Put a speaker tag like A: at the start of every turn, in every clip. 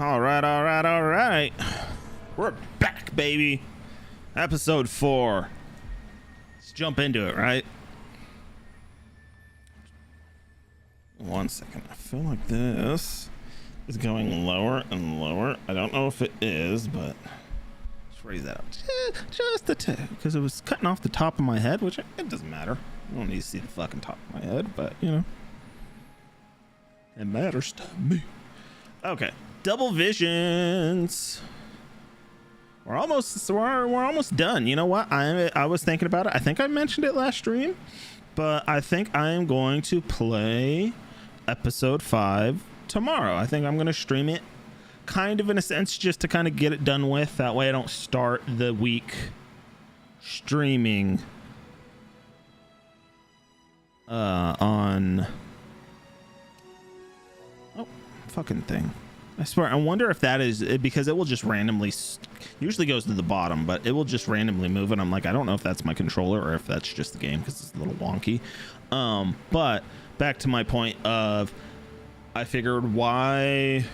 A: All right. We're back, baby. Episode 4. Let's jump into it, right? 1 second. I feel like this is going lower and lower. I don't know if it is, but let's raise that up just a tad, because it was cutting off the top of my head, which it doesn't matter. I don't need to see the fucking top of my head, but you know, it matters to me. Okay, Double visions. We're almost done. You know what? I was thinking about it. I think I mentioned it last stream, but I think I am going to play episode 5 tomorrow. I think I'm going to stream it, kind of in a sense, just to kind of get it done with. That way I don't start the week streaming on fucking thing. I swear, I wonder if that is because it will just randomly usually goes to the bottom, but it will just randomly move, and I'm like, I don't know if that's my controller or if that's just the game because it's a little wonky. But back to my point of, I figured why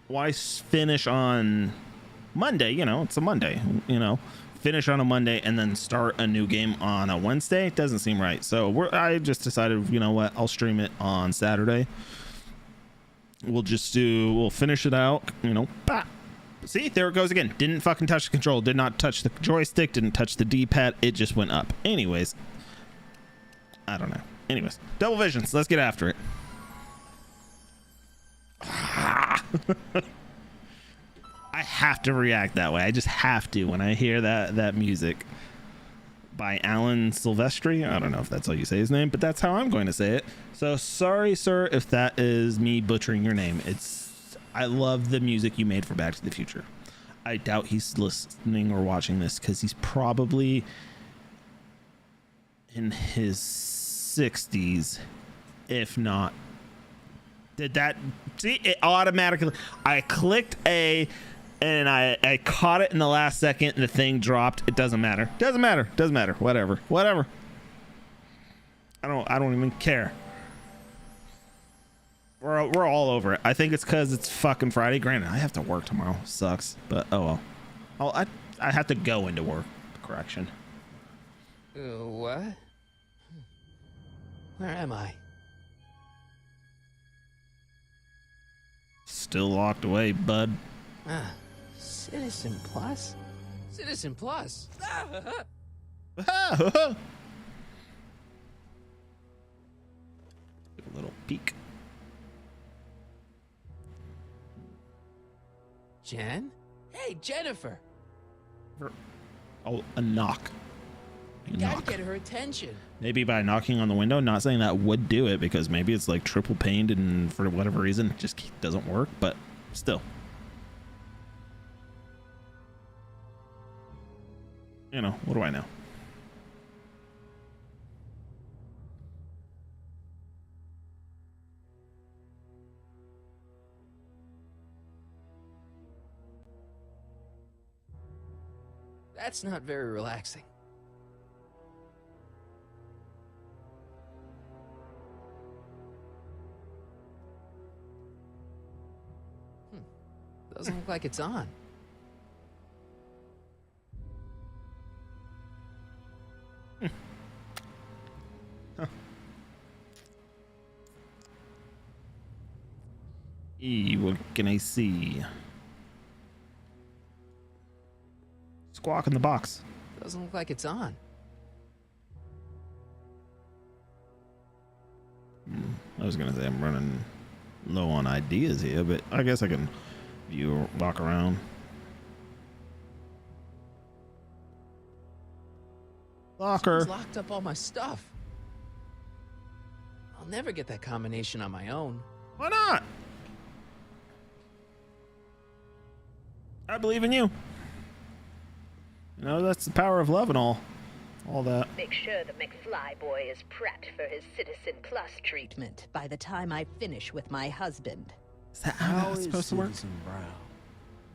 A: finish on Monday? You know, it's a Monday, you know, finish on a Monday and then start a new game on a Wednesday. It doesn't seem right. So I just decided, you know what, I'll stream it on Saturday. We'll finish it out, you know. Bah. See, there it goes again. Didn't fucking touch the control, did not touch the joystick, didn't touch the D-pad. It just went up. Anyways, I don't know. Anyways, double visions. Let's get after it. I have to react that way. I just have to when I hear that music by Alan Silvestri. I don't know if that's how you say his name, but that's how I'm going to say it. So sorry, sir, if that is me butchering your name. I love the music you made for Back to the Future. I doubt he's listening or watching this because he's probably in his 60s, if not. Did that see it automatically? I clicked A and I caught it in the last second and the thing dropped. It doesn't matter. Doesn't matter. Whatever. I don't even care. We're all over it. I think it's because it's fucking Friday. Granted, I have to work tomorrow. Sucks, but oh well. I have to go into work. Correction.
B: What? Where am I?
A: Still locked away, bud.
B: Citizen Plus? Citizen Plus?
A: Take a little peek.
B: Jen? Hey, Jennifer!
A: Oh, a knock.
B: You gotta get her attention.
A: Maybe by knocking on the window. Not saying that would do it, because maybe it's like triple paned and for whatever reason it just doesn't work, but still. You know, what do I know?
B: That's not very relaxing. Doesn't look like it's on.
A: What can I see? Squawk in the box.
B: Doesn't look like it's on.
A: I was gonna say I'm running low on ideas here, but I guess I can view, walk around. Locker.
B: Someone's locked up all my stuff. I'll never get that combination on my own.
A: Why not? I believe in you. You know, that's the power of love and all that.
C: Make sure the McFly boy is prepped for his Citizen Plus treatment by the time I finish with my husband.
A: Is that how it's supposed to work?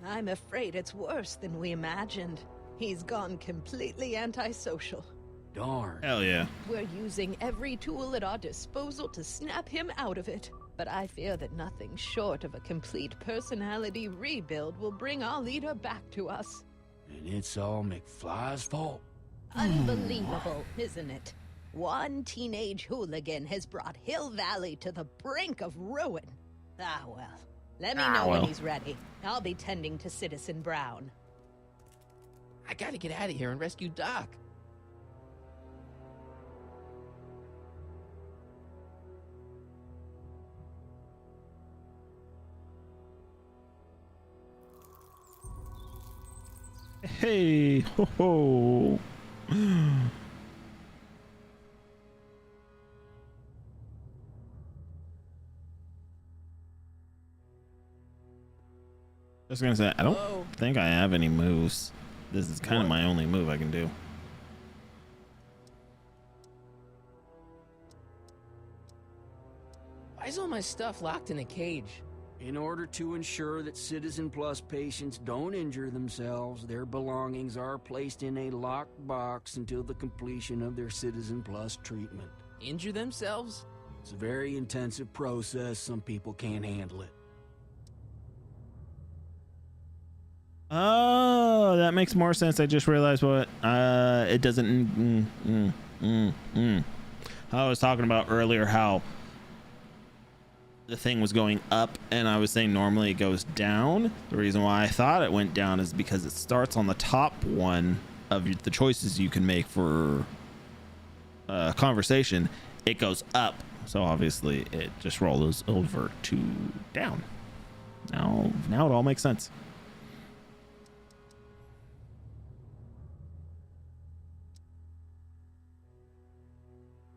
C: I'm afraid it's worse than we imagined. He's gone completely antisocial.
D: Darn.
A: Hell yeah.
C: We're using every tool at our disposal to snap him out of it. But I fear that nothing short of a complete personality rebuild will bring our leader back to us.
D: And it's all McFly's fault.
C: Unbelievable, isn't it? One teenage hooligan has brought Hill Valley to the brink of ruin. Ah, well. Let me know when he's ready. I'll be tending to Citizen Brown.
B: I gotta get out of here and rescue Doc.
A: Hey, ho ho. Just gonna say, I don't
B: Hello?
A: think I have any moves. This is kind of
D: What?
A: my only move I can do.
B: Why is all my stuff locked in a cage?
D: In order to ensure that Citizen Plus patients don't injure themselves, their belongings are placed in a locked box until the completion of their Citizen Plus treatment.
B: Injure themselves?
D: It's a very intensive process. Some people can't handle it.
A: Oh, that makes more sense. I just realized what it doesn't. I was talking about earlier how the thing was going up, and I was saying normally it goes down. The reason why I thought it went down is because it starts on the top one of the choices you can make for conversation. It goes up, so obviously it just rolls over to down. Now it all makes sense.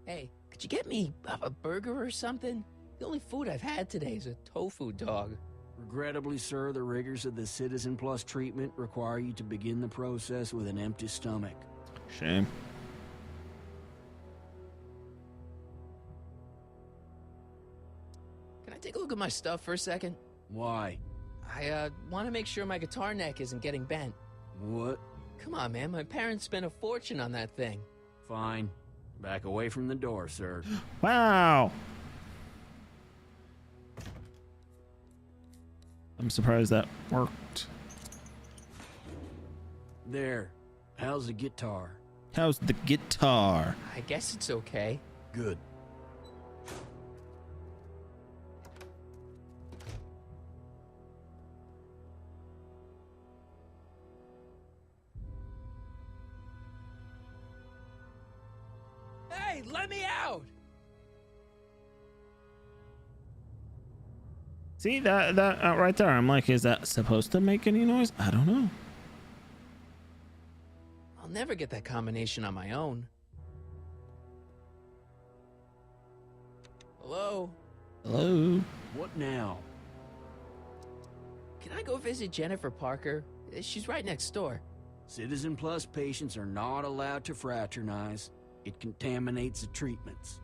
B: Hey, could you get me a burger or something? The only food I've had today is a tofu dog.
D: Regrettably, sir, the rigors of the Citizen Plus treatment require you to begin the process with an empty stomach.
A: Shame.
B: Can I take a look at my stuff for a second?
D: Why?
B: I want to make sure my guitar neck isn't getting bent.
D: What?
B: Come on, man. My parents spent a fortune on that thing.
D: Fine. Back away from the door, sir.
A: Wow. I'm surprised that worked.
D: There. How's the guitar?
A: How's the guitar?
B: I guess it's okay.
D: Good.
B: Hey, let me out!
A: See that right there? I'm like, is that supposed to make any noise? I don't know.
B: I'll never get that combination on my own. Hello?
A: Hello?
D: What now?
B: Can I go visit Jennifer Parker? She's right next door.
D: Citizen Plus patients are not allowed to fraternize. It contaminates the treatments.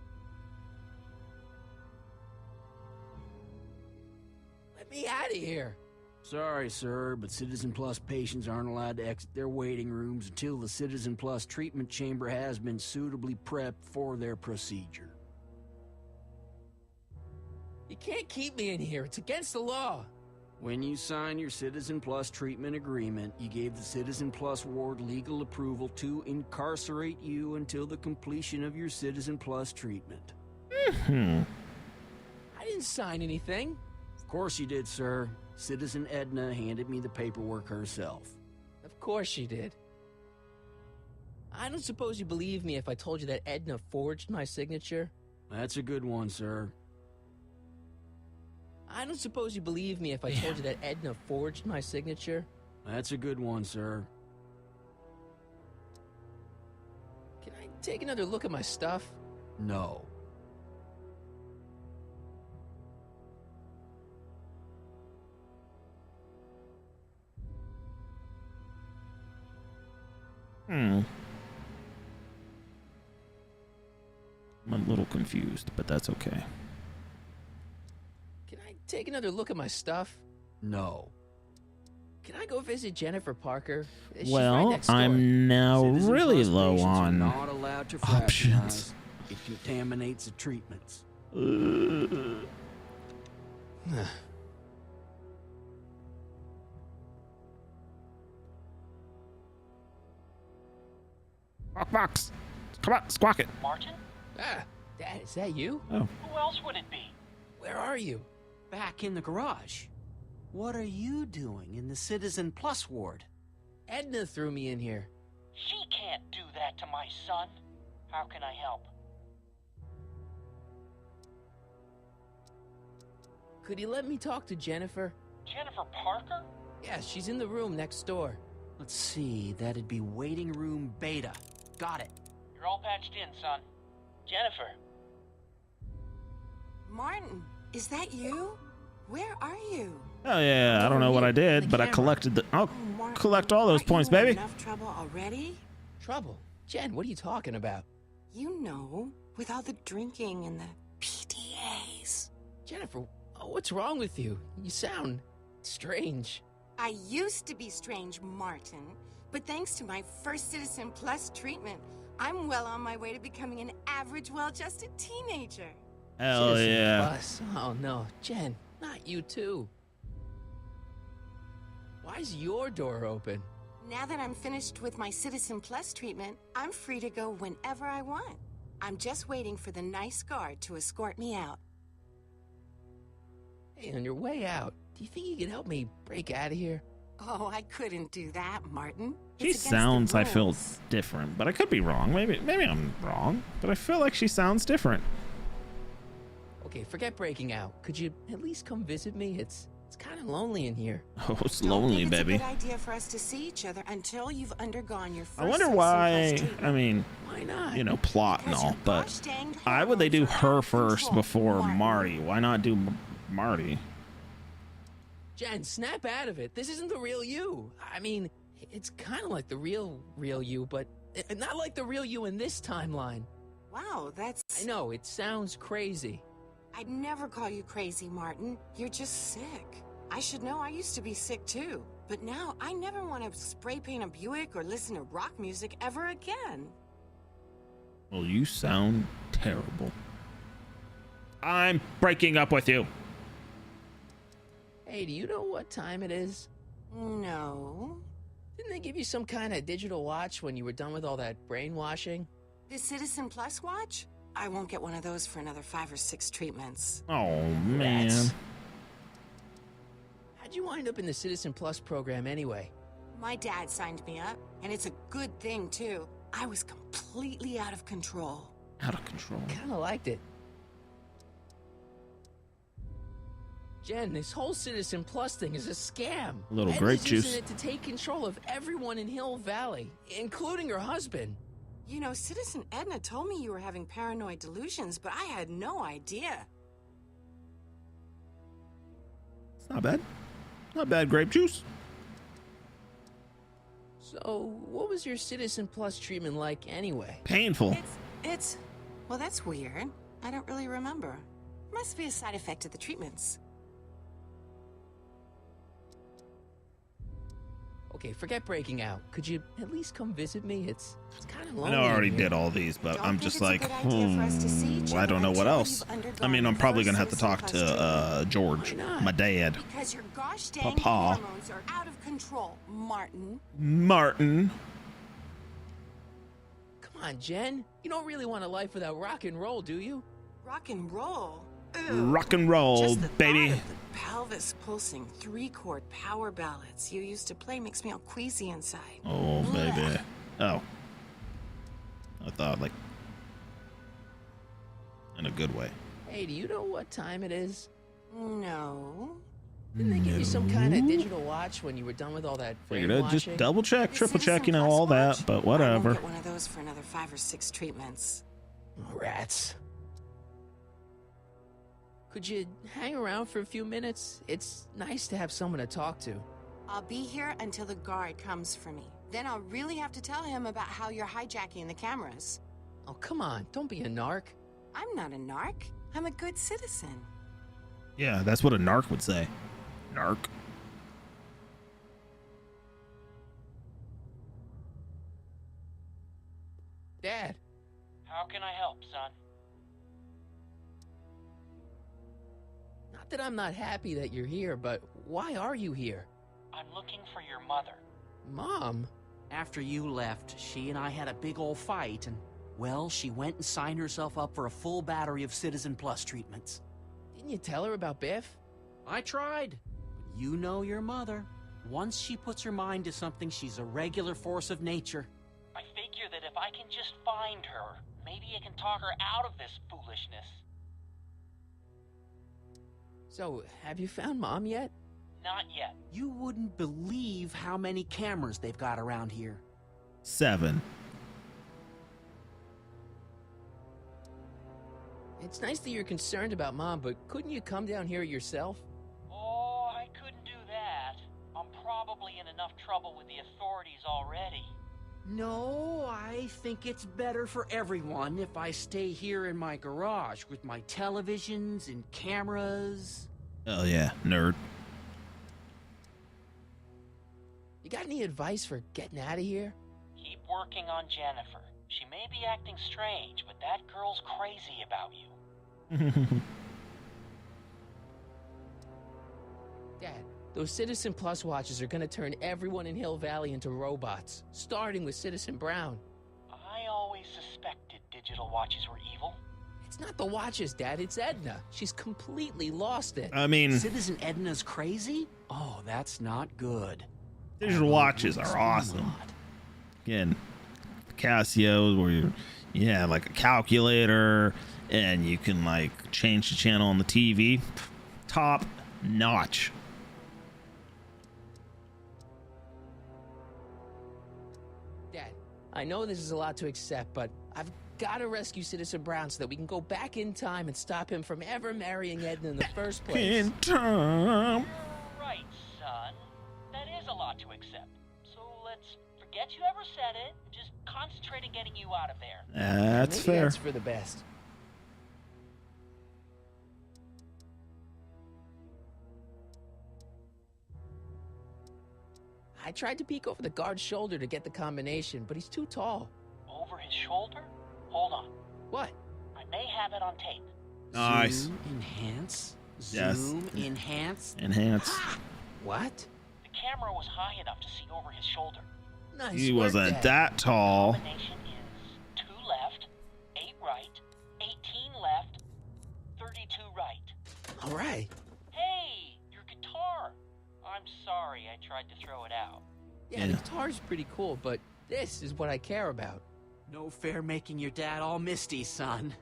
B: Let me out of here.
D: Sorry, sir, but Citizen Plus patients aren't allowed to exit their waiting rooms until the Citizen Plus treatment chamber has been suitably prepped for their procedure.
B: You can't keep me in here. It's against the law.
D: When you signed your Citizen Plus treatment agreement, you gave the Citizen Plus ward legal approval to incarcerate you until the completion of your Citizen Plus treatment.
B: I didn't sign anything.
D: Of course you did, sir. Citizen Edna handed me the paperwork herself.
B: Of course she did. I don't suppose you believe me if I told you that Edna forged my signature?
D: That's a good one, sir.
B: I don't suppose you believe me if I told you that Edna forged my signature?
D: That's a good one, sir.
B: Can I take another look at my stuff?
D: No.
A: I'm a little confused, but that's okay.
B: Can I take another look at my stuff?
D: No.
B: Can I go visit Jennifer Parker? She's right
A: Well,
B: next door.
A: I'm now
D: Citizen
A: really
D: Plus
A: low
D: patients are
A: on
D: not allowed to
A: options.
D: fraternize. It contaminates the treatments.
A: Box. Come on, squawk it.
E: Martin?
B: Dad, is that you?
A: Oh,
E: Who else would it be?
B: Where are you?
D: Back in the garage. What are you doing in the Citizen Plus ward?
B: Edna threw me in here.
E: She can't do that to my son. How can I help?
B: Could you let me talk to Jennifer?
E: Jennifer Parker?
B: Yeah, she's in the room next door.
D: Let's see, that'd be waiting room beta. Got it.
E: You're all patched in, son. Jennifer.
F: Martin, is that you? Where are you?
A: Oh yeah, I don't know what I did, but I collected the. I'll
F: Martin,
A: collect all those
F: aren't
A: points,
F: you in
A: baby.
F: Enough trouble already?
B: Trouble? Jen, what are you talking about?
F: You know, with all the drinking and the PDAs.
B: Jennifer, what's wrong with you? You sound strange.
F: I used to be strange, Martin, but thanks to my first Citizen Plus treatment, I'm well on my way to becoming an average, well-adjusted teenager.
A: Hell
B: Citizen
A: yeah.
B: Plus. Oh no, Jen, not you too. Why is your door open?
F: Now that I'm finished with my Citizen Plus treatment, I'm free to go whenever I want. I'm just waiting for the nice guard to escort me out.
B: Hey, on your way out, do you think you could help me break out of here?
F: Oh, I couldn't do that, Martin.
A: She
F: It's against the
A: sounds, I feel,
F: rules.
A: different, but I could be wrong. Maybe I'm wrong, but I feel like she sounds different.
B: Okay, forget breaking out. Could you at least come visit me? It's kind of lonely in here.
A: Oh, it's
F: Don't
A: lonely,
F: think it's
A: baby.
F: a good idea for us to see each other until you've undergone your first
A: I wonder
F: Citizen
A: why.
F: Plus treatment.
A: I mean,
B: Why not?
A: you know, plot and
F: Because
A: all,
F: your
A: but
F: gosh-danged
A: why would they do
F: hormones are
A: her
F: out of
A: first
F: control,
A: before
F: Martin.
A: Marty? Why not do Marty?
B: Jen, snap out of it. This isn't the real you. I mean, it's kind of like the real you, but not like the real you in this timeline.
F: Wow, that's...
B: I know, it sounds crazy.
F: I'd never call you crazy, Martin. You're just sick. I should know, I used to be sick too. But now, I never want to spray paint a Buick or listen to rock music ever again.
A: Well, you sound terrible. I'm breaking up with you.
B: Hey, do you know what time it is?
F: No.
B: Didn't they give you some kind of digital watch when you were done with all that brainwashing?
F: The Citizen Plus watch? I won't get one of those for another 5 or 6 treatments.
A: Oh, man.
B: Rats. How'd you wind up in the Citizen Plus program anyway?
F: My dad signed me up, and it's a good thing, too. I was completely out of control.
A: Out of control.
B: Kind of liked it. Jen, this whole Citizen Plus thing is a scam.
A: A little
B: Edna's
A: grape
B: using
A: juice.
B: it to take control of everyone in Hill Valley, including her husband.
F: You know, Citizen Edna told me you were having paranoid delusions, but I had no idea.
A: It's not bad. Not bad grape juice.
B: So, what was your Citizen Plus treatment like anyway?
A: Painful.
F: Well, that's weird. I don't really remember. Must be a side effect of the treatments.
B: Okay, forget breaking out. Could you at least come visit me? It's kind of
A: I
B: lonely.
A: know I already
B: in here.
A: did all these, but
F: Don't
A: I'm
F: think
A: just
F: it's a
A: like,
F: good idea for us to see each
A: I don't know
F: other
A: what
F: until
A: else.
F: you've undergone
A: I mean, I'm
F: the
A: probably
F: first
A: gonna have to talk
F: Citizen Plus
A: to George,
B: Why not?
A: my dad.
F: Because your gosh dang
A: Papa.
F: hormones are out of control, Martin.
A: Martin.
B: Come on, Jen. You don't really want a life without rock and roll, do you?
F: Rock and roll. Ew.
A: Rock and roll,
F: Just the
A: baby.
F: thought of the pelvis pulsing 3-chord power ballads you used to play makes me all queasy inside.
A: Oh, baby.
F: Blech.
A: Oh. I thought, like, in a good way.
B: Hey, do you know what time it is?
F: No.
B: Didn't they give you some kind of digital watch when you were done with all that
A: Figured I'd just
B: brainwashing?
A: double check,
F: The
A: triple check,
F: Citizen
A: you know,
F: Plus
A: all that,
F: watch?
A: but
F: I won't
A: whatever.
F: get one of those for another 5 or 6 treatments.
B: Rats. Could you hang around for a few minutes? It's nice to have someone to talk to.
F: I'll be here until the guard comes for me. Then I'll really have to tell him about how you're hijacking the cameras.
B: Oh, come on. Don't be a narc.
F: I'm not a narc. I'm a good citizen.
A: Yeah, that's what a narc would say. Narc.
B: Dad.
E: How can I help, son?
B: Not that I'm not happy that you're here, but why are you here?
E: I'm looking for your mother.
B: Mom?
D: After you left, she and I had a big old fight, and, well, she went and signed herself up for a full battery of Citizen Plus treatments.
B: Didn't you tell her about Biff?
D: I tried. But you know your mother. Once she puts her mind to something, she's a regular force of nature.
E: I figure that if I can just find her, maybe I can talk her out of this foolishness.
B: So, have you found Mom yet?
E: Not yet.
D: You wouldn't believe how many cameras they've got around here.
A: 7.
B: It's nice that you're concerned about Mom, but couldn't you come down here yourself?
E: Oh, I couldn't do that. I'm probably in enough trouble with the authorities already.
D: No, I think it's better for everyone if I stay here in my garage with my televisions and cameras.
A: Oh yeah, nerd.
B: You got any advice for getting out of here?
E: Keep working on Jennifer. She may be acting strange, but that girl's crazy about you.
B: Dad, those Citizen Plus watches are gonna turn everyone in Hill Valley into robots, starting with Citizen Brown.
E: I always suspected digital watches were evil.
B: It's not the watches, Dad, it's Edna. She's completely lost it.
A: I mean,
D: Citizen Edna's crazy? Oh, that's not good.
A: digital watches are awesome. Again, Casio, where you have like a calculator and you can like change the channel on the TV. Top notch.
B: Dad, I know this is a lot to accept, but I've got to rescue Citizen Brown so that we can go back in time and stop him from ever marrying Edna in the first place.
A: In time.
E: Right, son. That is a lot to accept. So let's forget you ever said it and just concentrate on getting you out of there.
A: That's
B: Maybe
A: fair.
B: That's for the best. I tried to peek over the guard's shoulder to get the combination, but he's too tall.
E: Over his shoulder? Hold on.
B: What?
E: I may have it on tape.
A: Nice.
D: Zoom, enhance.
A: Yes.
D: Zoom, enhance.
A: Enhance.
B: What?
E: The camera was high enough to see over his shoulder.
B: Nice
A: He
B: work,
A: wasn't
B: Dad.
A: that tall.
E: Combination is 2 left, 8 right, 18 left, 32 right.
B: All right.
E: Hey, your guitar. I'm sorry I tried to throw it out.
B: Yeah, the guitar's pretty cool, but this is what I care about.
D: No fair making your dad all misty, son.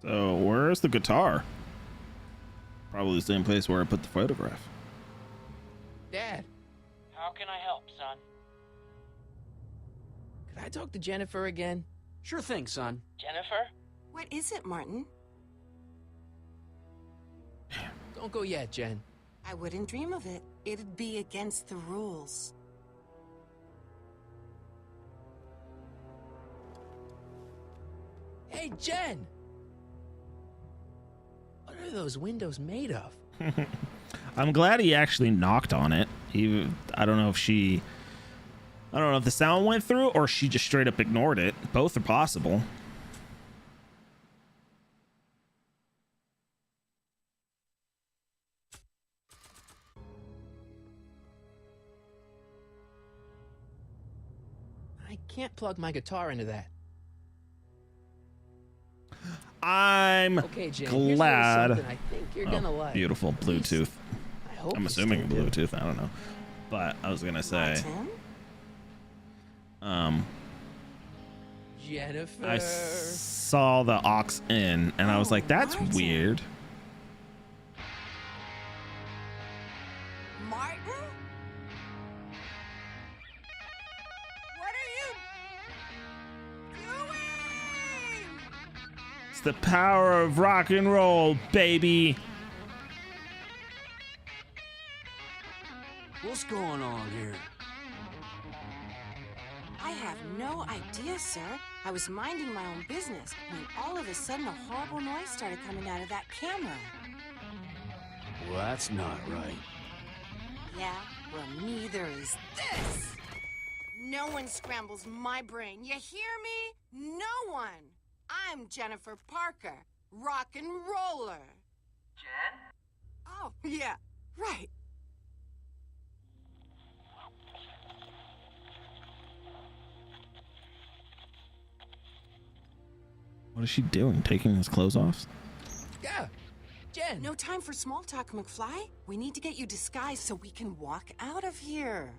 A: So where's the guitar? Probably the same place where I put the photograph.
B: Dad,
E: How can I help, son?
B: could I talk to Jennifer again?
D: Sure thing, son.
E: Jennifer?
F: What is it, Martin?
B: Don't go yet, Jen.
F: I wouldn't dream of it. It'd be against the rules.
B: Hey, Jen! What are those windows made of?
A: I'm glad he actually knocked on it. I don't know if the sound went through or she just straight up ignored it. Both are possible.
B: I can't plug my guitar into that.
A: I'm
B: Okay, Jen, here's a little
A: glad.
B: something I think you're gonna like.
A: Beautiful Bluetooth.
B: I hope
A: I'm
B: you
A: assuming
B: still do.
A: Bluetooth. I don't know, but I was gonna say,
F: Martin?
B: Jennifer.
A: I saw the aux in, and I was like, that's
F: Martin.
A: weird.
F: Martin? What are you doing?
A: It's the power of rock and roll, baby.
D: What's going on here?
F: I have no idea, sir. I was minding my own business when all of a sudden a horrible noise started coming out of that camera.
D: Well, that's not right.
F: Yeah, well, neither is this. No one scrambles my brain. You hear me? No one. I'm Jennifer Parker, rock and roller.
E: Jen?
F: Oh, yeah, right.
A: What is she doing? Taking his clothes off?
B: Yeah, Jen.
F: No time for small talk, McFly. We need to get you disguised so we can walk out of here.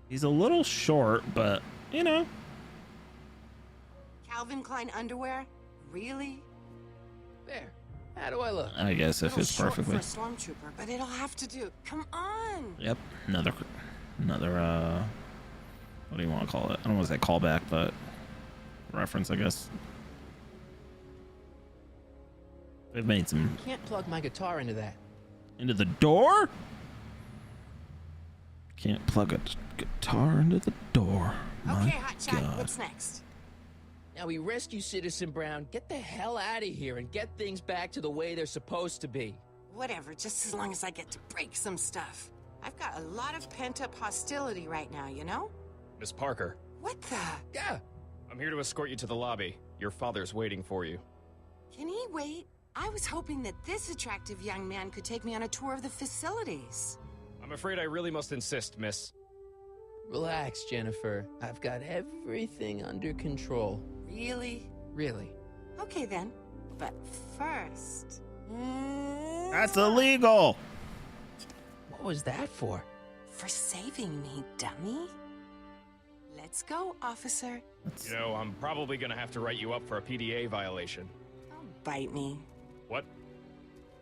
A: He's a little short, but you know,
F: Calvin Klein underwear? Really?
B: There. How do I look?
A: I guess it
F: Little
A: fits
F: short
A: perfectly.
F: for a stormtrooper, but it'll have to do. Come on.
A: Yep. Another what do you want to call it? I don't want to say callback, but reference, I guess. They've made some
B: Can't plug my guitar into that.
A: into the door. Can't plug a guitar into the door. My
F: Okay, Hotshot,
A: God.
F: what's next?
B: Now we rescue Citizen Brown, get the hell out of here, and get things back to the way they're supposed to be.
F: Whatever, just as long as I get to break some stuff. I've got a lot of pent-up hostility right now, you know?
G: Miss Parker,
F: What the?
B: Yeah.
G: I'm here to escort you to the lobby. Your father's waiting for you.
F: Can he wait? I was hoping that this attractive young man could take me on a tour of the facilities.
G: I'm afraid I really must insist, miss.
B: Relax, Jennifer. I've got everything under control.
F: Really?
B: Really.
F: Okay then. But first...
A: That's illegal.
B: What was that for?
F: For saving me, dummy. Let's go, officer.
G: You know, I'm probably gonna have to write you up for a PDA violation.
F: Don't bite me.
G: What?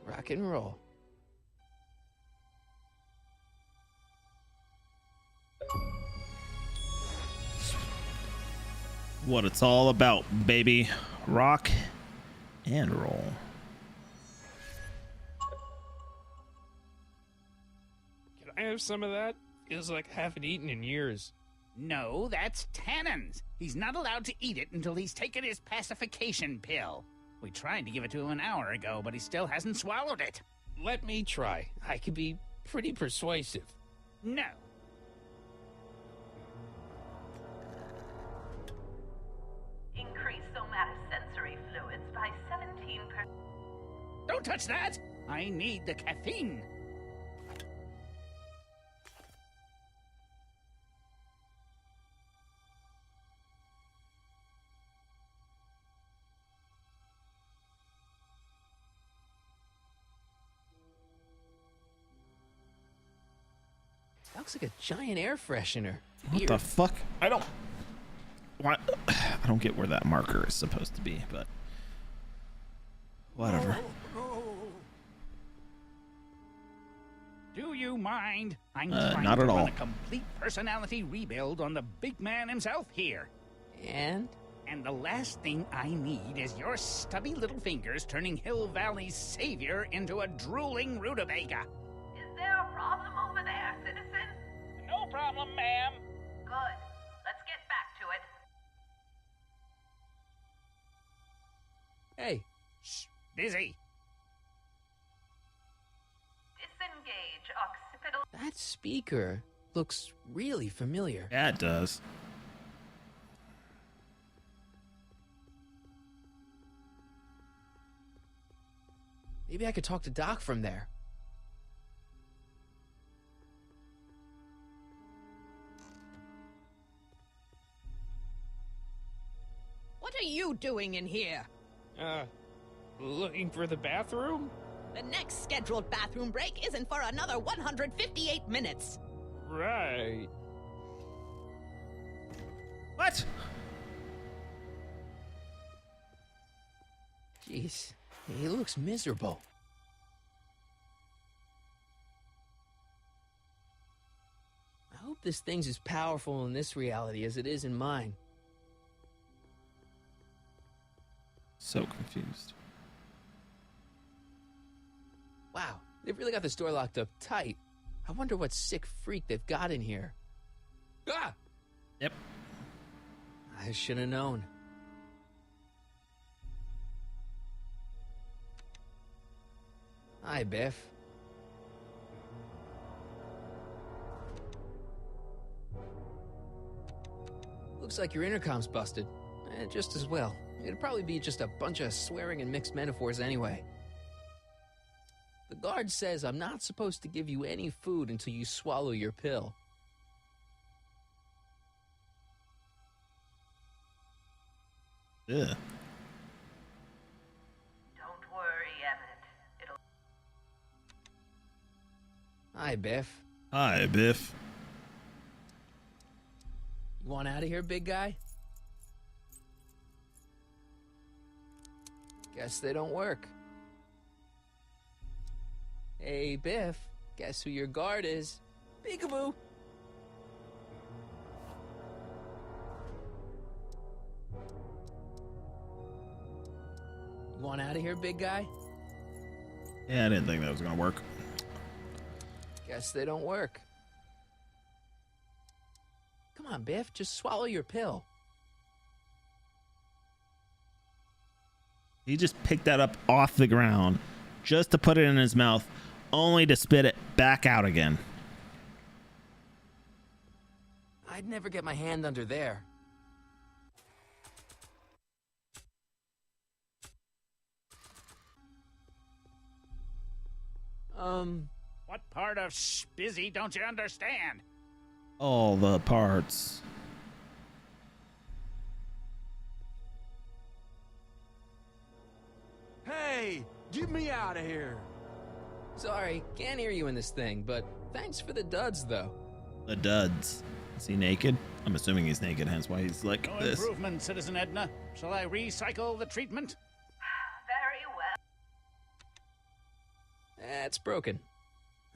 B: Rock and roll.
A: What it's all about, baby. Rock and roll.
H: Can I have some of that? Feels like I haven't eaten in years.
I: No, that's Tannen's. He's not allowed to eat it until he's taken his pacification pill. We tried to give it to him an hour ago, but he still hasn't swallowed it.
H: Let me try. I could be pretty persuasive.
I: No.
J: Increase somatosensory fluids by 17%.
I: Don't touch that! I need the caffeine.
B: Looks like a giant air freshener.
A: What the fuck? I don't. What? I don't get where that marker is supposed to be, but whatever.
I: Do you mind? I'm
A: Not
I: trying
A: at
I: to
A: all.
I: run a complete personality rebuild on the big man himself here.
B: And?
I: And the last thing I need is your stubby little fingers turning Hill Valley's savior into a drooling rutabaga.
J: Is there a problem over there, citizen?
I: No problem, ma'am.
J: Good. Let's get back to it.
B: Hey,
I: Shh, busy.
J: Disengage occipital.
B: that speaker looks really familiar.
A: Yeah, it does.
B: Maybe I could talk to Doc from there.
C: What are you doing in here?
H: Looking for the bathroom?
C: The next scheduled bathroom break isn't for another 158 minutes.
H: Right.
A: What?
B: Jeez, he looks miserable. I hope this thing's as powerful in this reality as it is in mine.
A: So confused.
B: Wow, they've really got this door locked up tight. I wonder what sick freak they've got in here. Ah!
A: Yep.
B: I should have known. Hi, Biff. Looks like your intercom's busted. Just as well. It'd probably be just a bunch of swearing and mixed metaphors anyway. The guard says I'm not supposed to give you any food until you swallow your pill.
A: Yeah.
J: Don't worry, Emmett. It'll.
B: Hi, Biff.
A: Hi, Biff.
B: You want out of here, big guy? Guess they don't work. Hey, Biff, guess who your guard is? Peekaboo! You want out of here, big guy?
A: Yeah, I didn't think that was gonna work.
B: Guess they don't work. Come on, Biff, just swallow your pill.
A: He just picked that up off the ground just to put it in his mouth, only to spit it back out again.
B: I'd never get my hand under there.
I: What part of busy don't you understand?
A: All the parts.
D: Hey, get me out of here.
B: Sorry, can't hear you in this thing, but thanks for the duds, though.
A: The duds. Is he naked? I'm assuming he's naked, hence why he's like
I: No
A: this.
I: improvement, Citizen Edna. Shall I recycle the treatment?
J: Very well.
B: It's broken.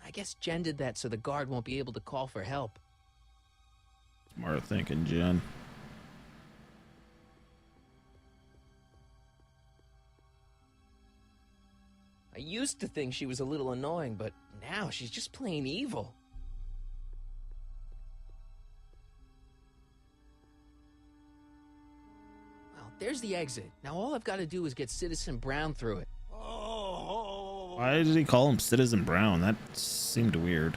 B: I guess Jen did that so the guard won't be able to call for help.
A: Smart thinking, Jen.
B: I used to think she was a little annoying, but now she's just plain evil. Well, there's the exit. Now all I've got to do is get Citizen Brown through it.
A: Why did he call him Citizen Brown? That seemed weird.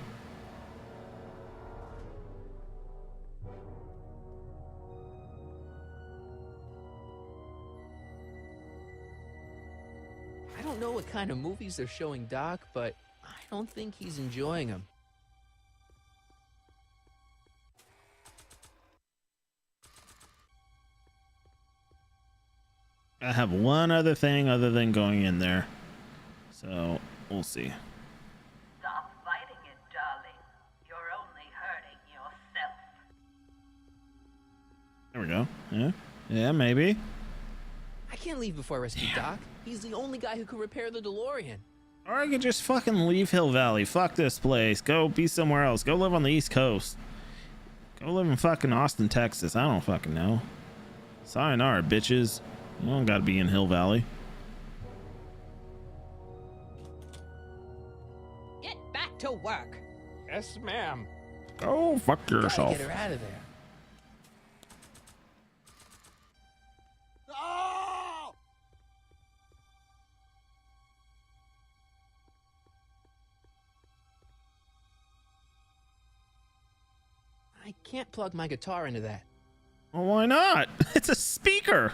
B: I don't know what kind of movies they're showing Doc, but I don't think he's enjoying them.
A: I have one other thing other than going in there. So, we'll see.
J: Stop fighting it, darling. You're only hurting yourself.
A: There we go. Yeah, yeah, maybe.
B: I can't leave before I rescue Doc. He's the only guy who can repair the DeLorean.
A: Or I could just fucking leave Hill Valley. Fuck this place. Go be somewhere else. Go live on the East Coast. Go live in fucking Austin, Texas. I don't fucking know. Sayonara, bitches. You don't gotta be in Hill Valley.
C: Get back to work.
H: Yes, ma'am.
A: Go fuck
B: Gotta
A: yourself.
B: get her out of there.
D: Oh!
B: I can't plug my guitar into that.
A: Well, why not? It's a speaker.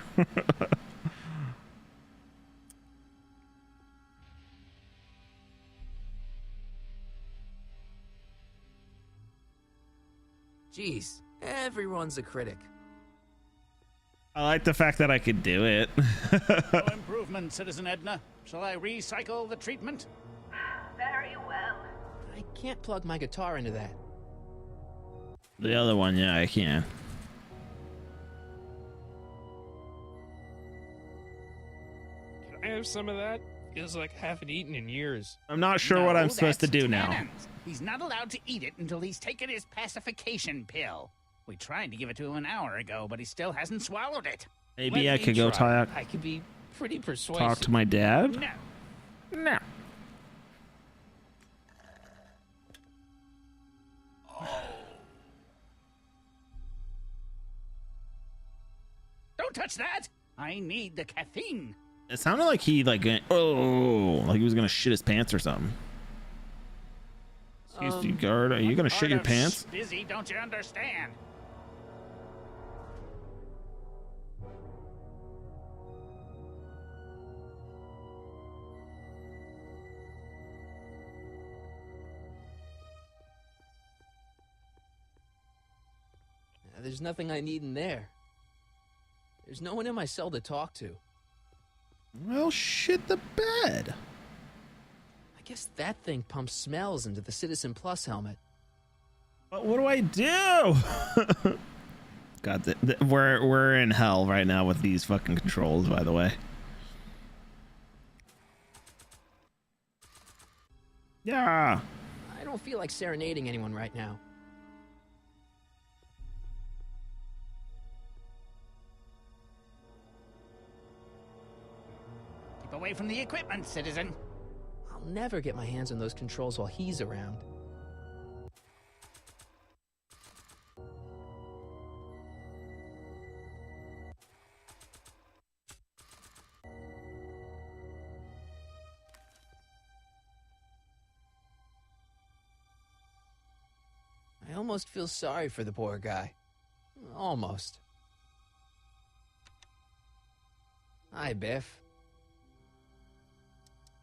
B: Jeez, everyone's a critic.
A: I like the fact that I could do it.
I: No improvement, Citizen Edna. Shall I recycle the treatment?
J: Very well.
B: I can't plug my guitar into that.
A: The other one, yeah, I can.
H: Can I have some of that? Feels like I haven't eaten in years.
A: I'm not sure what
I: No,
A: I'm supposed to
I: that's
A: do now.
I: Tannins. He's not allowed to eat it until he's taken his pacification pill. We tried to give it to him an hour ago, but he still hasn't swallowed it.
A: Maybe
I: Let
A: I
I: me
A: could go
I: try.
A: talk
B: I could be pretty persuasive.
A: talk to my dad.
I: No.
A: No.
I: Don't touch that! I need the caffeine.
A: It sounded like he like he was gonna shit his pants or something. Excuse me, guard. Are you gonna shit your pants?
I: Busy, don't you understand?
B: There's nothing I need in there. There's no one in my cell to talk to.
A: Well, shit the bed.
B: I guess that thing pumps smells into the Citizen Plus helmet.
A: But what do I do? God, we're in hell right now with these fucking controls, by the way. Yeah.
B: I don't feel like serenading anyone right now.
I: Keep away from the equipment, citizen.
B: I'll never get my hands on those controls while he's around. I almost feel sorry for the poor guy. Almost. Hi, Biff.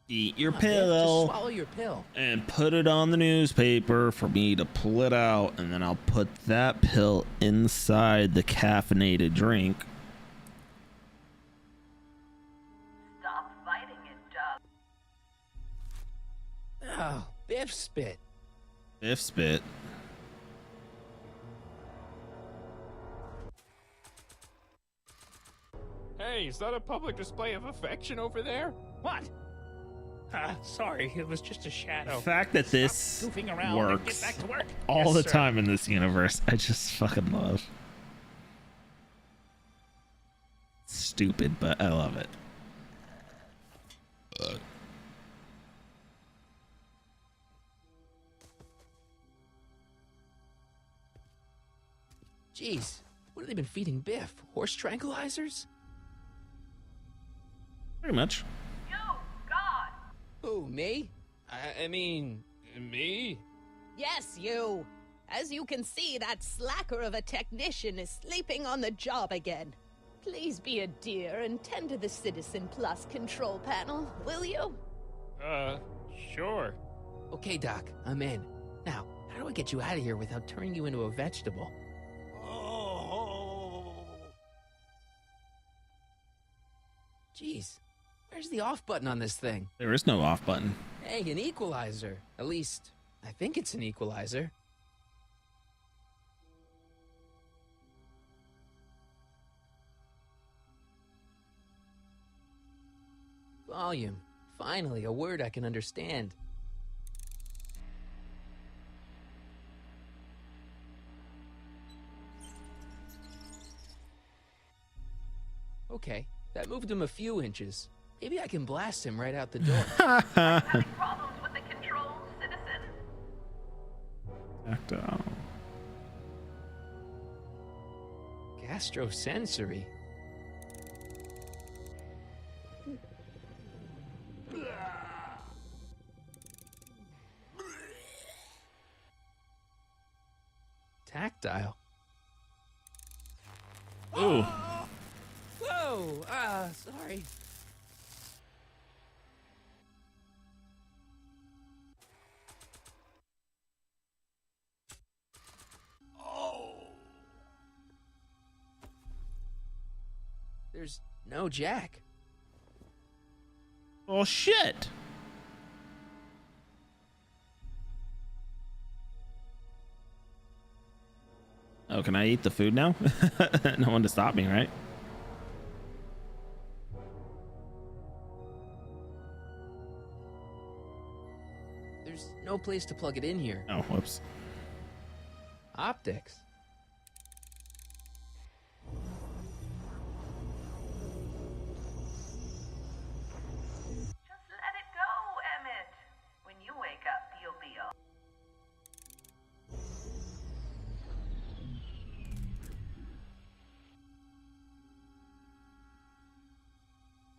A: Eat your
B: Come on, Biff,
A: pill.
B: just swallow your pill.
A: And put it on the newspaper for me to pull it out, and then I'll put that pill inside the caffeinated drink.
J: Stop fighting it, darling.
B: Oh, Biff spit.
A: Biff spit.
H: Hey, is that a public display of affection over there?
I: What?
H: Sorry, it was just a shadow.
A: The fact that this
I: Goofing around and get
A: works
I: back to work.
A: all
H: Yes,
A: the
H: sir.
A: time in this universe, I just fucking love. Stupid, but I love it.
B: Jeez, what have they been feeding Biff? Horse tranquilizers?
A: Pretty much.
J: You, God!
B: Who, me?
H: I mean, me?
C: Yes, you. As you can see, that slacker of a technician is sleeping on the job again. Please be a dear and tend to the Citizen Plus control panel, will you?
H: Sure.
B: Okay, Doc, I'm in. Now, how do I get you out of here without turning you into a vegetable? Jeez, where's the off button on this thing?
A: There is no off button.
B: Hey, an equalizer. At least, I think it's an equalizer. Volume. Finally, a word I can understand. Okay, that moved him a few inches. Maybe I can blast him right out the door.
J: Having problems with the controls, citizen?
A: Tactile.
B: Gastrosensory. Tactile.
A: Ooh.
B: Whoa! Sorry. There's no jack.
A: Oh shit. Oh, can I eat the food now? No one to stop me, right?
B: There's no place to plug it in here.
A: Oh, whoops.
B: Optics.
J: Just let it go, Emmett. When you wake up, you'll be all...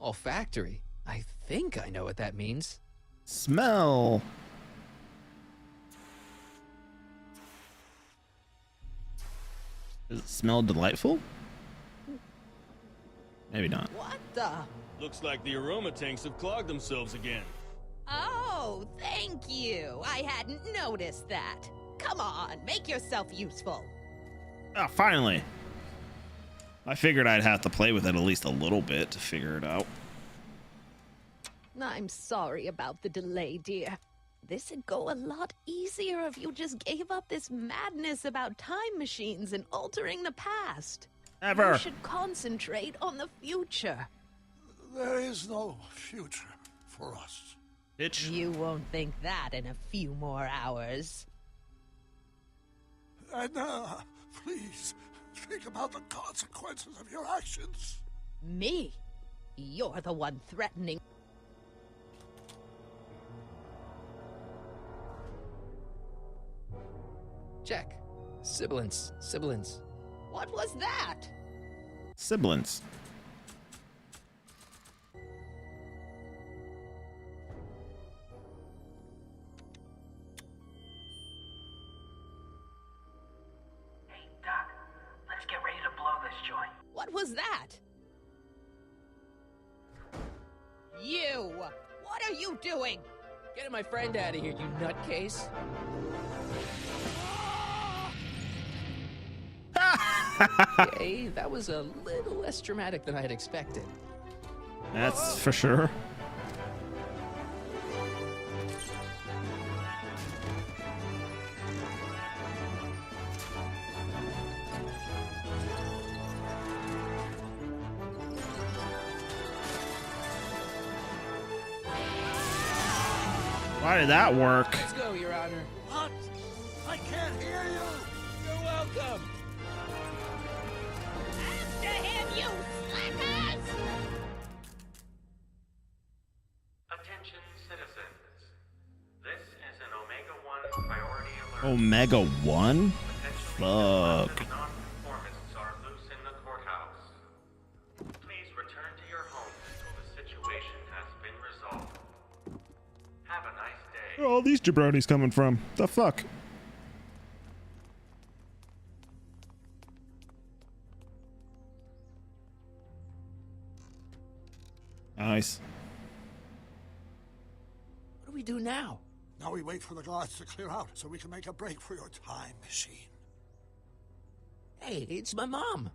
B: Olfactory. I think I know what that means.
A: Smell. Does it smell delightful? Maybe not.
C: What the?
G: Looks like the aroma tanks have clogged themselves again.
C: Oh, thank you. I hadn't noticed that. Come on, make yourself useful.
A: Ah, finally. I figured I'd have to play with it at least a little bit to figure it out.
C: I'm sorry about the delay, dear. This'd go a lot easier if you just gave up this madness about time machines and altering the past.
A: Ever.
C: You should concentrate on the future.
K: There is no future for us.
A: Bitch.
C: You won't think that in a few more hours.
K: Edna, please, think about the consequences of your actions.
C: Me? You're the one threatening.
B: Check. Sibilance. Sibilance.
C: What was that?
A: Sibilance.
J: Hey, Doc, let's get ready to blow this joint.
C: What was that? You! What are you doing?
B: Getting my friend out of here, you nutcase. Okay, that was a little less dramatic than I had expected.
A: That's for sure. Why did that work?
B: Let's go, Your Honor.
K: What? I can't hear you.
B: You're welcome.
C: After him, you slackers!
L: Attention citizens. This is an Omega-1 priority alert.
A: Omega 1? Fuck.
L: Non-conformists are loose in the courthouse. Please return to your homes until the situation has been resolved. Have a nice day.
A: Where are all these jabronis coming from? The fuck? Nice.
B: What do we do now?
K: Now we wait for the guards to clear out so we can make a break for your time machine.
B: Hey, it's my mom.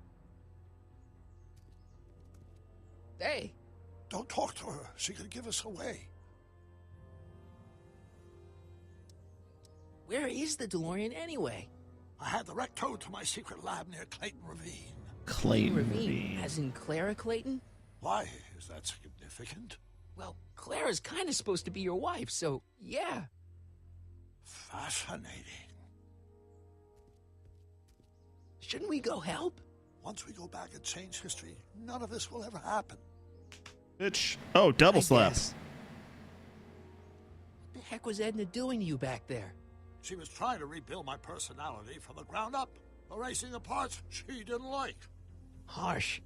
B: Hey.
K: Don't talk to her. She could give us away.
B: Where is the DeLorean anyway?
K: I had the wreck towed to my secret lab near Clayton Ravine.
A: Clayton
B: Ravine. As in Clara Clayton?
K: Why? Is that significant?
B: Well, Clara's kind of supposed to be your wife, so yeah.
K: Fascinating.
B: Shouldn't we go help?
K: Once we go back and change history, none of this will ever happen.
A: Bitch. Oh, double slap.
B: What the heck was Edna doing to you back there?
K: She was trying to rebuild my personality from the ground up, erasing the parts she didn't like.
B: Harsh.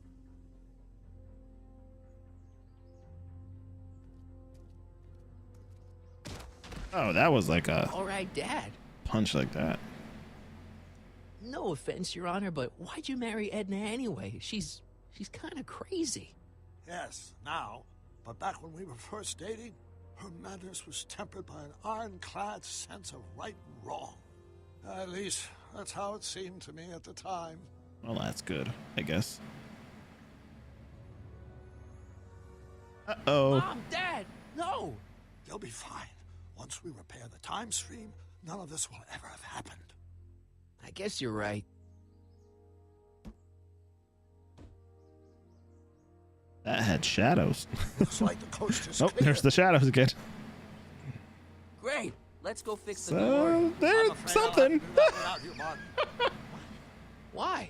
A: Oh, that was like a
B: All right, Dad.
A: punch like that.
B: No offense, Your Honor, but why'd you marry Edna anyway? She's kind of crazy.
K: Yes, now. But back when we were first dating, her madness was tempered by an ironclad sense of right and wrong. At least, that's how it seemed to me at the time.
A: Well, that's good, I guess. Uh-oh.
B: Mom, Dad, no!
K: They'll be fine. Once we repair the time stream, none of this will ever have happened.
B: I guess you're right.
A: That had shadows.
K: Looks like the coast is
A: Oh,
K: clear.
A: there's the shadows again.
B: Great. Let's go fix the
A: So,
B: DeLorean.
A: there's something.
B: Why?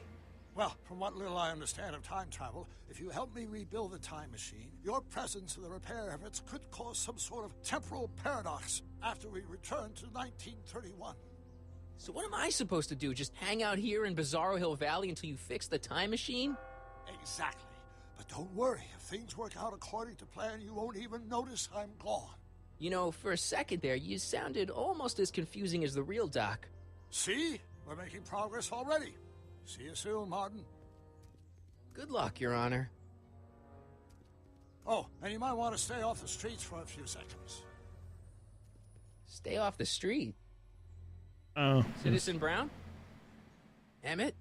K: Well, from what little I understand of time travel, if you help me rebuild the time machine, your presence in the repair efforts could cause some sort of temporal paradox after we return to 1931.
B: So what am I supposed to do? Just hang out here in Bizarro Hill Valley until you fix the time machine?
K: Exactly. But don't worry, if things work out according to plan, you won't even notice I'm gone.
B: You know, for a second there, you sounded almost as confusing as the real Doc.
K: See? We're making progress already. See you soon, Martin.
B: Good luck, Your Honor.
K: Oh, and you might want to stay off the streets for a few seconds.
B: Stay off the street.
A: Oh.
B: Citizen Brown? Emmett?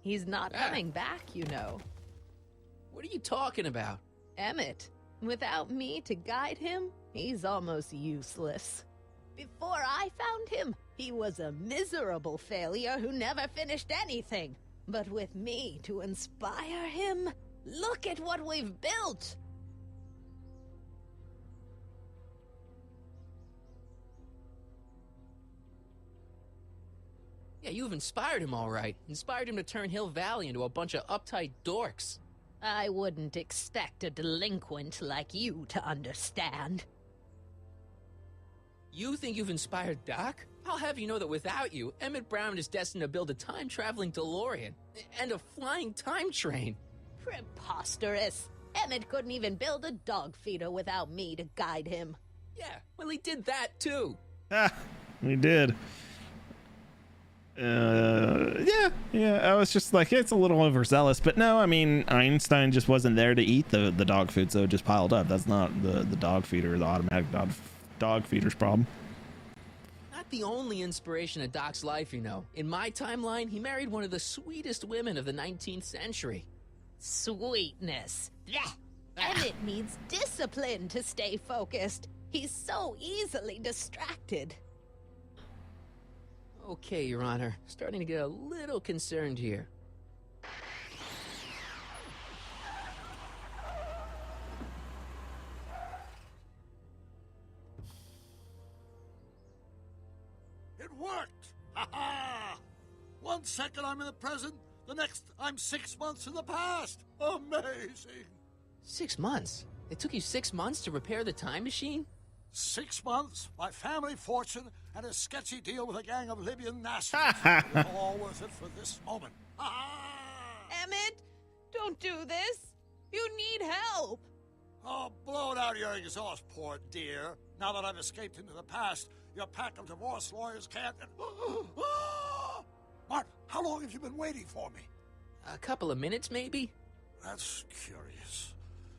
C: He's not coming back, you know.
B: What are you talking about?
C: Emmett. Without me to guide him, he's almost useless. Before I found him, He was a miserable failure who never finished anything. But with me to inspire him, look at what we've built!
B: Yeah, you've inspired him all right. Inspired him to turn Hill Valley into a bunch of uptight dorks.
C: I wouldn't expect a delinquent like you to understand.
B: You think you've inspired Doc? I'll have you know that without you, Emmett Brown is destined to build a time-traveling DeLorean and a flying time train.
C: Preposterous. Emmett couldn't even build a dog feeder without me to guide him.
B: Yeah, well, he did that too.
A: We did. Yeah. I was just like, it's a little overzealous, but no, I mean, Einstein just wasn't there to eat the dog food, so it just piled up. That's not the dog feeder, the automatic dog feeder's problem.
B: Not the only inspiration of Doc's life, you know. In my timeline, he married one of the sweetest women of the 19th century.
C: Sweetness. Emmett needs discipline to stay focused. He's so easily distracted.
B: Okay, Your Honor. Starting to get a little concerned here.
K: It worked! Ha ha! 1 second I'm in the present, the next I'm 6 months in the past. Amazing!
B: 6 months? It took you 6 months to repair the time machine?
K: 6 months, my family fortune, and a sketchy deal with a gang of Libyan nationals. It was all worth it for this moment.
C: Emmett, don't do this. You need help.
K: Oh, blow it out of your exhaust, poor dear. Now that I've escaped into the past, your pack of divorce lawyers can't... Mart, how long have you been waiting for me?
B: A couple of minutes, maybe?
K: That's curious.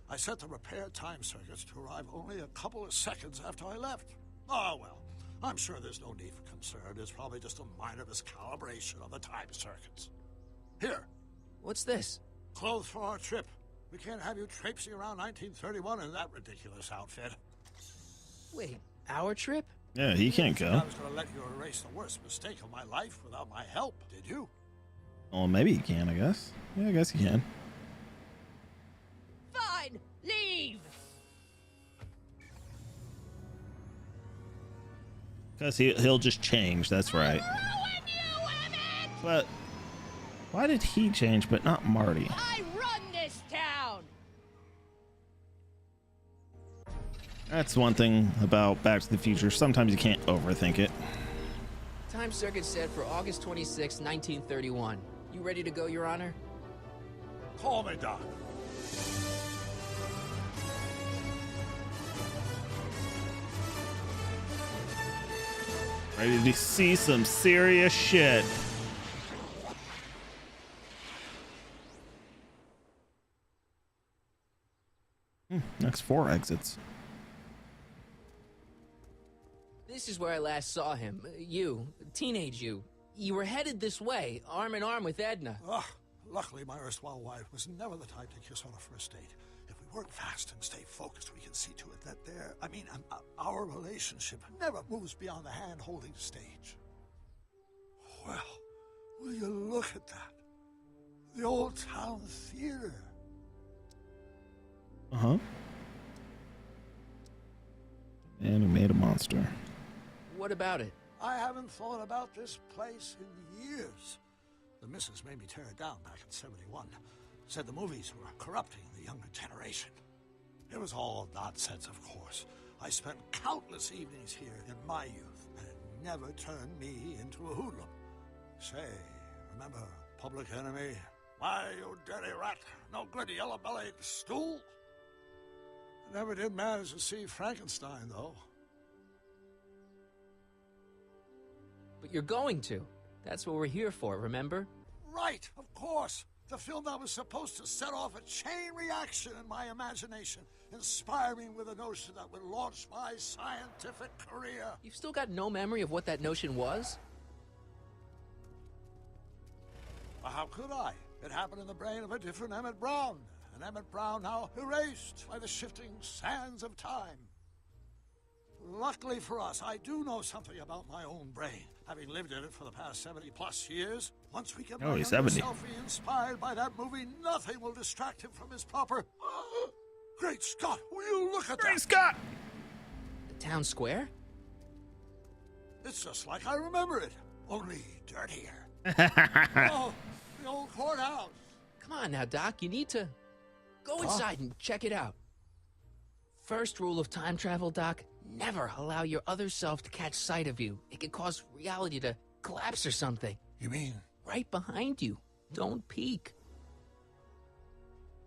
K: I set the repair time circuits to arrive only a couple of seconds after I left. Oh, well, I'm sure there's no need for concern. It's probably just a minor miscalibration of the time circuits. Here.
B: What's this?
K: Clothes for our trip. We can't have you traipsing around 1931 in that ridiculous outfit.
B: Wait, our trip?
A: Yeah, he can't go.
K: I was going to let you erase the worst mistake of my life without my help, did you?
A: Well, maybe he can, I guess. Yeah, I guess he can.
C: Fine, leave.
A: Because he'll just change, that's right. But why did he change but not Marty?
C: I run this town.
A: That's one thing about Back to the Future. Sometimes you can't overthink it.
B: Time circuit set for August 26, 1931. You ready to go, Your Honor?
K: Call me, Doc.
A: Ready to see some serious shit. Next 4 exits.
B: This is where I last saw him. You, teenage you. You were headed this way, arm in arm with Edna.
K: Luckily, my erstwhile wife was never the type to kiss on a first date. If we work fast and stay focused, we can see to it that our relationship never moves beyond the hand-holding stage. Well, will you look at that? The old town theater.
A: Uh-huh. And he made a monster.
B: What about it?
K: I haven't thought about this place in years. The missus made me tear it down back in '71. Said the movies were corrupting the younger generation. It was all nonsense, of course. I spent countless evenings here in my youth, and it never turned me into a hoodlum. Say, remember Public Enemy? Why, you dirty rat, no good yellow-bellied stool? I never did manage to see Frankenstein, though.
B: But you're going to. That's what we're here for, remember?
K: Right, of course. The film that was supposed to set off a chain reaction in my imagination, inspiring with a notion that would launch my scientific career.
B: You've still got no memory of what that notion was?
K: Well, how could I? It happened in the brain of a different Emmett Brown. An Emmett Brown now erased by the shifting sands of time. luckily for us, I do know something about my own brain, having lived in it for the past 70+ years. Once we get my younger
A: 70.
K: self inspired by that movie, nothing will distract him from his proper... Great Scott, will you look at that?
A: Great Scott!
B: The town square?
K: It's just like I remember it, only dirtier. Oh, the old courthouse.
B: Come on now, Doc. You need to go inside and check it out. First rule of time travel, Doc, never allow your other self to catch sight of you. It could cause reality to collapse or something.
K: You mean?
B: Right behind you. Don't peek.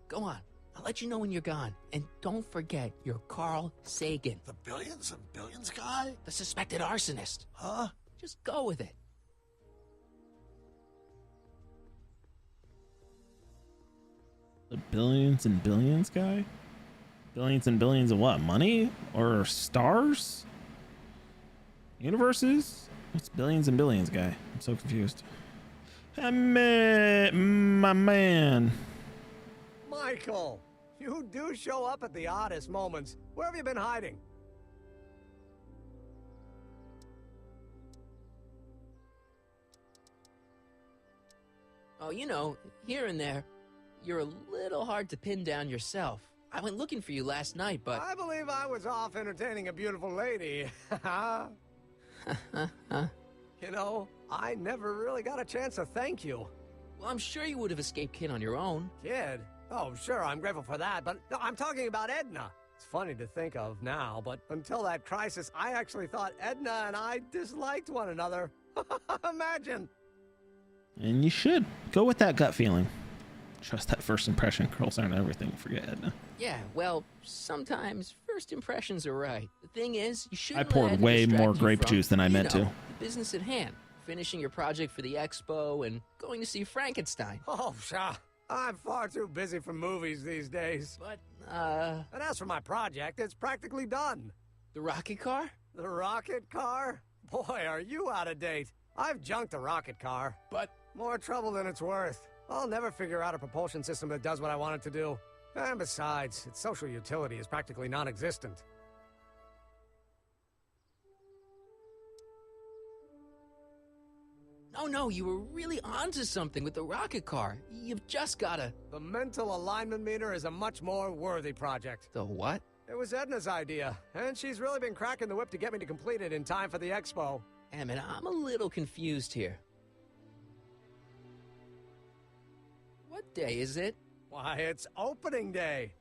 B: Go on. I'll let you know when you're gone. And don't forget, you're Carl Sagan.
K: The billions and billions guy?
B: The suspected arsonist.
K: Huh?
B: Just go with it.
A: The billions and billions guy? Billions and billions of what? Money? Or stars? Universes? What's billions and billions guy? I'm so confused. My man.
M: Michael, you do show up at the oddest moments. Where have you been hiding?
B: Oh, you know, here and there. You're a little hard to pin down yourself. I went looking for you last night, but...
M: I believe I was off entertaining a beautiful lady. You know, I never really got a chance to thank you.
B: Well, I'm sure you would have escaped Kid on your own.
M: Kid? Oh, sure, I'm grateful for that, but no, I'm talking about Edna. It's funny to think of now, but until that crisis, I actually thought Edna and I disliked one another. Imagine.
A: And you should. Go with that gut feeling. Trust that first impression. Girls aren't everything. Forget Edna.
B: Yeah, well, sometimes first impressions are right. The thing is, you shouldn't
A: I poured
B: let Edna
A: way
B: distract
A: more
B: you
A: grape
B: from,
A: juice than I meant to.
B: The business at hand. Finishing your project for the expo and going to see Frankenstein.
M: Oh, pshaw. I'm far too busy for movies these days.
B: But,
M: And as for my project, it's practically done.
B: The rocket car?
M: The rocket car? Boy, are you out of date. I've junked the rocket car.
B: But...
M: more trouble than it's worth. I'll never figure out a propulsion system that does what I want it to do. And besides, its social utility is practically non-existent.
B: No, you were really onto something with the rocket car. You've just gotta...
M: The mental alignment meter is a much more worthy project.
B: The what?
M: It was Edna's idea, and she's really been cracking the whip to get me to complete it in time for the expo.
B: Emmett, I'm a little confused here. What day is it?
M: Why, it's opening day.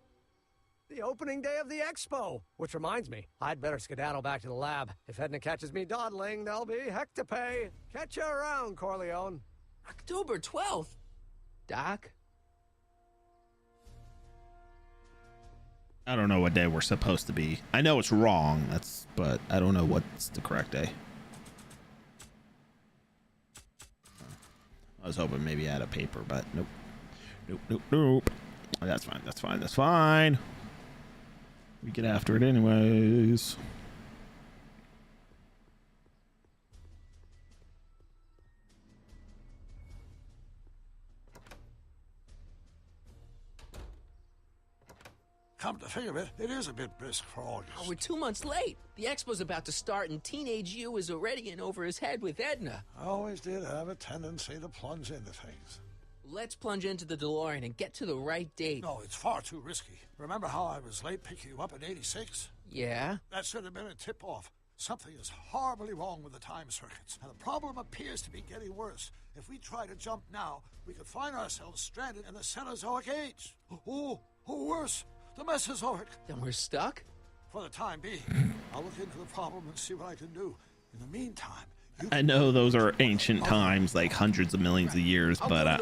M: The opening day of the expo. Which reminds me, I'd better skedaddle back to the lab. If Edna catches me dawdling, there'll be heck to pay. Catch you around, Corleone.
B: October 12th? Doc?
A: I don't know what day we're supposed to be. I know it's wrong, but I don't know what's the correct day. I was hoping maybe I had a paper, but nope. Nope. That's fine. We get after it anyways.
K: Come to think of it, it is a bit brisk for August.
B: Oh, we're 2 months late. The expo's about to start and teenage you is already in over his head with Edna.
K: I always did have a tendency to plunge into things.
B: Let's plunge into the DeLorean and get to the right date.
K: No, it's far too risky. Remember how I was late picking you up in '86?
B: Yeah?
K: That should have been a tip-off. Something is horribly wrong with the time circuits, and the problem appears to be getting worse. If we try to jump now, we could find ourselves stranded in the Cenozoic age. Or worse, the Mesozoic.
B: Then we're stuck?
K: For the time being. I'll look into the problem and see what I can do. In the meantime,
A: I know those are ancient times, like hundreds of millions of years, but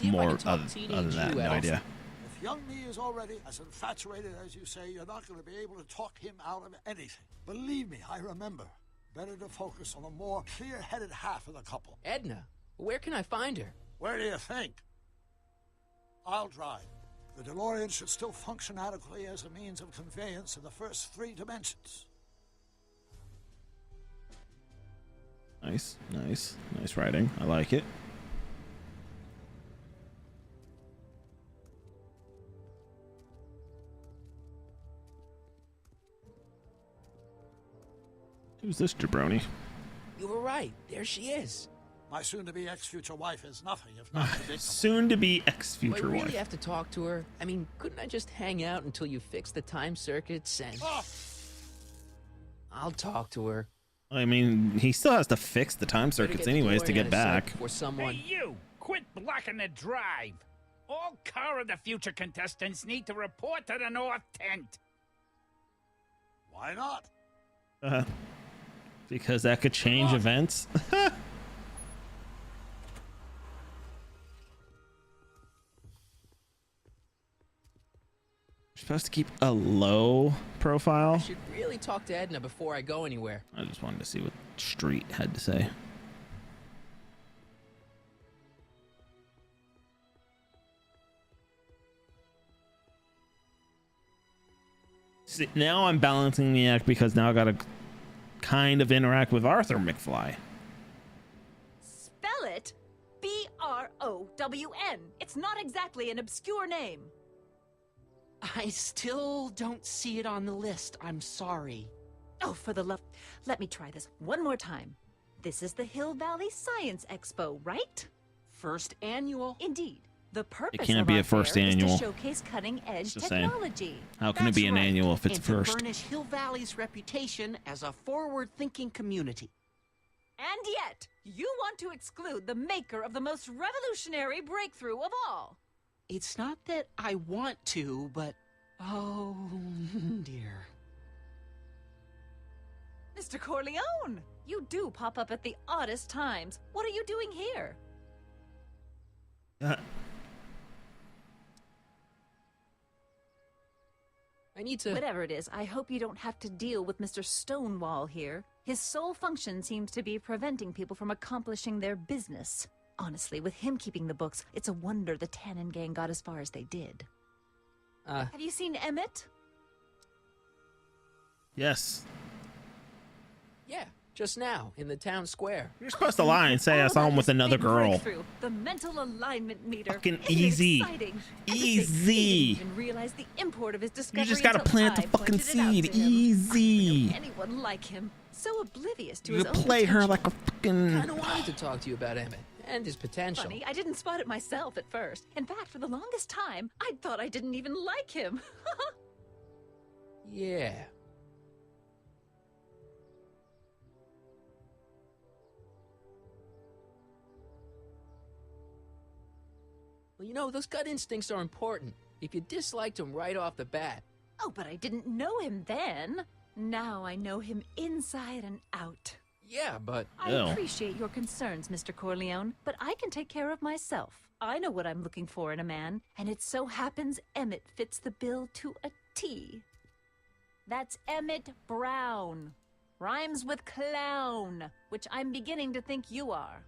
A: more other than that, no idea.
K: If young me is already as infatuated as you say, you're not going to be able to talk him out of anything. Believe me, I remember. Better to focus on the more clear-headed half of the couple.
B: Edna, where can I find her?
K: Where do you think? I'll drive. The DeLorean should still function adequately as a means of conveyance in the first 3 dimensions.
A: Nice writing. I like it. Who's this jabroni?
B: You were right. There she is.
K: My soon-to-be ex-future wife is nothing if not predictable.
A: Soon-to-be
B: Do I
A: ex-future
B: really
A: wife.
B: have to talk to her? I mean, couldn't I just hang out until you fix the time circuits and... I'll talk to her.
A: I mean, he still has to fix the time
B: Better
A: circuits
B: the
A: anyways to
B: DeLorean
A: get
B: aside
A: back.
B: Before someone...
I: Hey, you! Quit blocking the drive! All car of the future contestants need to report to the North Tent.
K: Why not?
A: Because that could change events. Supposed to keep a low profile.
B: I should really talk to Edna before I go anywhere.
A: I just wanted to see what Street had to say. See, now I'm balancing the act because now I gotta kind of interact with Arthur McFly.
N: Spell it B-R-O-W-N. It's not exactly an obscure name.
O: I still don't see it on the list. I'm sorry.
N: Oh, for the love... Let me try this one more time. This is the Hill Valley Science Expo, right?
O: First annual.
N: Indeed. The purpose
A: It can't
N: of
A: be
N: our
A: a first
N: fair
A: annual.
N: is to showcase cutting-edge
A: the same.
N: technology.
A: How can it be an annual if it's
O: and
A: first?
O: to burnish Hill Valley's reputation as a forward-thinking community.
N: And yet, you want to exclude the maker of the most revolutionary breakthrough of all.
O: It's not that I want to, but... Oh, dear.
N: Mr. Corleone, you do pop up at the oddest times. What are you doing here?
B: I need to...
N: Whatever it is, I hope you don't have to deal with Mr. Stonewall here. His sole function seems to be preventing people from accomplishing their business. Honestly, with him keeping the books, it's a wonder the Tannen gang got as far as they did. Have you seen Emmett?
A: Yes.
B: Yeah, just now, in the town square.
A: You're supposed to lie and say I saw him with another girl.
N: The mental alignment meter.
A: Fucking
N: Isn't it
A: easy.
N: exciting?
A: Easy.
N: He didn't even realize the import of his discovery.
A: You just gotta
N: until
A: plant the
N: I
A: fucking
N: pointed it out
A: seed.
N: to him.
A: Easy.
N: I don't know anyone like him, so oblivious to
A: You
N: his own
A: play her
N: potential.
A: like a fucking...
B: I kind of wanted to talk to you about Emmett and his potential.
N: Funny, I didn't spot it myself at first. In fact, for the longest time, I thought I didn't even like him.
B: Yeah. Well, you know, those gut instincts are important. If you disliked him right off the bat.
N: Oh, but I didn't know him then. Now I know him inside and out.
B: Yeah, but...
N: I appreciate your concerns, Mr. Corleone, but I can take care of myself. I know what I'm looking for in a man, and it so happens Emmett fits the bill to a T. That's Emmett Brown. Rhymes with clown, which I'm beginning to think you are.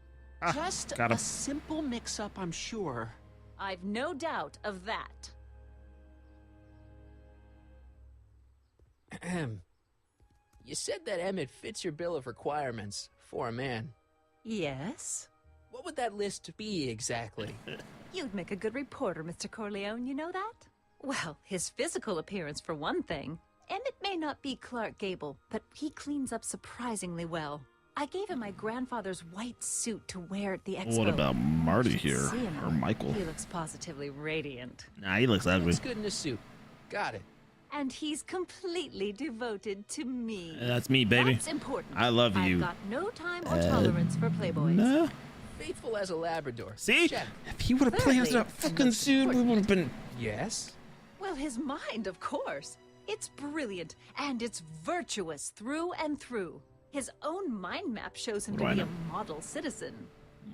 O: Just
A: got him.
O: a simple mix-up, I'm sure.
N: I've no doubt of that.
B: You said that Emmett fits your bill of requirements for a man.
N: Yes?
B: What would that list be exactly?
N: You'd make a good reporter, Mr. Corleone, you know that? Well, his physical appearance for one thing. Emmett may not be Clark Gable, but he cleans up surprisingly well. I gave him my grandfather's white suit to wear at the expo.
A: What about Marty here?
N: See him.
A: Or Michael?
N: He looks positively radiant.
A: Nah, he looks ugly.
B: Looks good in a suit. Got it.
N: And he's completely devoted to me.
A: That's me, baby.
N: That's important.
A: I love you.
N: I've got no time or tolerance for playboys.
A: Nah.
B: Faithful as a Labrador.
A: See?
B: Check.
A: If he would have planted that fucking suit, we would have been...
B: Yes?
N: Well, his mind, of course. It's brilliant, and it's virtuous through and through. His own mind map shows him
A: What
N: to
A: do I
N: be
A: know?
N: a model citizen.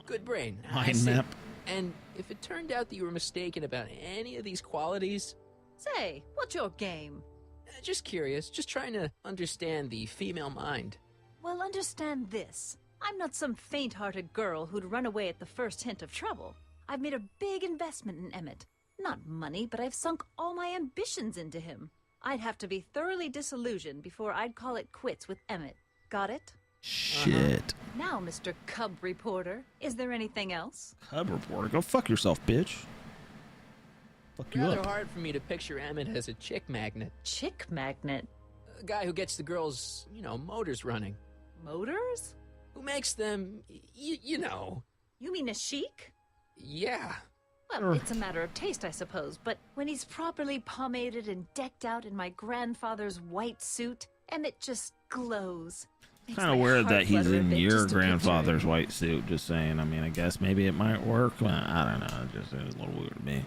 B: Good brain. I
A: Mind
B: see.
A: map.
B: And if it turned out that you were mistaken about any of these qualities...
N: Say, what's your game?
B: Just curious. Just trying to understand the female mind.
N: Well, understand this. I'm not some faint-hearted girl who'd run away at the first hint of trouble. I've made a big investment in Emmett. Not money, but I've sunk all my ambitions into him. I'd have to be thoroughly disillusioned before I'd call it quits with Emmett. Got it?
A: Shit.
N: Now, Mr. Cub Reporter, is there anything else?
A: Cub reporter. Go fuck yourself, bitch. Fuck you
B: Rather
A: up.
B: hard for me to picture Emmett as a chick magnet.
N: Chick magnet?
B: A guy who gets the girls, you know, motors running.
N: Motors?
B: Who makes them, you know.
N: You mean a chic?
B: Yeah.
N: Well, it's a matter of taste, I suppose, but when he's properly pomaded and decked out in my grandfather's white suit, Emmett just glows. Makes
A: Kind of
N: my
A: weird
N: heart
A: that he's
N: flutter a
A: in
N: bit
A: your
N: just to picture
A: grandfather's
N: it.
A: white suit. Just saying. I mean, I guess maybe it might work. Well, I don't know. It's a little weird to me.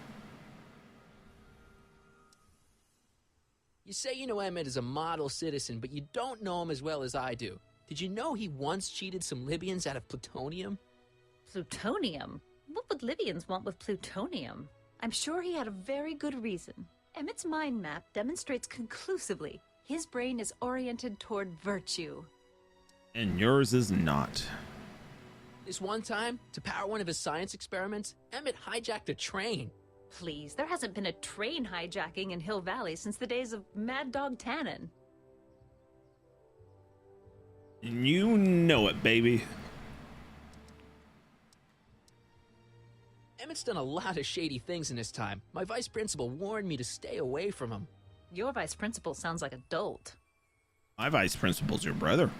B: You say you know Emmett is a model citizen, but you don't know him as well as I do. Did you know he once cheated some Libyans out of plutonium?
N: Plutonium? What would Libyans want with plutonium? I'm sure he had a very good reason. Emmett's mind map demonstrates conclusively his brain is oriented toward virtue.
A: And yours is not.
B: This one time, to power one of his science experiments, Emmett hijacked a train.
N: Please, there hasn't been a train hijacking in Hill Valley since the days of Mad Dog Tannen.
A: And you know it, baby.
B: Emmett's done a lot of shady things in his time. My vice principal warned me to stay away from him.
N: Your vice principal sounds like a dolt.
A: My vice principal's your brother.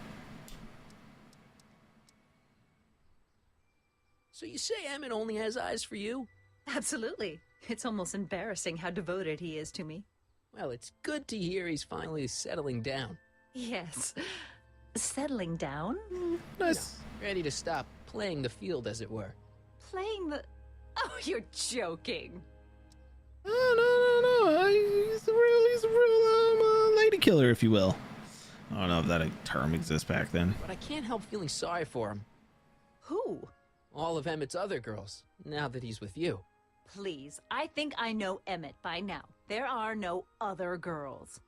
B: So you say Emmett only has eyes for you?
N: Absolutely. It's almost embarrassing how devoted he is to me.
B: Well, it's good to hear he's finally settling down.
N: Yes. Settling down?
A: Nice.
B: You know, ready to stop playing the field, as it were.
N: Playing the... Oh, you're joking.
A: No. He's a real lady killer, if you will. I don't know if that term exists back then.
B: But I can't help feeling sorry for him.
N: Who?
B: All of Emmett's other girls, now that he's with you.
N: Please, I think I know Emmett by now. There are no other girls.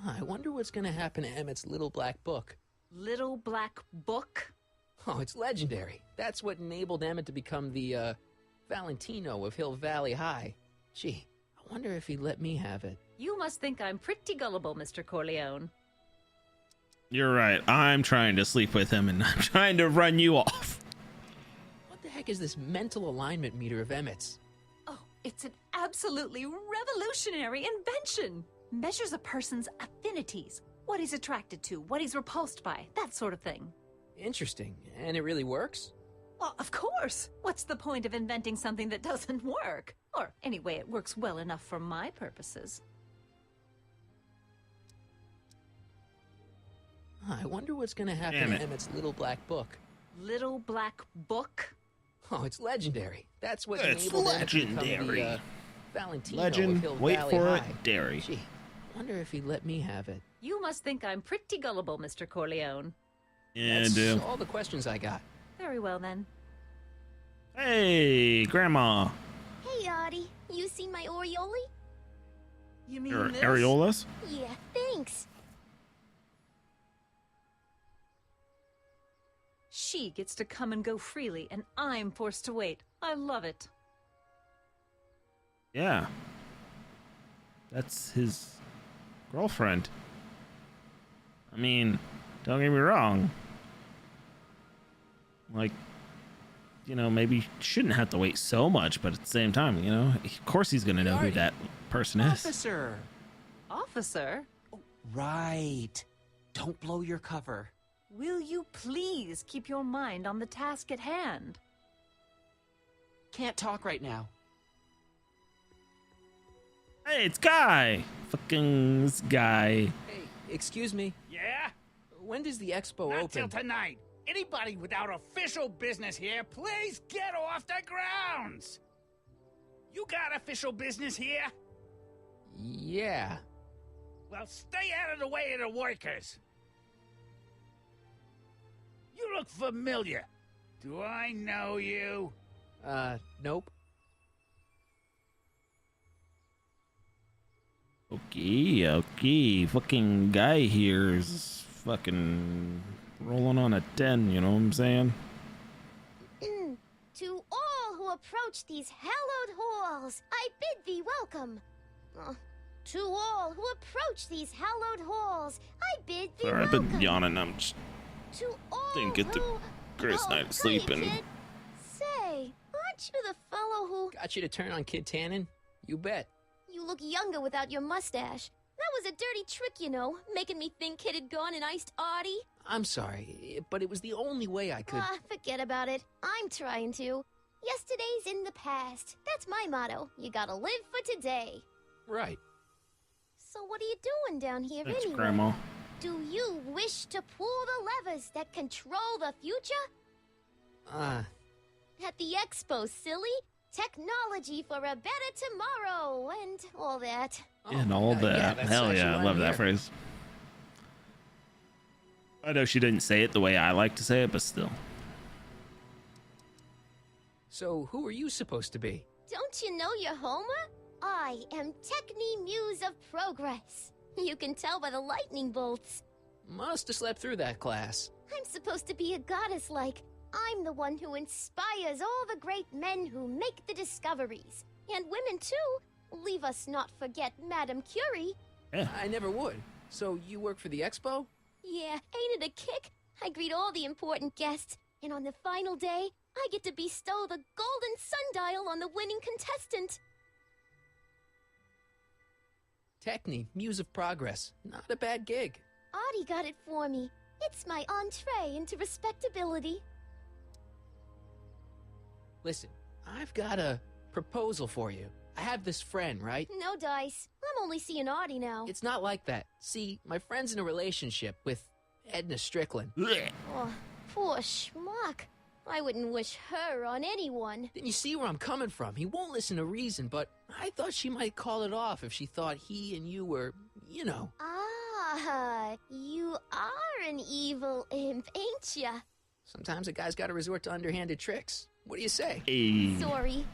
B: I wonder what's going to happen to Emmett's little black book.
N: Little black book?
B: Oh, it's legendary. That's what enabled Emmett to become the, Valentino of Hill Valley High. Gee, I wonder if he'd let me have it.
N: You must think I'm pretty gullible, Mr. Corleone.
A: You're right. I'm trying to sleep with him, and I'm trying to run you off.
B: What the heck is this mental alignment meter of Emmett's?
N: Oh, it's an absolutely revolutionary invention. Measures a person's affinities, what he's attracted to, what he's repulsed by, that sort of thing.
B: Interesting. And it really works?
N: Well, of course. What's the point of inventing something that doesn't work? Or anyway, it works well enough for my purposes.
B: I wonder what's going to happen to Emmett's little black book.
N: Little black book?
B: Oh, it's legendary. That's what
A: It's
B: enabled
A: legendary.
B: Emmett to become the, Valentino
A: Legend,
B: of Hill
A: wait
B: Valley
A: for
B: High.
A: it, dairy.
B: Gee, I wonder if he'd let me have it.
N: You must think I'm pretty gullible, Mr. Corleone.
A: Yeah, I
B: That's
A: do.
B: all the questions I got.
N: Very well, then.
A: Hey, Grandma.
P: Hey, Audie. You seen my Orioli?
N: You mean
A: Your
N: this?
A: areolas?
P: Yeah, thanks.
N: She gets to come and go freely, and I'm forced to wait. I love it.
A: Yeah. That's his girlfriend. I mean, don't get me wrong. Like, you know, maybe you shouldn't have to wait so much, but at the same time, you know, of course he's going to know who that person is.
O: Officer!
N: Officer?
O: Right. Don't blow your cover.
N: Will you please keep your mind on the task at hand?
O: Can't talk right now.
A: Hey, it's Guy. Fucking this guy.
B: Hey, excuse me.
I: Yeah?
B: When does the expo
I: Not
B: open?
I: till tonight. Anybody without official business here, please get off the grounds! You got official business here?
B: Yeah.
I: Well, stay out of the way of the workers. You look familiar. Do I know you?
B: Nope.
A: Okay. Fucking Guy here is fucking rolling on a 10, you know what I'm saying?
P: To all who approach these hallowed halls, I bid thee welcome. To all who approach these hallowed halls, I bid thee
A: Sorry, I've
P: welcome.
A: been yawning. I'm just
P: To all
A: didn't get the
P: who...
A: greatest night of sleep.
P: Hey,
A: And
P: kid. Say, aren't you the fellow who...
B: Got you to turn on Kid Tannen? You bet.
P: You look younger without your mustache. That was a dirty trick, you know, making me think Kid had gone and iced Artie.
B: I'm sorry, but it was the only way I could.
P: Ah, forget about it. I'm trying to. Yesterday's in the past. That's my motto. You gotta live for today.
B: Right.
P: So what are you doing down here
A: Thanks,
P: anyway?
A: Grandma.
P: Do you wish to pull the levers that control the future? At the expo, silly. Technology for a better tomorrow and all that.
A: And all that.
B: that's
A: Hell
B: actually
A: yeah, I
B: why
A: love
B: I'm
A: that
B: here.
A: phrase. I know she didn't say it the way I like to say it, but still.
B: So, who are you supposed to be?
P: Don't you know your Homer? I am Techni Muse of Progress. You can tell by the lightning bolts.
B: Must have slept through that class.
P: I'm supposed to be a goddess like. I'm the one who inspires all the great men who make the discoveries. And women too. Leave us not forget Madame Curie.
A: Yeah.
B: I never would. So, you work for the expo?
P: Yeah, ain't it a kick? I greet all the important guests. And on the final day, I get to bestow the golden sundial on the winning contestant.
B: Techni, Muse of Progress. Not a bad gig.
P: Artie got it for me. It's my entree into respectability.
B: Listen, I've got a proposal for you. I have this friend, right?
P: No dice. I'm only seeing Artie now.
B: It's not like that. See, my friend's in a relationship with Edna Strickland.
P: Oh, poor schmuck. I wouldn't wish her on anyone.
B: Then you see where I'm coming from. He won't listen to reason, but I thought she might call it off if she thought he and you were, you know.
P: Ah, you are an evil imp, ain't ya?
B: Sometimes a guy's got to resort to underhanded tricks. What do you say?
A: Hey.
P: Sorry.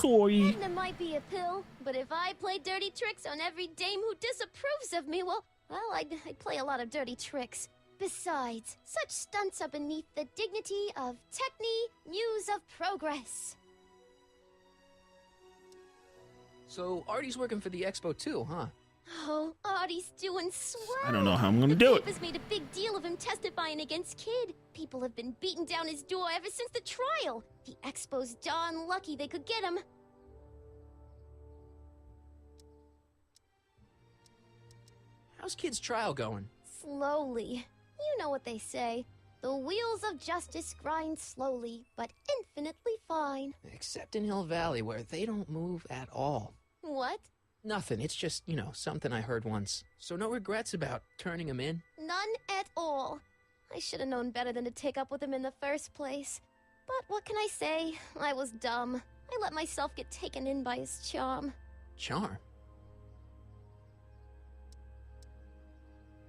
A: Sorry.
P: Edna might be a pill, but if I play dirty tricks on every dame who disapproves of me, well, I'd play a lot of dirty tricks. Besides, such stunts are beneath the dignity of Techni, Muse of Progress.
B: So Artie's working for the expo too, huh?
P: Oh, Artie's doing swell.
A: I don't know how I'm gonna do it.
P: The papers made a big deal of him testifying against Kid. People have been beating down his door ever since the trial. The expo's darn lucky they could get him.
B: How's Kid's trial going?
P: Slowly. You know what they say. The wheels of justice grind slowly, but infinitely fine.
B: Except in Hill Valley, where they don't move at all.
P: What?
B: Nothing. It's just, something I heard once. So no regrets about turning him in?
P: None at all. I should have known better than to take up with him in the first place. But what can I say? I was dumb. I let myself get taken in by his charm.
B: Charm?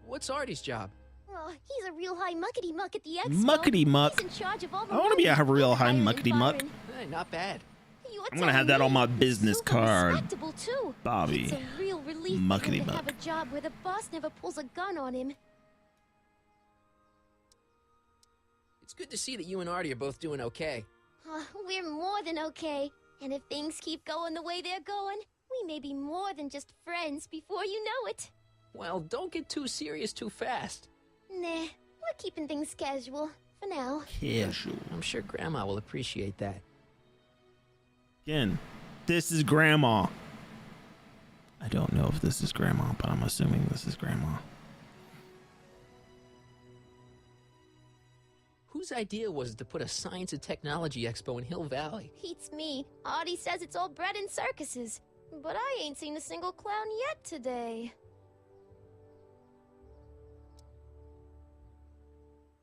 B: What's Artie's job?
P: Oh, he's a real high muckety-muck at the expo.
A: Muckety-muck.
P: He's in charge of all the
A: I want to be a real high muckety-muck.
B: Hey, not bad.
A: I'm gonna have that on my business card.
P: Respectable too.
A: Bobby.
P: It's a real relief for him
A: Muckety
P: to
A: muck.
P: have a job where the boss never pulls a gun on him.
B: It's good to see that you and Artie are both doing okay.
P: We're more than okay. And if things keep going the way they're going, we may be more than just friends before you know it.
B: Well, don't get too serious too fast.
P: Nah, we're keeping things casual for now.
A: Casual.
B: I'm sure Grandma will appreciate that.
A: Again, this is Grandma. I don't know if this is Grandma, but I'm assuming this is Grandma.
B: Whose idea was it to put a science and technology expo in Hill Valley?
P: Beats me. Artie says it's all bred in circuses. But I ain't seen a single clown yet today.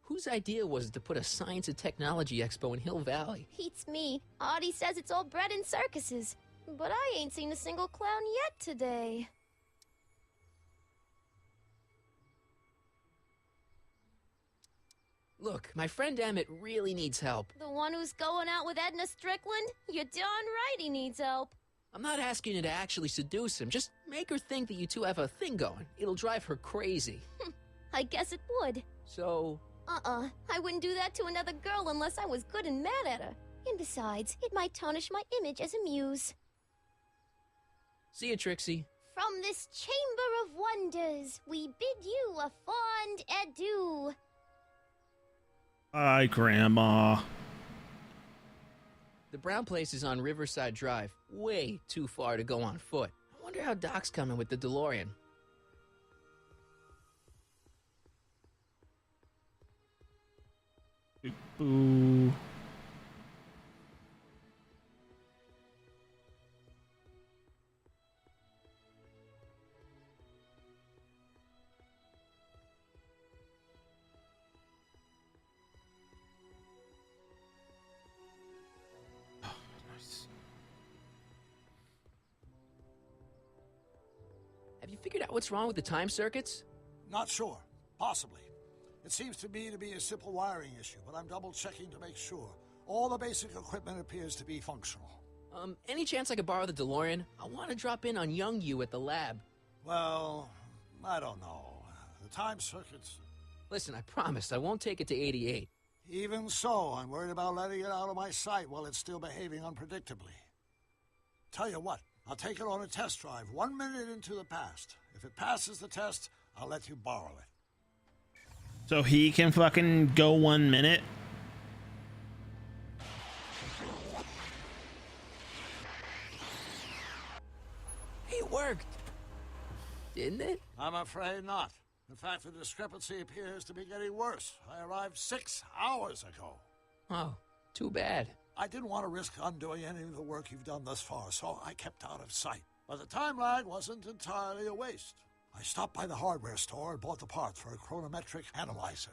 B: Whose idea was it to put a science and technology expo in Hill Valley?
P: Beats me. Artie says it's all bred in circuses. But I ain't seen a single clown yet today.
B: Look, my friend Emmett really needs help.
P: The one who's going out with Edna Strickland? You're darn right he needs help.
B: I'm not asking you to actually seduce him. Just make her think that you two have a thing going. It'll drive her crazy.
P: I guess it would.
B: So...
P: I wouldn't do that to another girl unless I was good and mad at her. And besides, it might tarnish my image as a muse.
B: See you, Trixie.
P: From this chamber of wonders, we bid you a fond adieu.
A: Bye, Grandma.
B: The brown place is on Riverside Drive. Way too far to go on foot. I wonder how Doc's coming with the DeLorean.
A: Boo.
B: Have you figured out what's wrong with the time circuits?
K: Not sure. Possibly. It seems to me to be a simple wiring issue, but I'm double-checking to make sure. All the basic equipment appears to be functional.
B: Any chance I could borrow the DeLorean? I want to drop in on young you at the lab.
K: Well, I don't know. The time circuits...
B: Listen, I promise I won't take it to 88.
K: Even so, I'm worried about letting it out of my sight while it's still behaving unpredictably. Tell you what, I'll take it on a test drive 1 minute into the past. If it passes the test, I'll let you borrow it.
A: So he can fucking go 1 minute?
B: It worked. Didn't it?
K: I'm afraid not. In fact, the discrepancy appears to be getting worse. I arrived 6 hours ago.
B: Oh, too bad.
K: I didn't want to risk undoing any of the work you've done thus far, so I kept out of sight. But the time lag wasn't entirely a waste. I stopped by the hardware store and bought the parts for a chronometric analyzer.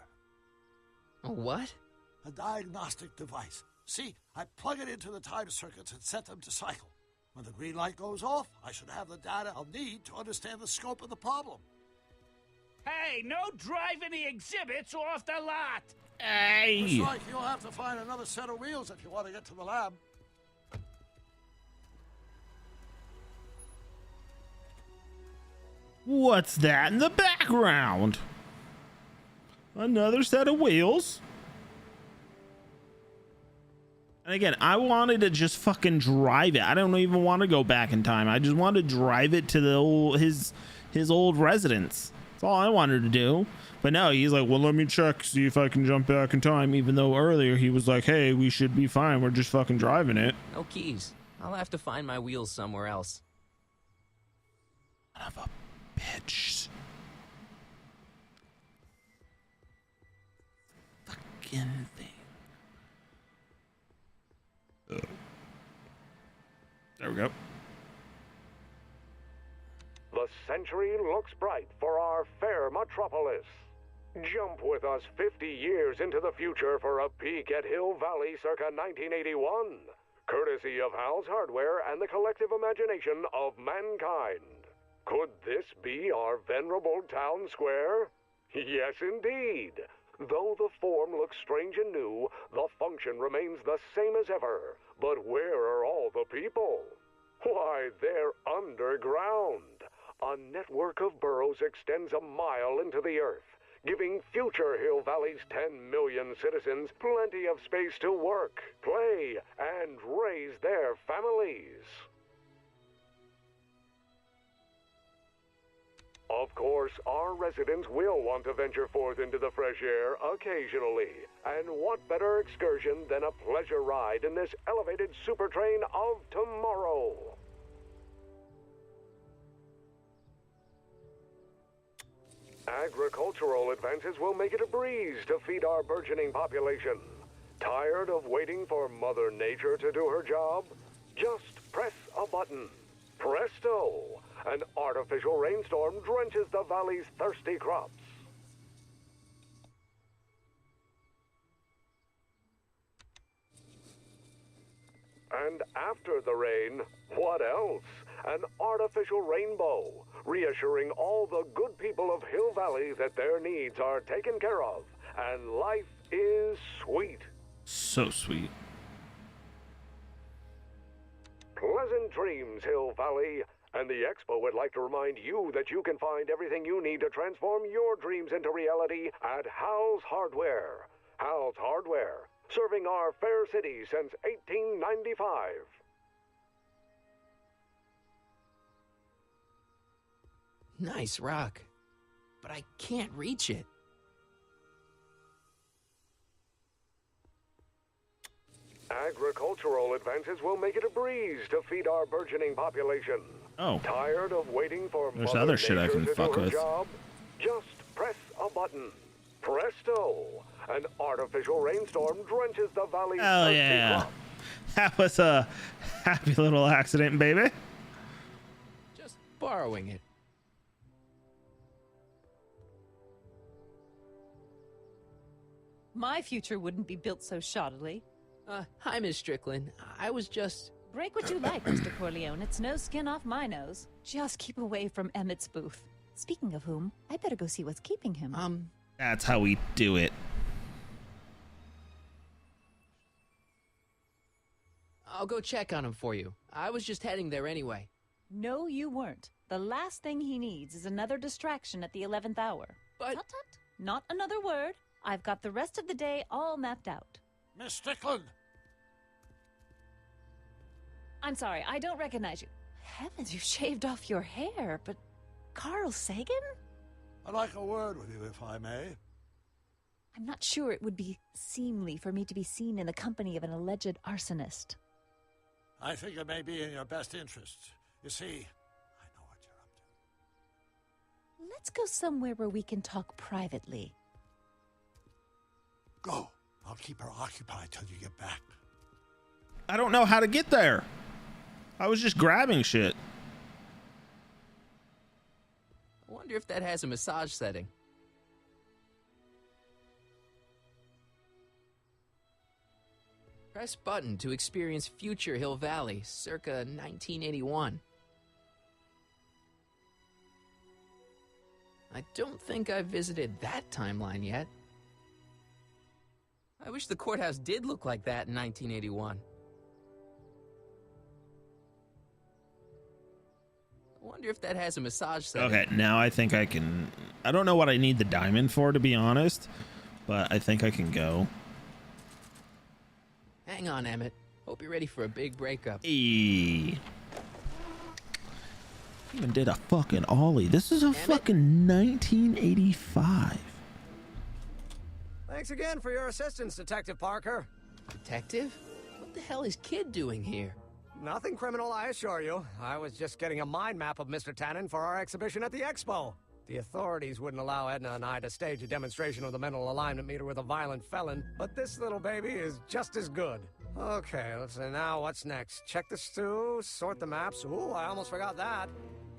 B: A what?
K: A diagnostic device. See, I plug it into the time circuits and set them to cycle. When the green light goes off, I should have the data I'll need to understand the scope of the problem.
I: Hey, no driving the exhibits off the lot!
A: Hey!
K: Looks like you'll have to find another set of wheels if you want to get to the lab.
A: What's that in the background? Another set of wheels? And again, I wanted to just fucking drive it. I don't even want to go back in time. I just wanted to drive it to the old, his old residence. That's all I wanted to do. But no, he's like, well, let me check, see if I can jump back in time. Even though earlier he was like, hey, we should be fine. We're just fucking driving it.
B: No keys. I'll have to find my wheels somewhere else.
A: Son of a bitch. Fucking thing. There we go.
Q: The century looks bright for our fair metropolis. Jump with us 50 years into the future for a peek at Hill Valley circa 1981, courtesy of Hal's Hardware and the collective imagination of mankind. Could this be our venerable town square? Yes, indeed. Though the form looks strange and new, the function remains the same as ever. But where are all the people? Why, they're underground. A network of burrows extends a mile into the earth, giving future Hill Valley's 10 million citizens plenty of space to work, play, and raise their families. Of course, our residents will want to venture forth into the fresh air occasionally. And what better excursion than a pleasure ride in this elevated super train of tomorrow? Agricultural advances will make it a breeze to feed our burgeoning population. Tired of waiting for Mother Nature to do her job? Just press a button. Presto! An artificial rainstorm drenches the valley's thirsty crops. And after the rain, what else? An artificial rainbow, reassuring all the good people of Hill Valley that their needs are taken care of, and life is sweet.
A: So sweet.
Q: Pleasant dreams, Hill Valley. And the Expo would like to remind you that you can find everything you need to transform your dreams into reality at Hal's Hardware. Hal's Hardware, serving our fair city since 1895.
B: Nice rock, but I can't reach it.
Q: Agricultural advances will make it a breeze to feed our burgeoning population.
A: Oh.
Q: Tired of waiting for
A: There's
Q: Mother
A: other shit I
Q: Nature
A: can
Q: to
A: fuck
Q: do her
A: with.
Q: job? Just press a button. Presto! An artificial rainstorm drenches the valley's
A: Oh
Q: thirsty
A: yeah,
Q: crops.
A: that was a happy little accident, baby.
B: Just borrowing it.
N: My future wouldn't be built so shoddily.
B: Hi, Miss Strickland. I was just...
N: Break what you like, Mr. Corleone. It's no skin off my nose. Just keep away from Emmett's booth. Speaking of whom, I better go see what's keeping him.
A: That's how we do it.
B: I'll go check on him for you. I was just heading there anyway.
N: No, you weren't. The last thing he needs is another distraction at the 11th hour.
B: But...
N: Tut, tut. Not another word. I've got the rest of the day all mapped out.
K: Miss Strickland!
N: I'm sorry, I don't recognize you. Heavens, you shaved off your hair, but... Carl Sagan?
K: I'd like a word with you, if I may.
N: I'm not sure it would be seemly for me to be seen in the company of an alleged arsonist.
K: I think it may be in your best interests. You see, I know what you're up to.
N: Let's go somewhere where we can talk privately.
K: Go. I'll keep her occupied till you get back.
A: I don't know how to get there. I was just grabbing shit.
B: I wonder if that has a massage setting. Press button to experience future Hill Valley, circa 1981. I don't think I've visited that timeline yet. I wish the courthouse did look like that in 1981. I wonder if that has a massage setting.
A: Okay, now I think I can. I don't know what I need the diamond for, to be honest, but I think I can go.
B: Hang on, Emmett. Hope you're ready for a big breakup.
A: Even did a fucking ollie. This is a fucking 1985.
M: Thanks again for your assistance, Detective Parker.
B: Detective? What the hell is Kid doing here?
M: Nothing criminal, I assure you. I was just getting a mind map of Mr. Tannen for our exhibition at the Expo. The authorities wouldn't allow Edna and I to stage a demonstration of the mental alignment meter with a violent felon, but this little baby is just as good. Okay, let's see now what's next. Check the stew, sort the maps. Ooh, I almost forgot that.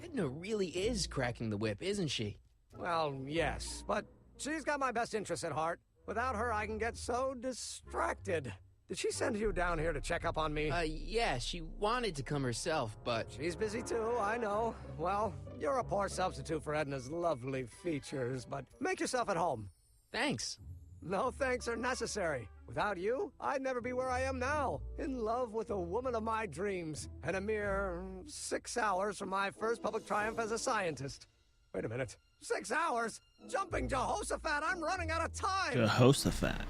B: Edna really is cracking the whip, isn't she?
M: Well, yes, but she's got my best interests at heart. Without her, I can get so distracted. Did she send you down here to check up on me?
B: Yeah, she wanted to come herself, but...
M: She's busy too, I know. Well, you're a poor substitute for Edna's lovely features, but make yourself at home.
B: Thanks.
M: No thanks are necessary. Without you, I'd never be where I am now. In love with the woman of my dreams. And a mere 6 hours from my first public triumph as a scientist. Wait a minute. 6 hours? Jumping Jehoshaphat, I'm running out of time!
A: Jehoshaphat.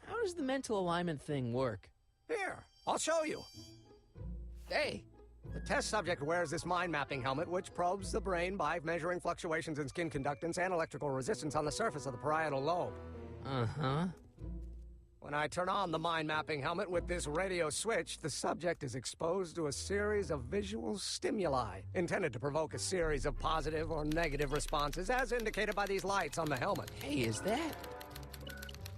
B: How does the mental alignment thing work?
M: Here, I'll show you.
B: Hey.
M: The test subject wears this mind mapping helmet, which probes the brain by measuring fluctuations in skin conductance and electrical resistance on the surface of the parietal lobe.
B: Uh-huh.
M: When I turn on the mind mapping helmet with this radio switch, the subject is exposed to a series of visual stimuli intended to provoke a series of positive or negative responses, as indicated by these lights on the helmet.
B: Hey, is that?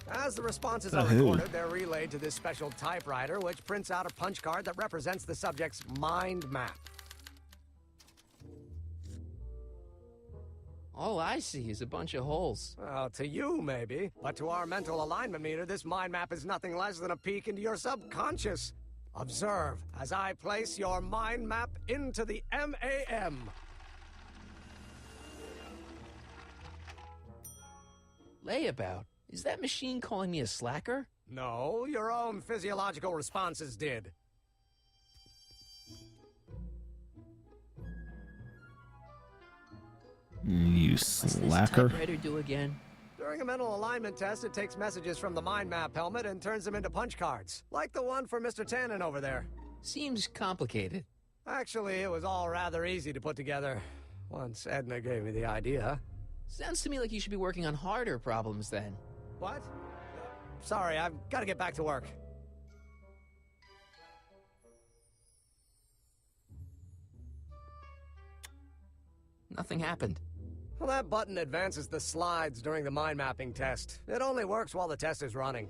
M: As the responses are recorded, they're relayed to this special typewriter, which prints out a punch card that represents the subject's mind map.
B: All I see is a bunch of holes.
M: Well, to you, maybe. But to our mental alignment meter, this mind map is nothing less than a peek into your subconscious. Observe as I place your mind map into the MAM.
B: Layabout? Is that machine calling me a slacker?
M: No, your own physiological responses did.
A: You slacker.
B: What's this typewriter do again?
M: During a mental alignment test, it takes messages from the mind map helmet and turns them into punch cards. Like the one for Mr. Tannen over there.
B: Seems complicated.
M: Actually, it was all rather easy to put together. Once Edna gave me the idea.
B: Sounds to me like you should be working on harder problems then.
M: What? Sorry, I've got to get back to work.
B: Nothing happened.
M: Well, that button advances the slides during the mind mapping test. It only works while the test is running.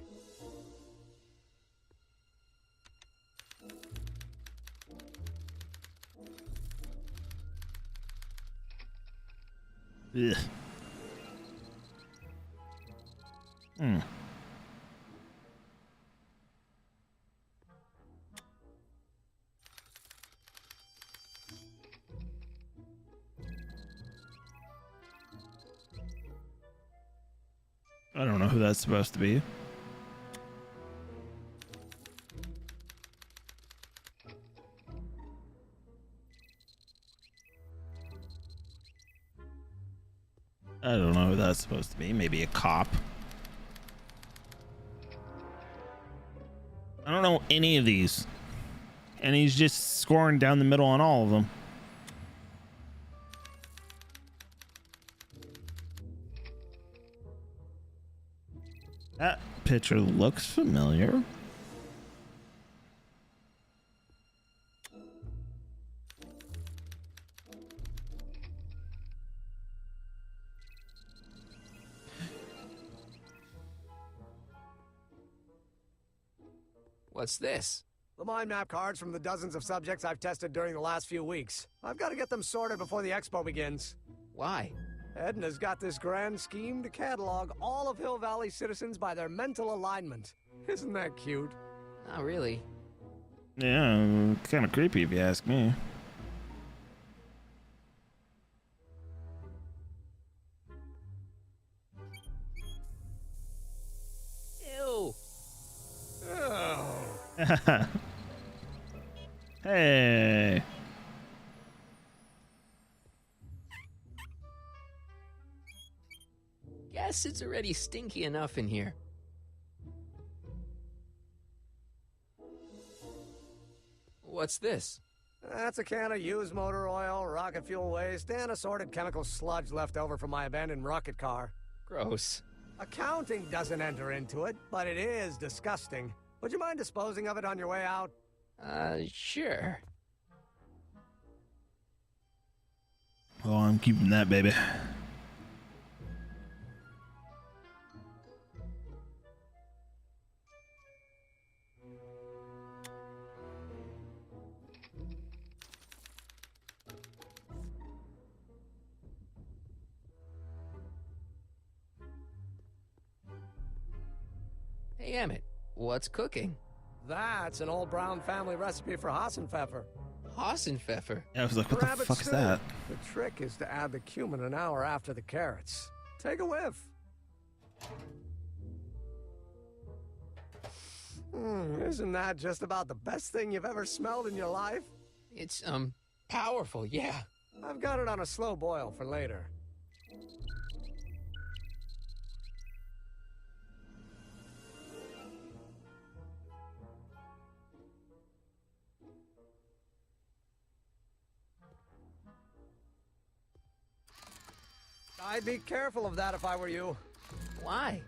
A: Ugh. Hmm. I don't know who that's supposed to be. I don't know who that's supposed to be. Maybe a cop. I don't know any of these. And he's just scoring down the middle on all of them. That picture looks familiar.
B: What's this?
M: The mind map cards from the dozens of subjects I've tested during the last few weeks. I've got to get them sorted before the expo begins.
B: Why?
M: Edna's got this grand scheme to catalog all of Hill Valley citizens by their mental alignment. Isn't that cute?
B: Not really.
A: Yeah, kind of creepy if you ask me.
B: Ew.
M: Oh.
A: Hey.
B: Guess it's already stinky enough in here. What's this?
M: That's a can of used motor oil, rocket fuel waste, and assorted chemical sludge left over from my abandoned rocket car.
B: Gross.
M: Accounting doesn't enter into it, but it is disgusting. Would you mind disposing of it on your way out?
B: Sure.
A: Oh, I'm keeping that, baby.
B: Hey, Emmett, what's cooking?
M: That's an old Brown family recipe for Hassenpfeffer.
B: Hassenpfeffer?
A: Yeah, I was like, what the
M: Rabbit
A: fuck is
M: stew.
A: that?
M: The trick is to add the cumin an hour after the carrots. Take a whiff. Isn't that just about the best thing you've ever smelled in your life?
B: It's, powerful, yeah.
M: I've got it on a slow boil for later. I'd be careful of that if I were you.
B: Why?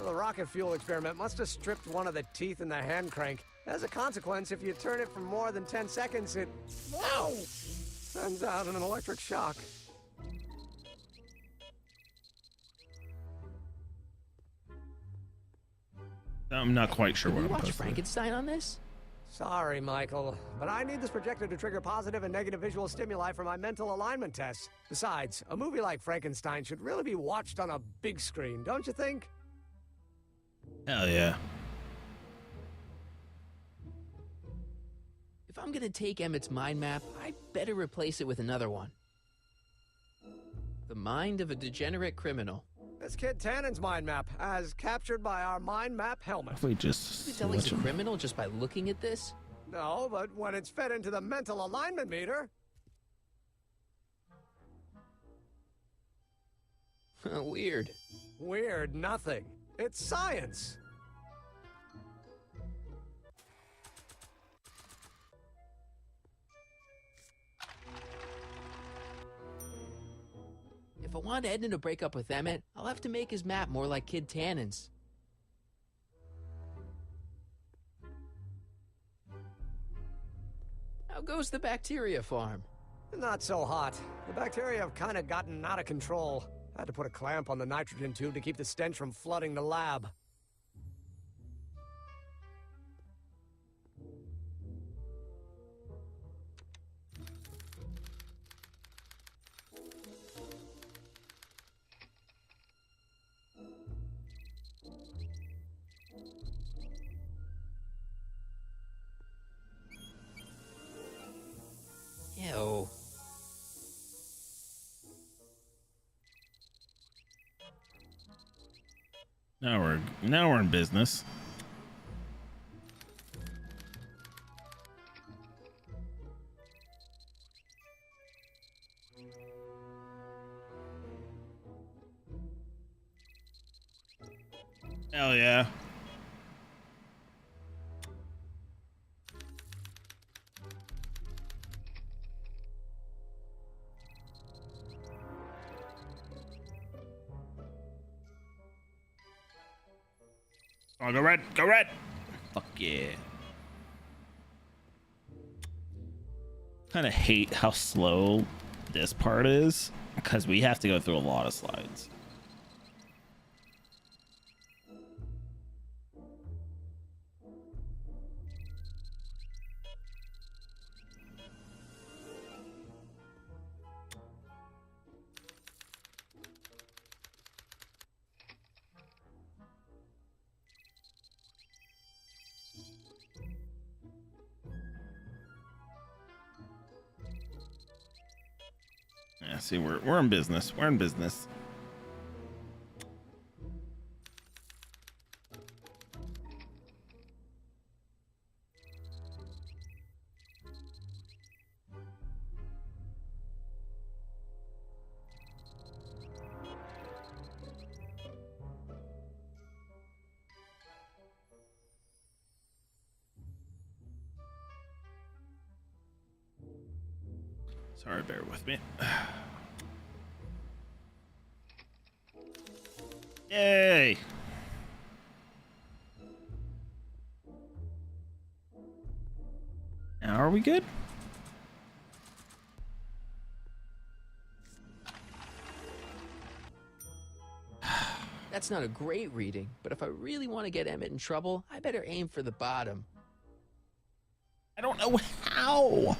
M: The rocket fuel experiment must have stripped one of the teeth in the hand crank. As a consequence, if you turn it for more than 10 seconds, it... Ow! Sends out an electric shock.
A: I'm not quite sure
B: Did
A: what
B: you
A: I'm
B: watch
A: supposed to do.
B: Frankenstein on this?
M: Sorry, Michael, but I need this projector to trigger positive and negative visual stimuli for my mental alignment tests. Besides, a movie like Frankenstein should really be watched on a big screen, don't you think?
A: Hell yeah.
B: If I'm gonna take Emmett's mind map, I better replace it with another one. The mind of a degenerate criminal.
M: This kid Tannen's mind map, as captured by our mind map helmet.
A: If we just...
B: You can tell he's a criminal just by looking at this?
M: No, but when it's fed into the mental alignment meter...
B: Weird.
M: Weird nothing. It's science.
B: If I want Edna to break up with Emmett, I'll have to make his map more like Kid Tannen's. How goes the bacteria farm?
M: Not so hot. The bacteria have kind of gotten out of control. I had to put a clamp on the nitrogen tube to keep the stench from flooding the lab.
B: Ew.
A: Now we're in business. Hell yeah. Oh, go red, go red. Fuck yeah. Kind of hate how slow this part is because we have to go through a lot of slides. Yeah, see, we're in business. We're in business. Sorry, bear with me. Yay! Now are we good?
B: That's not a great reading, but if I really want to get Emmett in trouble, I better aim for the bottom.
A: I don't know how.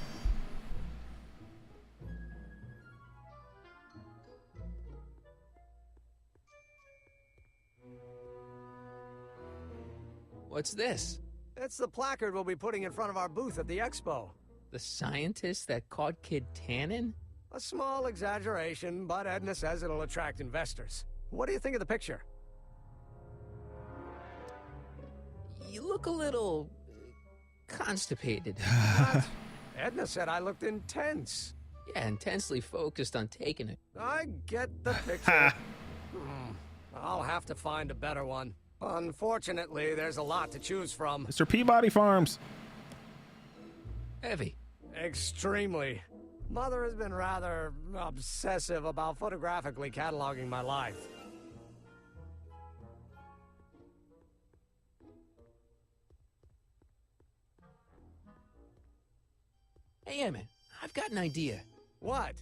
B: What's this?
M: It's the placard we'll be putting in front of our booth at the expo.
B: The scientist that caught Kid Tannen?
M: A small exaggeration, but Edna says it'll attract investors. What do you think of the picture?
B: You look a little constipated.
M: What? Edna said I looked intense.
B: Yeah, intensely focused on taking it.
M: I get the picture. I'll have to find a better one. Unfortunately, there's a lot to choose from.
A: Mr. Peabody Farms.
B: Heavy.
M: Extremely. Mother has been rather obsessive about photographically cataloging my life.
B: Hey, Emmett, I've got an idea.
M: What?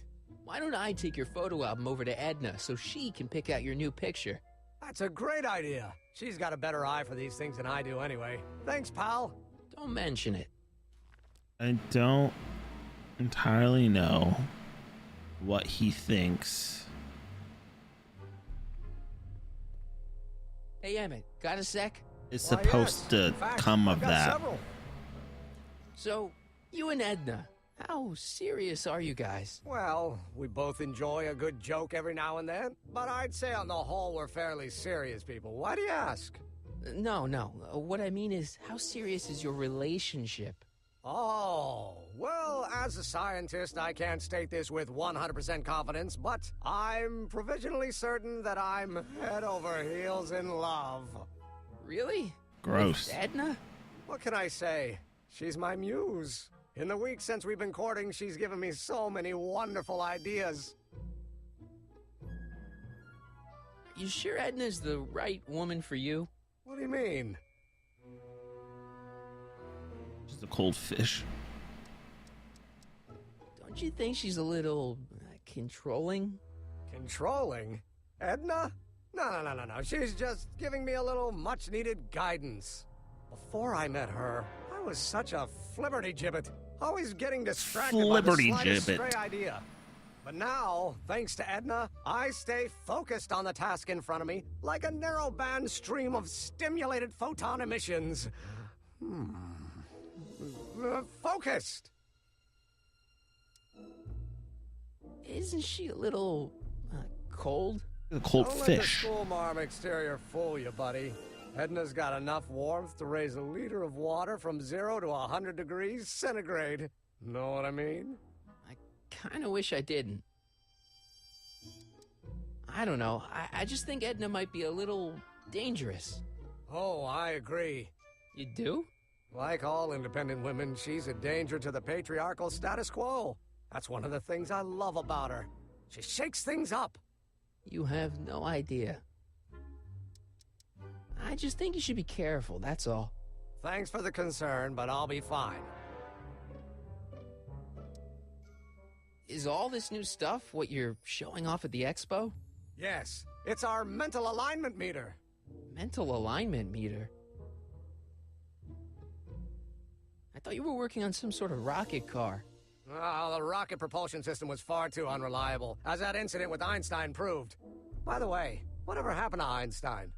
B: Why don't I take your photo album over to Edna so she can pick out your new picture?
M: That's a great idea. She's got a better eye for these things than I do anyway. Thanks, pal.
B: Don't mention it.
A: I don't entirely know what he thinks.
B: Hey, Emmett, got a sec?
A: Is supposed to come of that.
M: Several.
B: So, you and Edna, how serious are you guys?
M: Well, we both enjoy a good joke every now and then, but I'd say on the whole we're fairly serious people. Why do you ask?
B: No. What I mean is, how serious is your relationship?
M: Oh, well, as a scientist, I can't state this with 100% confidence, but I'm provisionally certain that I'm head over heels in love.
B: Really?
A: Gross.
B: With Edna?
M: What can I say? She's my muse. In the weeks since we've been courting, she's given me so many wonderful ideas.
B: You sure Edna's the right woman for you?
M: What do you mean?
A: Just a cold fish.
B: Don't Don't you think she's a little controlling?
M: Controlling? Edna? No. She's just giving me a little much-needed guidance. Before I met her, I was such a flibberty-gibbet, always getting distracted by the slightest stray idea. But now, thanks to Edna, I stay focused on the task in front of me, like a narrow-band stream of stimulated photon emissions. Focused!
B: Isn't she a little cold?
A: A cold
M: Don't
A: fish.
M: Let the school marm exterior fool you, buddy. Edna's got enough warmth to raise a liter of water from 0 to 100 degrees centigrade. Know what I mean?
B: Kind of wish I didn't. I don't know. I just think Edna might be a little dangerous.
M: Oh, I agree.
B: You do?
M: Like all independent women, she's a danger to the patriarchal status quo. That's one of the things I love about her. She shakes things up.
B: You have no idea. I just think you should be careful, that's all.
M: Thanks for the concern, but I'll be fine.
B: Is all this new stuff what you're showing off at the expo?
M: Yes, it's our mental alignment meter.
B: Mental alignment meter? I thought you were working on some sort of rocket car.
M: Oh, the rocket propulsion system was far too unreliable, as that incident with Einstein proved. By the way, whatever happened to Einstein?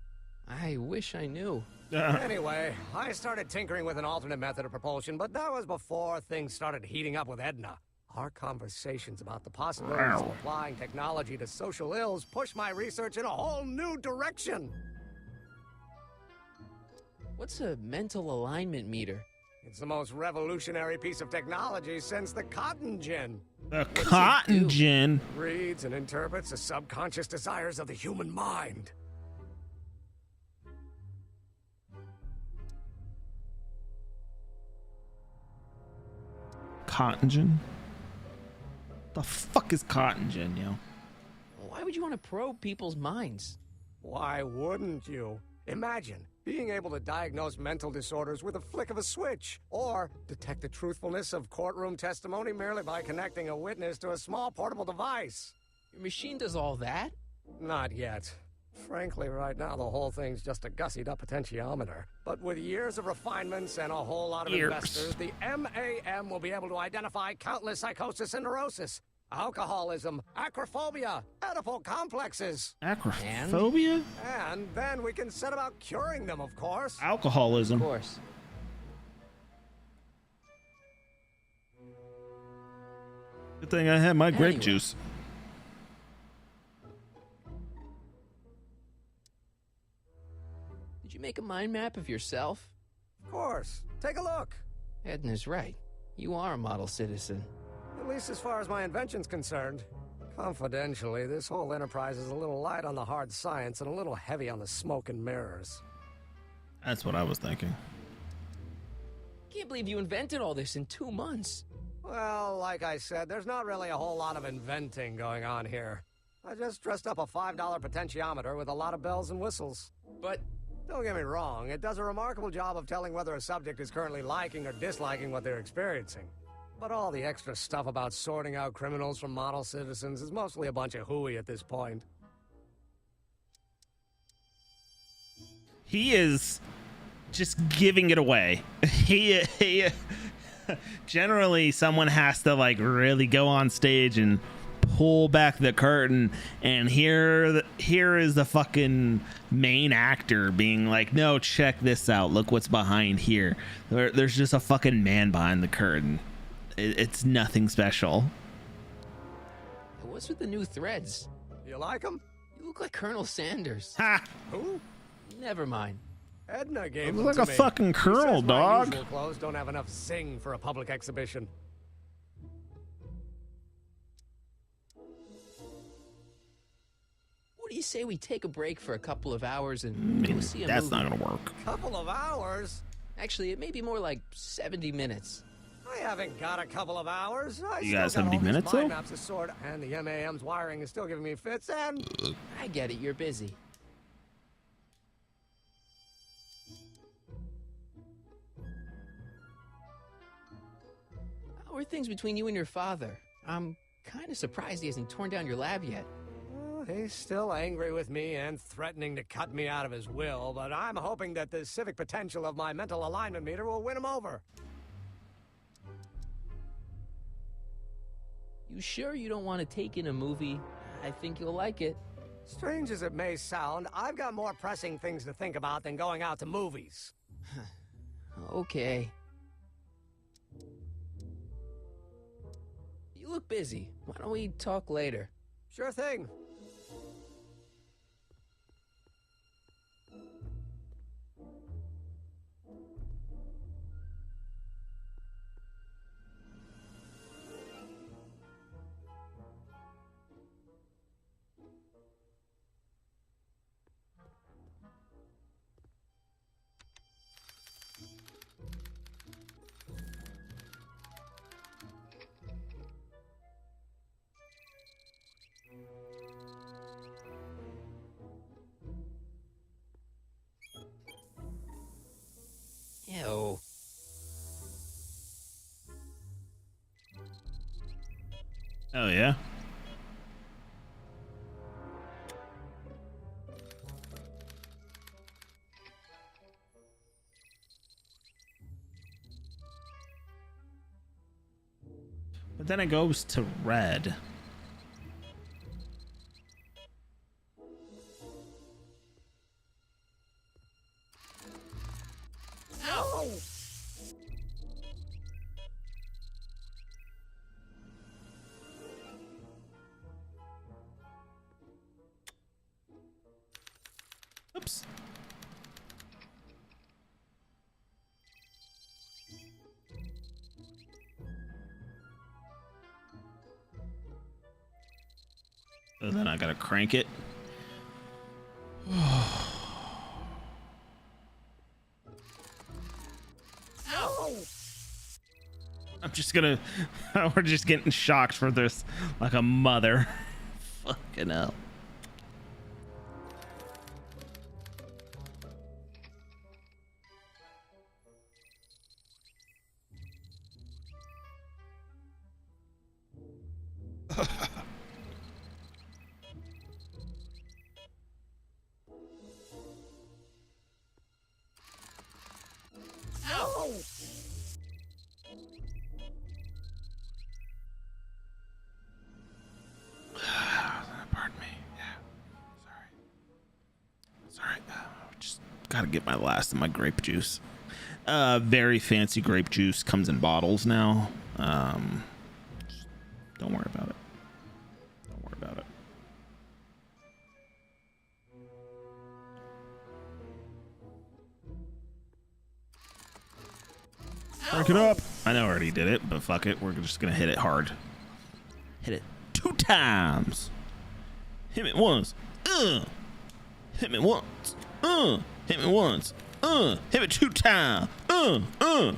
B: I wish I knew.
M: Anyway, I started tinkering with an alternate method of propulsion, but that was before things started heating up with Edna. Our conversations about the possibilities of applying technology to social ills pushed my research in a whole new direction.
B: What's a mental alignment meter?
M: It's the most revolutionary piece of technology since the cotton gin.
A: The cotton gin?
M: Reads and interprets the subconscious desires of the human mind.
A: Cotton gin? The fuck is cotton gin, yo?
B: Why would you want to probe people's minds?
M: Why wouldn't you? Imagine being able to diagnose mental disorders with a flick of a switch, or detect the truthfulness of courtroom testimony merely by connecting a witness to a small portable device.
B: Your machine does all that?
M: Not yet. Frankly, right now the whole thing's just a gussied-up potentiometer. But with years of refinements and a whole lot of investors, the MAM will be able to identify countless psychosis and neurosis, alcoholism, acrophobia, Oedipal complexes.
A: Acrophobia?
M: And then we can set about curing them, of course.
A: Alcoholism.
B: Of course.
A: Good thing I had my grape juice.
B: Did you make a mind map of yourself?
M: Of course. Take a look.
B: Edna's right. You are a model citizen.
M: At least as far as my invention's concerned. Confidentially, this whole enterprise is a little light on the hard science and a little heavy on the smoke and mirrors.
A: That's what I was thinking.
B: Can't believe you invented all this in 2 months.
M: Well, like I said, there's not really a whole lot of inventing going on here. I just dressed up a $5 potentiometer with a lot of bells and whistles.
B: But
M: don't get me wrong, it does a remarkable job of telling whether a subject is currently liking or disliking what they're experiencing. But all the extra stuff about sorting out criminals from model citizens is mostly a bunch of hooey at this point.
A: He is just giving it away. He generally someone has to like really go on stage and pull back the curtain, and here is the fucking main actor being like, no, check this out, look what's behind here. There's just a fucking man behind the curtain. It's nothing special.
B: What's with the new threads?
M: You like them?
B: You look like Colonel Sanders.
A: Ha!
M: Who?
B: Never mind.
M: Edna gave
A: Looks
M: them
A: like
M: to
A: a
M: me.
A: fucking colonel,
M: He says
A: dog.
M: My usual clothes don't have enough zing for a public exhibition.
B: What do you say we take a break for a couple of hours and go see a
A: That's
B: movie?
A: not gonna work.
M: Couple of hours?
B: Actually, it may be more like 70 minutes.
M: I haven't got a couple of hours.
A: You got 70 minutes, though?
M: Maps to sort, and the MAM's wiring is still giving me fits, and
B: I get it, you're busy. How are things between you and your father? I'm kind of surprised he hasn't torn down your lab yet.
M: Well, he's still angry with me and threatening to cut me out of his will, but I'm hoping that the civic potential of my mental alignment meter will win him over.
B: You sure you don't want to take in a movie? I think you'll like it.
M: Strange as it may sound, I've got more pressing things to think about than going out to movies.
B: Okay. You look busy. Why don't we talk later?
M: Sure thing.
B: Ew.
A: Oh, yeah? But then it goes to red.
M: Ow!
A: Oops. So then I gotta crank it. I'm just gonna. We're just getting shocked for this like a mother. Fucking hell.
M: Ow!
A: Pardon me. Yeah. Sorry. Just gotta get my last of my grape juice. Very fancy grape juice. Comes in bottles now. Just don't worry about it. Don't worry about it. Crank it up. I know I already did it, but fuck it. We're just gonna hit it hard. Hit it 2 times. Hit me once. Hit me once. Hit me once. Hit me 2 times.
M: Ow!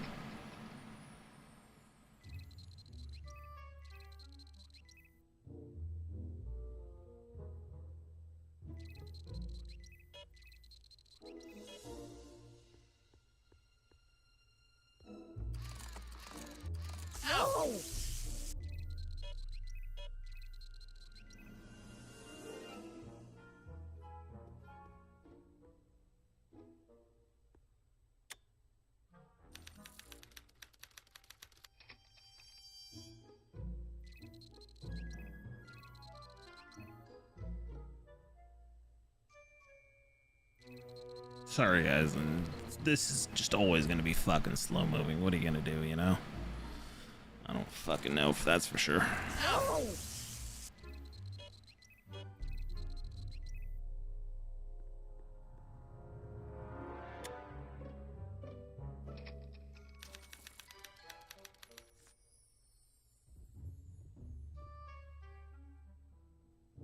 A: Sorry, guys. And this is just always gonna be fucking slow moving. What are you gonna do, you know? I don't fucking know if that's for sure.
M: Ow!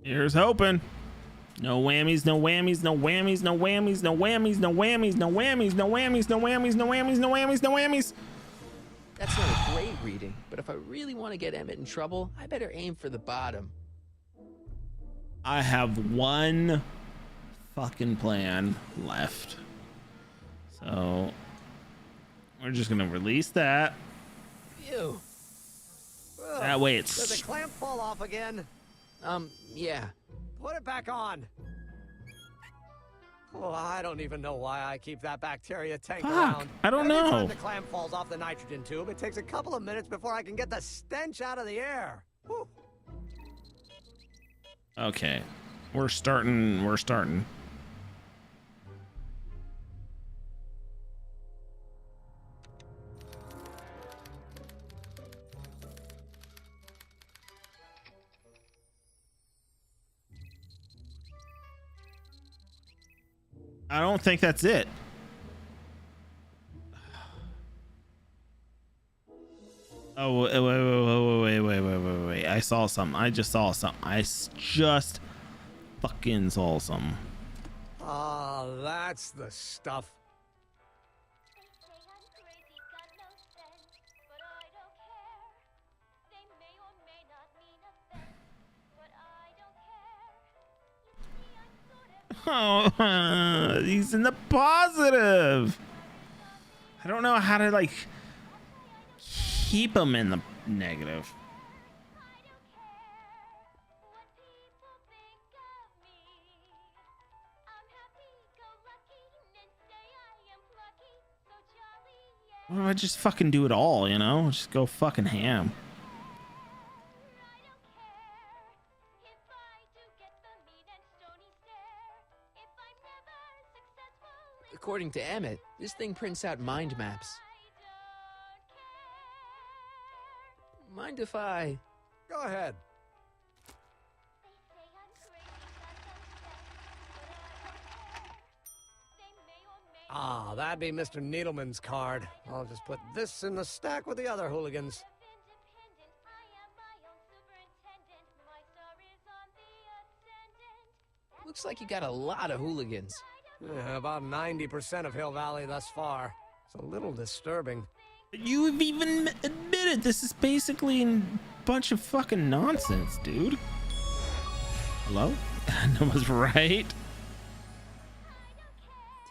A: Here's hoping. No whammies, no whammies, no whammies, no whammies, no whammies, no whammies, no whammies, no whammies, no whammies, no whammies, no whammies, no whammies.
B: That's not a great reading, but if I really want to get Emmett in trouble, I better aim for the bottom.
A: I have one fucking plan left. So we're just gonna release that.
B: Ew.
A: That way
M: Did
A: it's...
M: the clamp fall off again?
B: Yeah.
M: Put it back on. Oh, I don't even know why I keep that bacteria tank around.
A: I don't
M: Every
A: know.
M: time the clamp falls off the nitrogen tube, it takes a couple of minutes before I can get the stench out of the air. Whew.
A: Okay. We're starting. I don't think that's it. Oh, wait. I saw something. I just saw something. Just fucking saw something.
M: Ah, that's the stuff.
A: Oh, he's in the positive. I don't know how to like keep him in the negative. Why don't I just fucking do it all, you know? Just go fucking ham.
B: According to Emmett, this thing prints out mind maps. Mind if I...
M: Go ahead. Ah, that'd be Mr. Needleman's card. I'll just put this in the stack with the other hooligans.
B: Looks like you got a lot of hooligans.
M: Yeah, about 90% of Hill Valley thus far. It's a little disturbing.
A: You've even admitted this is basically a bunch of fucking nonsense, dude. Hello? That was right.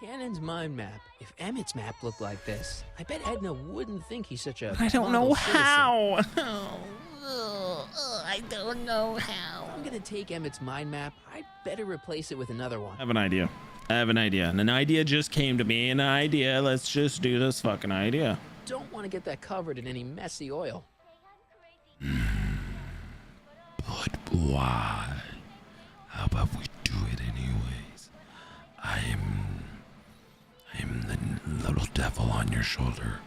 B: Tannen's mind map. If Emmett's map looked like this, I bet Edna wouldn't think he's such a...
A: I don't know how.
B: I don't know how. If I'm gonna take Emmett's mind map, I'd better replace it with another one.
A: I have an idea. And an idea just came to me. Let's just do this fucking idea.
B: Don't want to get that covered in any messy oil.
R: But why? How about we do it anyways? I am the little devil on your shoulder.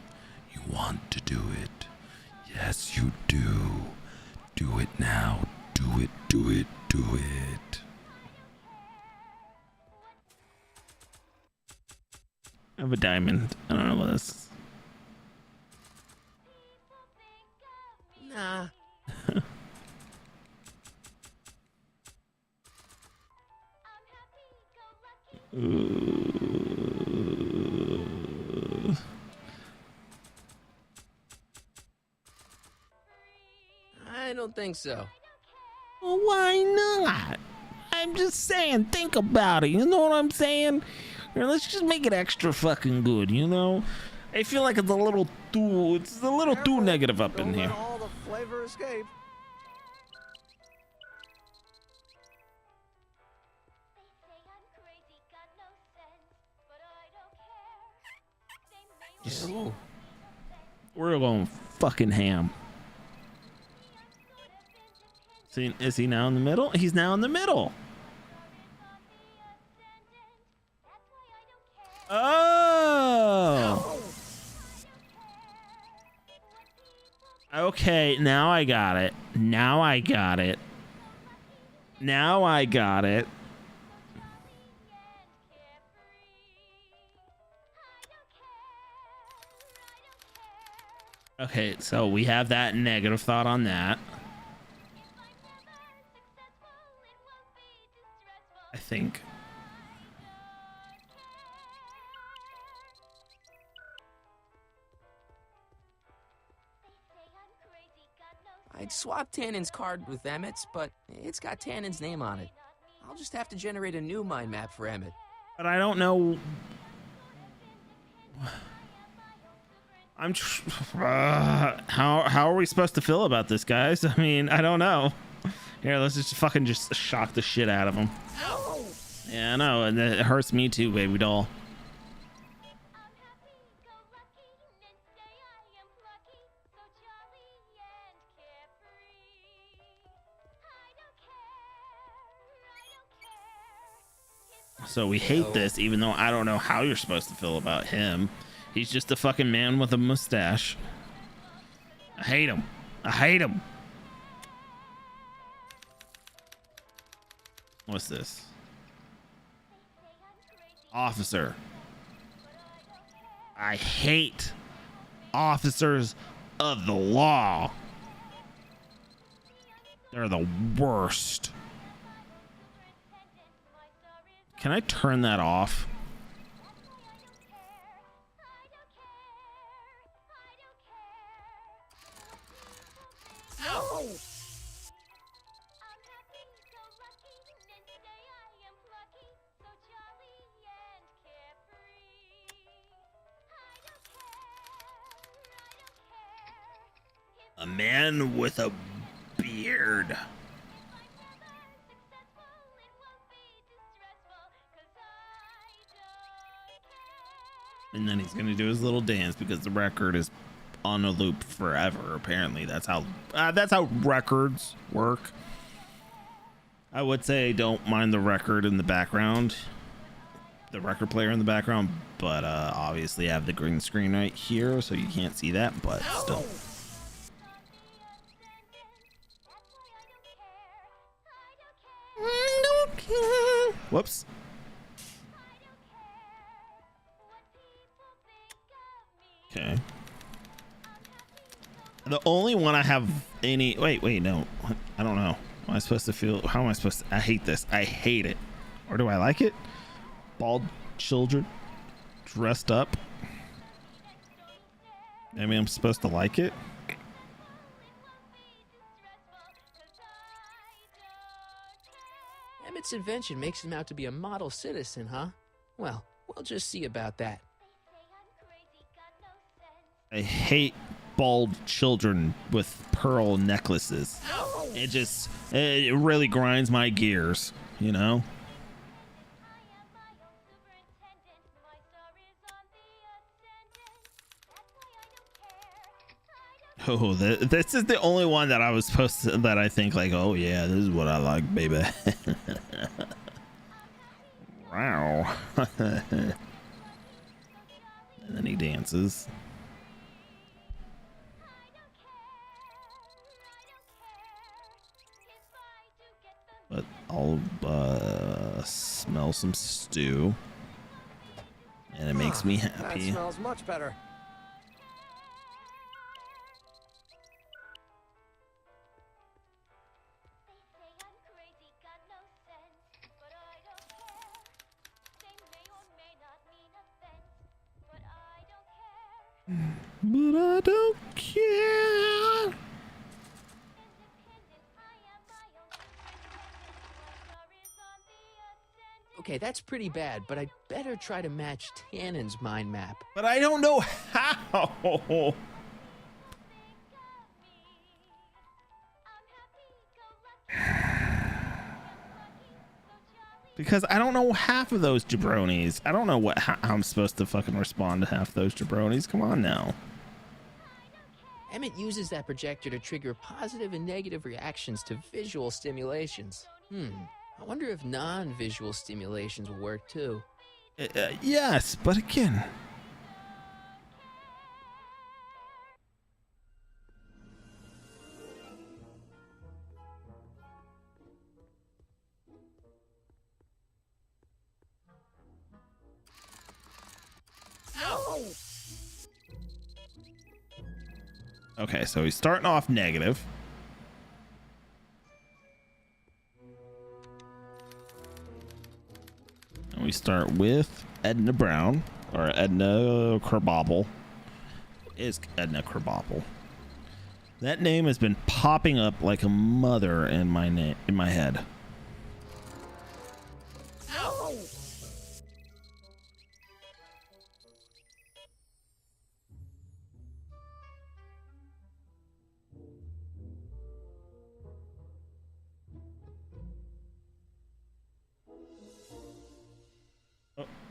R: You want to do it. Yes, you do. Do it now. Do it.
A: I have a diamond. I don't know what this is.
B: Nah. I don't think so.
A: Well, why not? I'm just saying, think about it. You know what I'm saying? Here, let's just make it extra fucking good, you know? I feel like it's a little too negative up in here.
M: All the flavor escape.
A: We're going fucking ham. See, is he now in the middle? He's now in the middle. Oh. Okay, now I got it. Okay, so we have that negative thought on that. I think.
B: I'd swap Tannen's card with Emmett's, but it's got Tannen's name on it. I'll just have to generate a new mind map for Emmett.
A: But I don't know. How are we supposed to feel about this, guys? I mean, I don't know. Here, let's just fucking just shock the shit out of him. Yeah, I know, and it hurts me too, baby doll. So we hate this, even though I don't know how you're supposed to feel about him. He's just a fucking man with a mustache. I hate him. I hate him. What's this? Officer. I hate officers of the law. They're the worst. Can I turn that off? A man with a beard. And then he's gonna do his little dance because the record is on a loop forever. Apparently, that's how records work. I would say don't mind the record in the background, the record player in the background, but obviously I have the green screen right here, so you can't see that. But still. Whoops. Okay. The only one I have any... Wait, no. I don't know. Am I supposed to feel... How am I supposed to... I hate this. I hate it. Or do I like it? Bald children dressed up. I mean, I'm supposed to like it.
B: Emmett's invention makes him out to be a model citizen, huh? Well, we'll just see about that.
A: I hate bald children with pearl necklaces. It really grinds my gears, you know? Oh, this is the only one that I was supposed to, that I think like, oh yeah, this is what I like, baby. Wow. And then he dances. But I'll smell some stew, and it makes me happy.
M: That smells much better.
A: But I don't care.
B: Okay, that's pretty bad, but I better try to match Tannen's mind map.
A: But I don't know how. Because I don't know half of those jabronis. I don't know how I'm supposed to fucking respond to half those jabronis. Come on now.
B: Emmett uses that projector to trigger positive and negative reactions to visual stimulations. I wonder if non-visual stimulations will work too.
A: Yes, but again... Okay, so he's starting off negative. And we start with Edna Brown, or Edna Krabappel. Is Edna Krabappel. That name has been popping up like a mother in my head.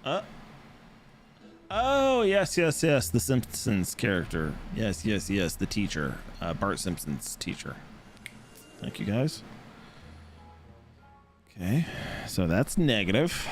A: Oh, yes, yes, yes. The Simpsons character. Yes, yes, yes. The teacher. Bart Simpson's teacher. Thank you, guys. Okay, so that's negative.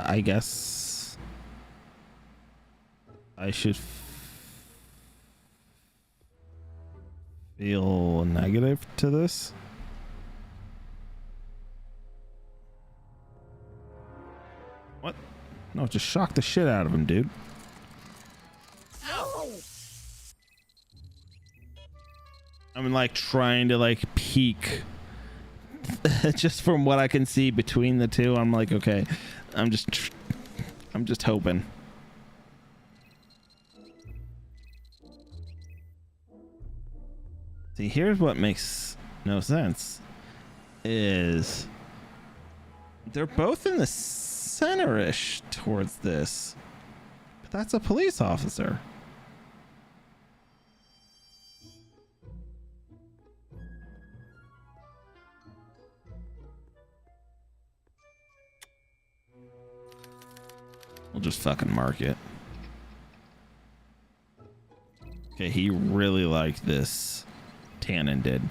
A: I guess I should feel negative to this. What? No, just shock the shit out of him, dude. I'm like trying to like peek. Just from what I can see between the two, I'm like, okay, I'm just hoping. See, here's what makes no sense is they're both in the center-ish towards this, but that's a police officer. We'll just fucking mark it. Okay, he really liked this. Tannen did.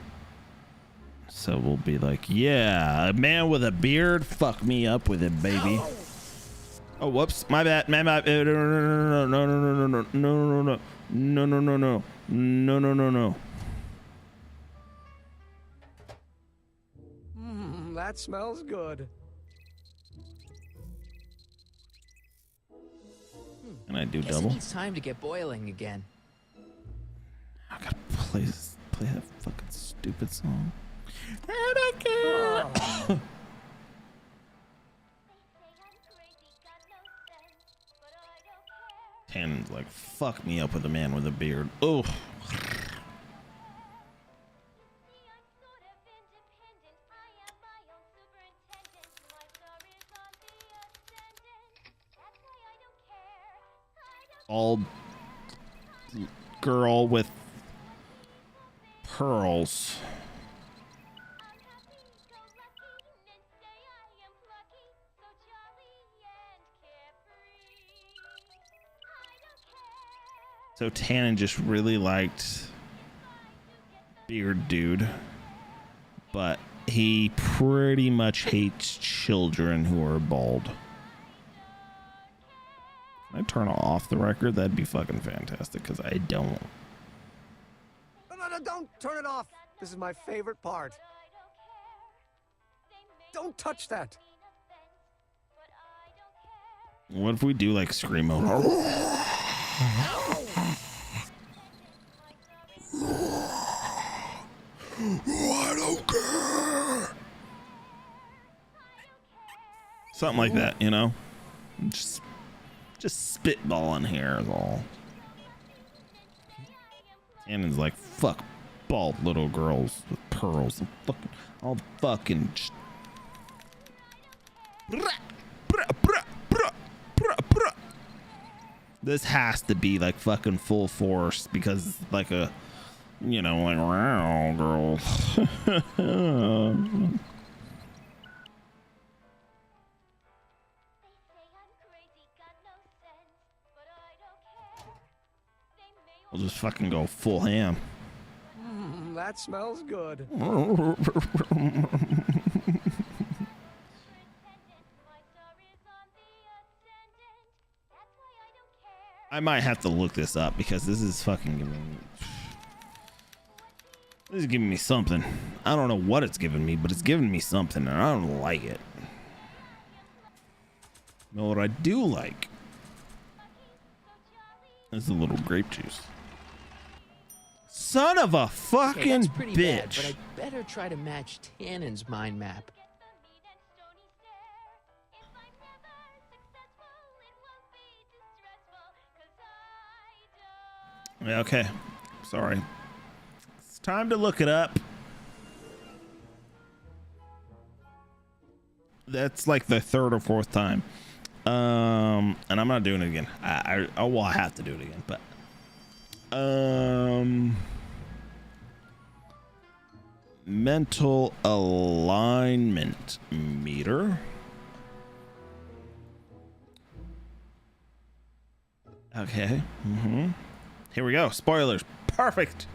A: So we'll be like, yeah, a man with a beard, fuck me up with it, baby. Oh, whoops, my bad, man, my no, no, no, no, no, no, no, no, no, no, no, no, no, no, no, no, no.
M: That smells good.
A: Can I do
B: Guess
A: double?
B: It needs time to get boiling again.
A: I gotta play that fucking stupid song. I don't care. Tannen's like, fuck me up with a man with a beard. Oh. All girl with pearls. So Tannen just really liked beard dude, but he pretty much hates children who are bald. Can I turn off the record? That'd be fucking fantastic, because I don't.
M: No, don't turn it off. This is my favorite part. Don't touch that.
A: What if we do like scream mode? I don't care. Something like that, you know? Just spitballing here is all. Tannen's like, fuck bald little girls with pearls and fucking all fucking just... This has to be like fucking full force because it's like a, you know, like, wow, girl. We'll just fucking go full ham.
M: That smells good.
A: I might have to look this up because this is fucking giving me... This is giving me something. I don't know what it's giving me, but it's giving me something and I don't like it. You know what I do like? Is a little grape juice. Son of a fucking
B: that's pretty bad,
A: bitch.
B: but I better try to match Tannen's mind map.
A: Yeah, okay. Sorry. It's time to look it up. That's like the third or fourth time. And I'm not doing it again. I have to do it again, but mental alignment meter. Okay. Here we go. Spoilers. Perfect.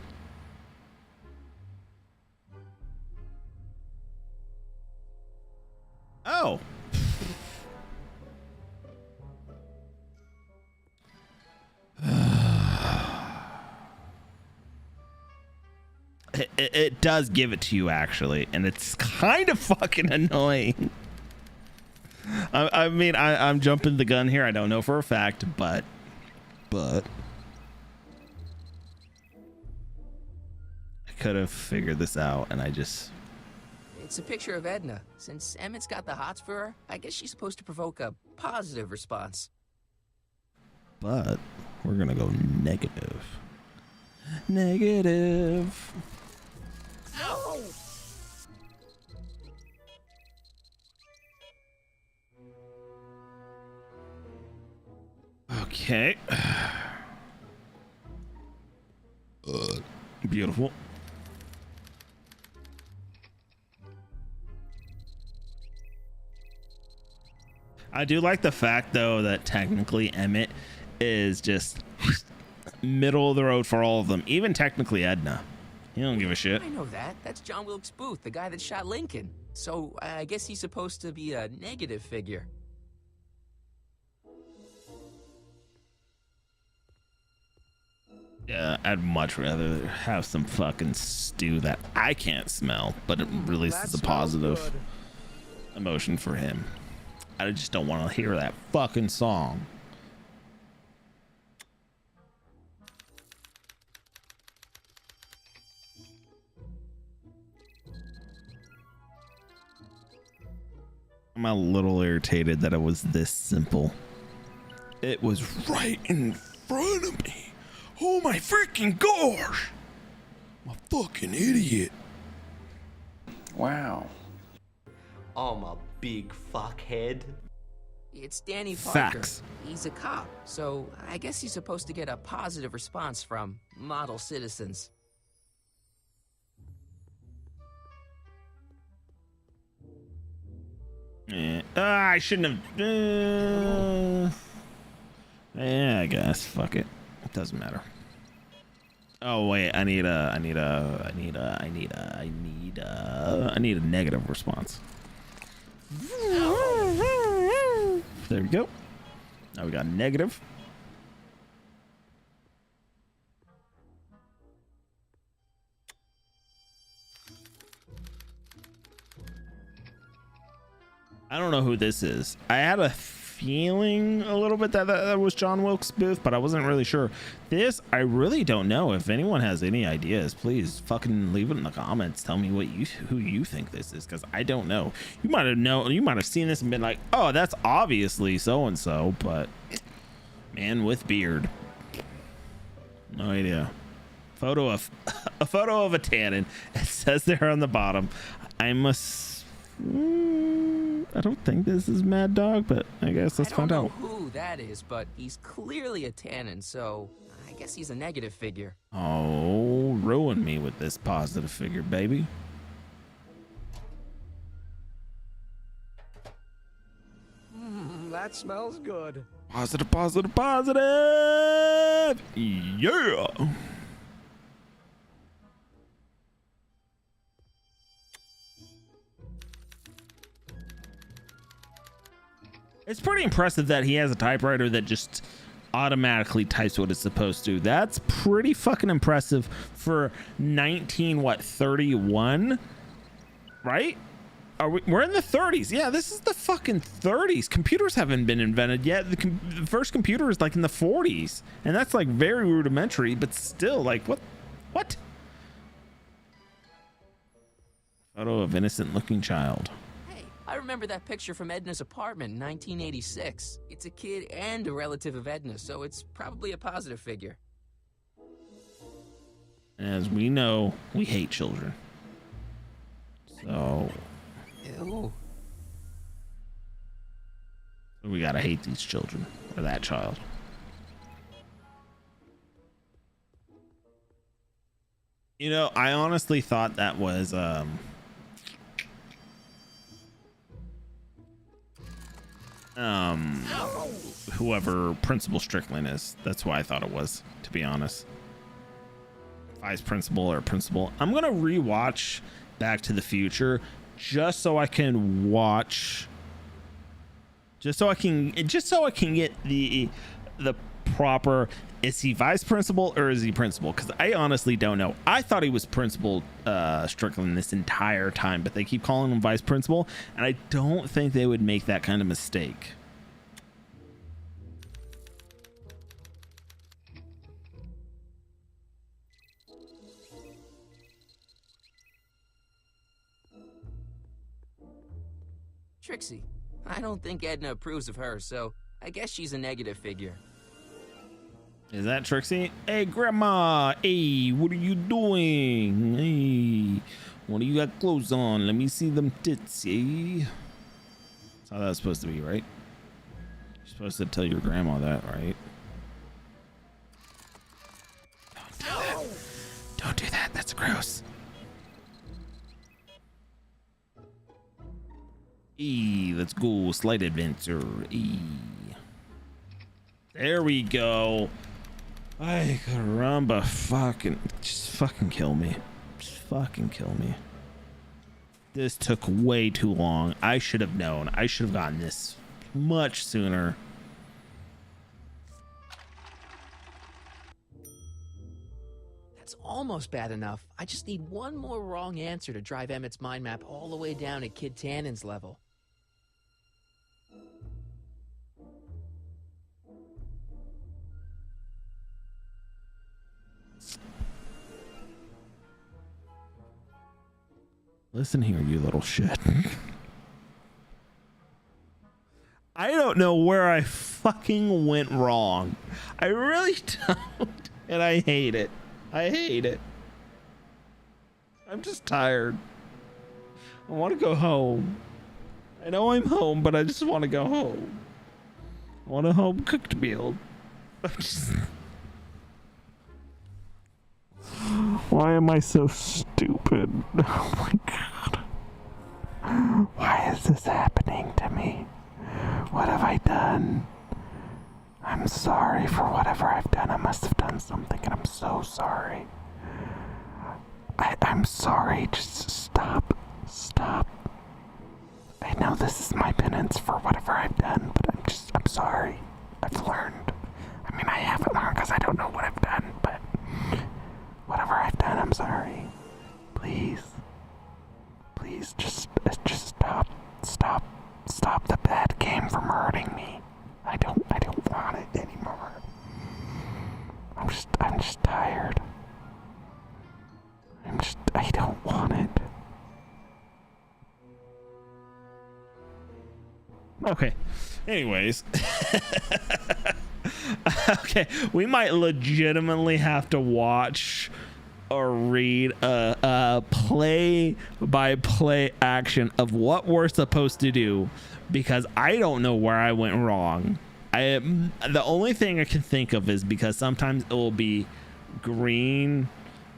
A: Oh. It does give it to you, actually, and it's kind of fucking annoying. I mean, I'm jumping the gun here. I don't know for a fact, but I could have figured this out, and I just...
B: It's a picture of Edna. Since Emmett's got the hots for her, I guess she's supposed to provoke a positive response.
A: But we're gonna go negative. Negative.
B: No!
A: Okay. Beautiful. I do like the fact, though, that technically Emmett is just middle of the road for all of them. Even technically Edna. He don't give a shit.
B: I know that. That's John Wilkes Booth, the guy that shot Lincoln. So I guess he's supposed to be a negative figure.
A: Yeah, I'd much rather have some fucking stew that I can't smell, but it releases a positive emotion for him. I just don't want to hear that fucking song. I'm a little irritated that it was this simple. It was right in front of me. Oh my freaking gosh! I'm a fucking idiot.
S: Wow. I'm a big fuckhead.
B: It's Danny Parker.
A: Facts.
B: He's a cop, so I guess he's supposed to get a positive response from model citizens.
A: Yeah. I shouldn't have. Yeah, I guess. Fuck it. It doesn't matter. Oh wait, I need a negative response. There we go. Now we got negative. I don't know who this is. I had a feeling a little bit that was John Wilkes Booth, but I wasn't really sure. This, I really don't know. If anyone has any ideas, please fucking leave it in the comments. Tell me who you think this is, because I don't know. You might have seen this and been like, oh, that's obviously so and so, but man with beard. No idea. A photo of a tannin. It says there on the bottom. I don't think this is Mad Dog, but I guess let's find out.
B: I don't know who that is, but he's clearly a tannin, so I guess he's a negative figure.
A: Oh, ruin me with this positive figure, baby.
M: That smells good.
A: Positive, positive, positive. Yeah. It's pretty impressive that he has a typewriter that just automatically types what it's supposed to. That's pretty fucking impressive for 31, right? We're in the 30s. Yeah, this is the fucking 30s. Computers haven't been invented yet. The first computer is like in the 40s, and that's like very rudimentary, but still, like, what? Photo of innocent looking child.
B: I remember that picture from Edna's apartment in 1986. It's a kid and a relative of Edna, so it's probably a positive figure.
A: As we know, we hate children. So...
B: Ew.
A: We gotta hate these children, or that child. You know, I honestly thought that was whoever Principal Strickland is. That's who I thought it was, to be honest. Vice Principal or Principal. I'm gonna rewatch Back to the Future just so I can watch, just so I can get the proper, is he Vice Principal or is he Principal? Because I honestly don't know. I thought he was Principal Strickland this entire time, but they keep calling him Vice Principal, and I don't think they would make that kind of mistake.
B: Trixie, I don't think Edna approves of her, so I guess she's a negative figure.
A: Is that Trixie? Hey, Grandma. Hey, what are you doing? Hey, what do you got clothes on? Let me see them tits. Hey. That's how that's supposed to be, right? You're supposed to tell your grandma that, right? Don't do that. Don't do that. That's gross. Hey, let's go. Slight adventure. Hey. There we go. Ay, caramba. Just fucking kill me. Just fucking kill me. This took way too long. I should have known. I should have gotten this much sooner.
B: That's almost bad enough. I just need one more wrong answer to drive Emmett's mind map all the way down at Kid Tannen's level.
A: Listen here, you little shit. I don't know where I fucking went wrong. I really don't. And I hate it. I hate it. I'm just tired. I want to go home. I know I'm home, but I just want to go home. I want a home cooked meal. Why am I so stupid? Oh my god. Why is this happening to me? What have I done? I'm sorry for whatever I've done. I must have done something, and I'm so sorry. I'm sorry. Just stop. Stop. I know this is my penance for whatever I've done, but I'm sorry. I've learned. I mean, I haven't learned because I don't know what I've done, but whatever I've done, I'm sorry. Please. Please, just stop. Stop the bad game from hurting me. I don't want it anymore. I'm just tired. I don't want it. Okay. Anyways. Okay, we might legitimately have to watch or read a play-by-play action of what we're supposed to do, because I don't know where I went wrong. The only thing I can think of is because sometimes it will be green.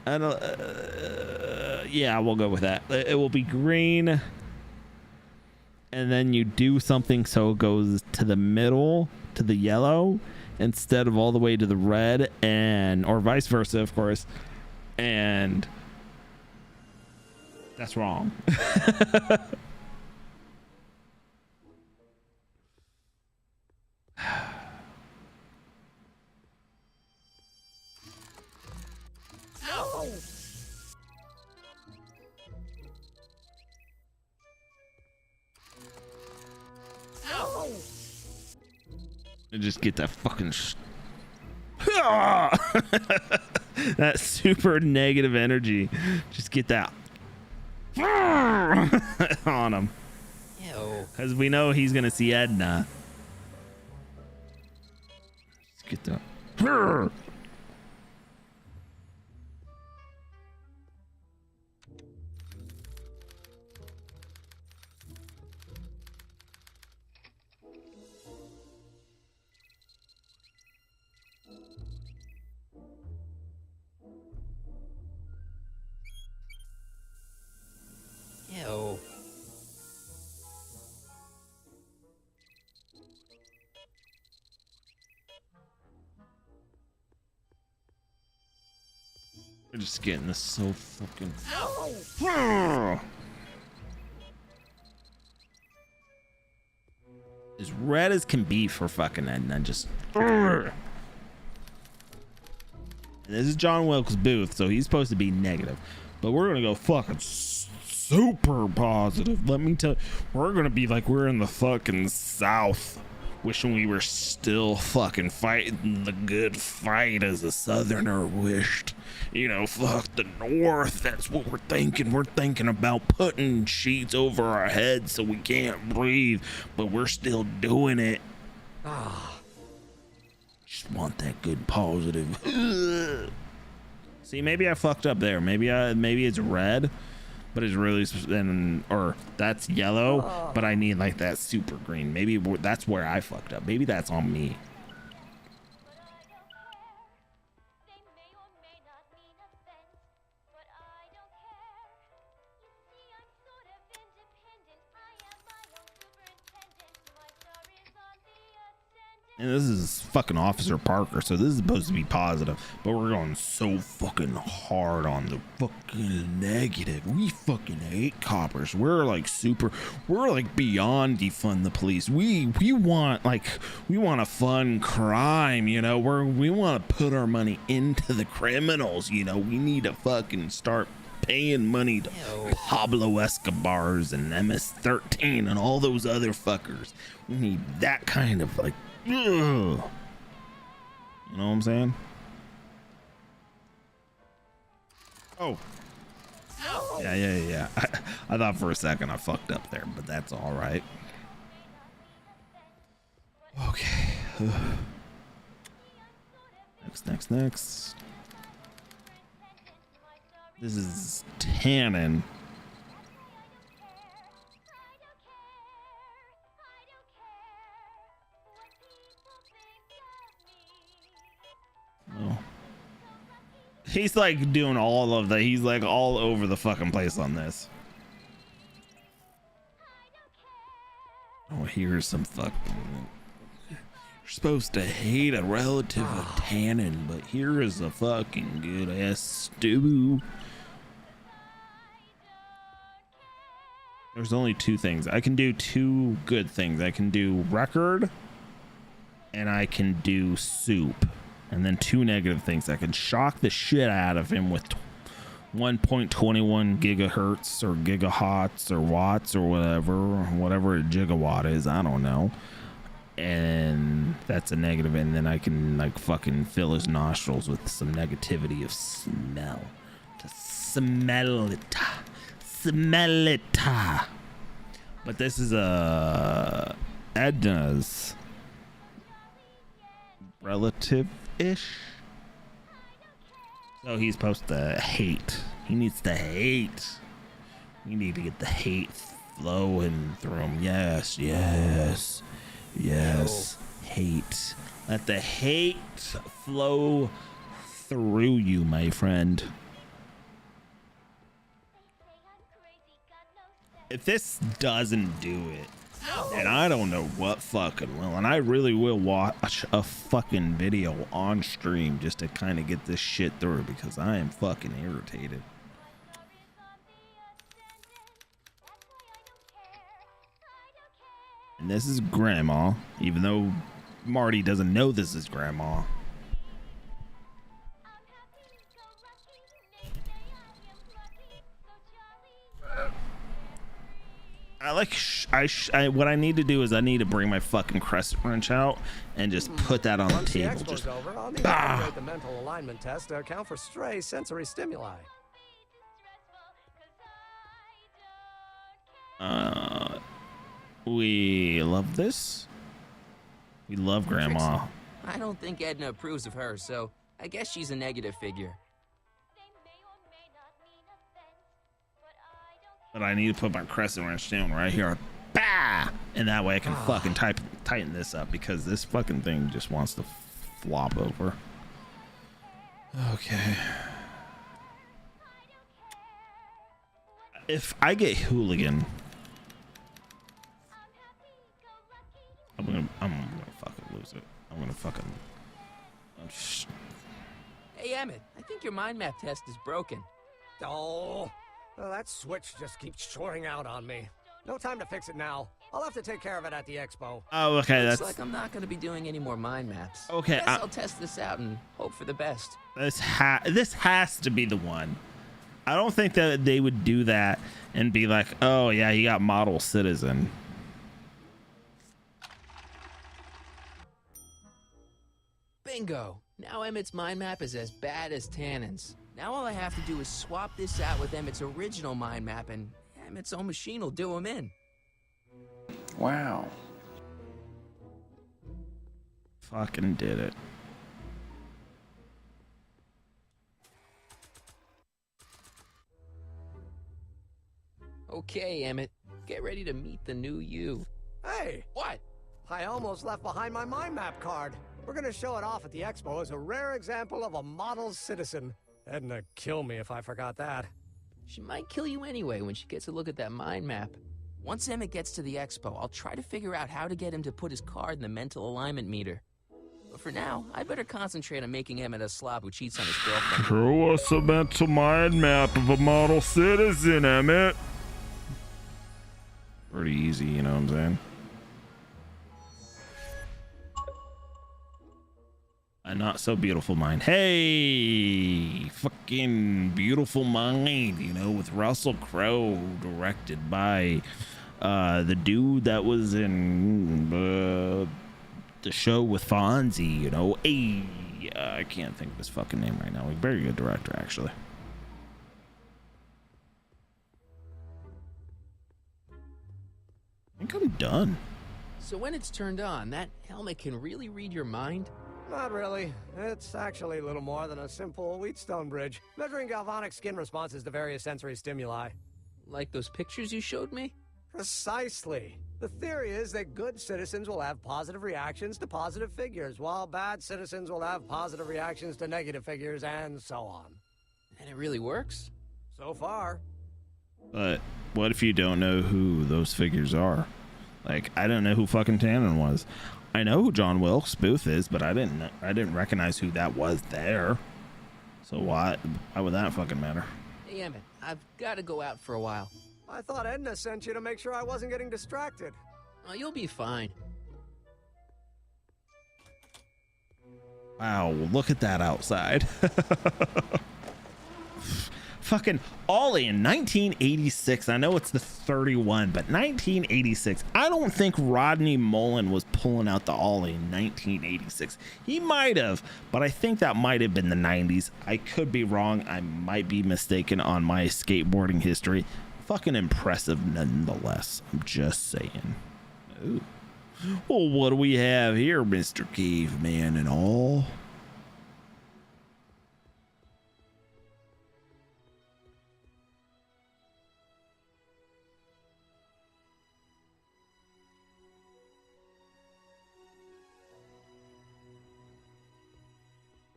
A: Yeah, we'll go with that. It will be green, and then you do something so it goes to the middle, to the yellow, instead of all the way to the red, or vice versa, of course. And that's wrong. Just get that fucking that super negative energy. Just get that on him. Because we know he's gonna see Edna. Just get that. We're just getting this so fucking. As red as can be for fucking Edna. Just. And this is John Wilkes Booth, so he's supposed to be negative. But we're gonna go fucking super positive. Let me tell you, we're gonna be like we're in the fucking South. Wishing we were still fucking fighting the good fight as a Southerner wished. You know, fuck the North. That's what we're thinking. We're thinking about putting sheets over our heads so we can't breathe, but we're still doing it. Just want that good positive. See, maybe I fucked up there. Maybe it's red, but it's really or that's yellow, but I need like that super green. Maybe that's where I fucked up. Maybe that's on me. And this is fucking Officer Parker, so this is supposed to be positive, but we're going so fucking hard on the fucking negative. We fucking hate coppers. We're like beyond defund the police. We want a fun crime, you know. We want to put our money into the criminals, you know. We need to fucking start paying money to Pablo Escobars and MS-13 and all those other fuckers. We need that kind of like. You know what I'm saying? Oh. Yeah. I thought for a second I fucked up there, but that's all right. Okay. Next. This is Tannen. Oh. He's like doing all of that. He's like all over the fucking place on this. Oh, here's some fucking. You're supposed to hate a relative of Tannen, but here is a fucking good ass stew. There's only two things. I can do two good things. I can do record and I can do soup. And then two negative things. I can shock the shit out of him with 1.21 gigahertz or gigahotts or watts or whatever a gigawatt is. I don't know. And that's a negative. And then I can like fucking fill his nostrils with some negativity of smell. To smell it. Smell it. But this is Edna's relative-ish. So he's supposed to hate. He needs to hate. We need to get the hate flowing through him. Yes. Hate. Let the hate flow through you, my friend. If this doesn't do it, and I don't know what fucking will, and I really will watch a fucking video on stream just to kind of get this shit through because I am fucking irritated. And this is Grandma, even though Marty doesn't know this is Grandma. What I need to do is I need to bring my fucking crescent wrench out and just put that on the table. Just
M: over, I'll need to integrate the mental alignment test to account for stray sensory stimuli.
A: We love this. We love Grandma.
B: I don't think Edna approves of her, so I guess she's a negative figure.
A: But I need to put my crescent wrench down right here. Bah! And that way I can fucking tighten this up because this fucking thing just wants to flop over. Okay. If I get hooligan, I'm gonna fucking lose it. I'm gonna fucking.
B: Hey, Emmett, I think your mind map test is broken.
M: Oh, well, that switch just keeps shorting out on me. No time to fix it now. I'll have to take care of it at the expo.
A: Oh, okay.
B: Looks
A: That's
B: like I'm not going to be doing any more mind maps.
A: okay.
B: Guess I'll test this out and hope for the best.
A: This has to be the one. I don't think that they would do that and be like, oh yeah, you got model citizen.
B: Bingo! Now Emmett's mind map is as bad as Tannen's. Now all I have to do is swap this out with Emmett's original mind map, and Emmett's own machine will do him in.
T: Wow.
A: Fucking did it.
B: Okay, Emmett. Get ready to meet the new you.
M: Hey!
B: What?
M: I almost left behind my mind map card. We're gonna show it off at the expo as a rare example of a model citizen. Edna kill me if I forgot that.
B: She might kill you anyway when she gets a look at that mind map. Once Emmett gets to the expo, I'll try to figure out how to get him to put his card in the mental alignment meter. But for now, I better concentrate on making Emmett a slob who cheats on his girlfriend.
R: Show us a mental mind map of a model citizen, Emmett.
A: Pretty easy, you know what I'm saying? A not so beautiful mind. Hey, fucking beautiful mind, you know, with Russell Crowe, directed by the dude that was in the show with Fonzie, you know. Hey, I can't think of his fucking name right now. A very good director, actually. I think I'm done.
B: So when it's turned on, that helmet can really read your mind?
M: Not really. It's actually a little more than a simple Wheatstone bridge, measuring galvanic skin responses to various sensory stimuli.
B: Like those pictures you showed me?
M: Precisely. The theory is that good citizens will have positive reactions to positive figures, while bad citizens will have positive reactions to negative figures, and so on.
B: And it really works?
M: So far.
A: But what if you don't know who those figures are? Like, I don't know who fucking Tannen was. I know who John Wilkes Booth is, but I didn't recognize who that was there. So why would that fucking matter?
B: Hey, Emmett, I've got to go out for a while.
M: I thought Edna sent you to make sure I wasn't getting distracted.
B: Oh, you'll be fine.
A: Wow, look at that outside. Fucking Ollie in 1986. I know it's the 31, but 1986. I don't think Rodney Mullen was pulling out the Ollie in 1986. He might have, but I think that might have been the 90s. I could be wrong. I might be mistaken on my skateboarding history. Fucking impressive nonetheless. I'm just saying. Ooh. Well, what do we have here, Mr. Caveman and all?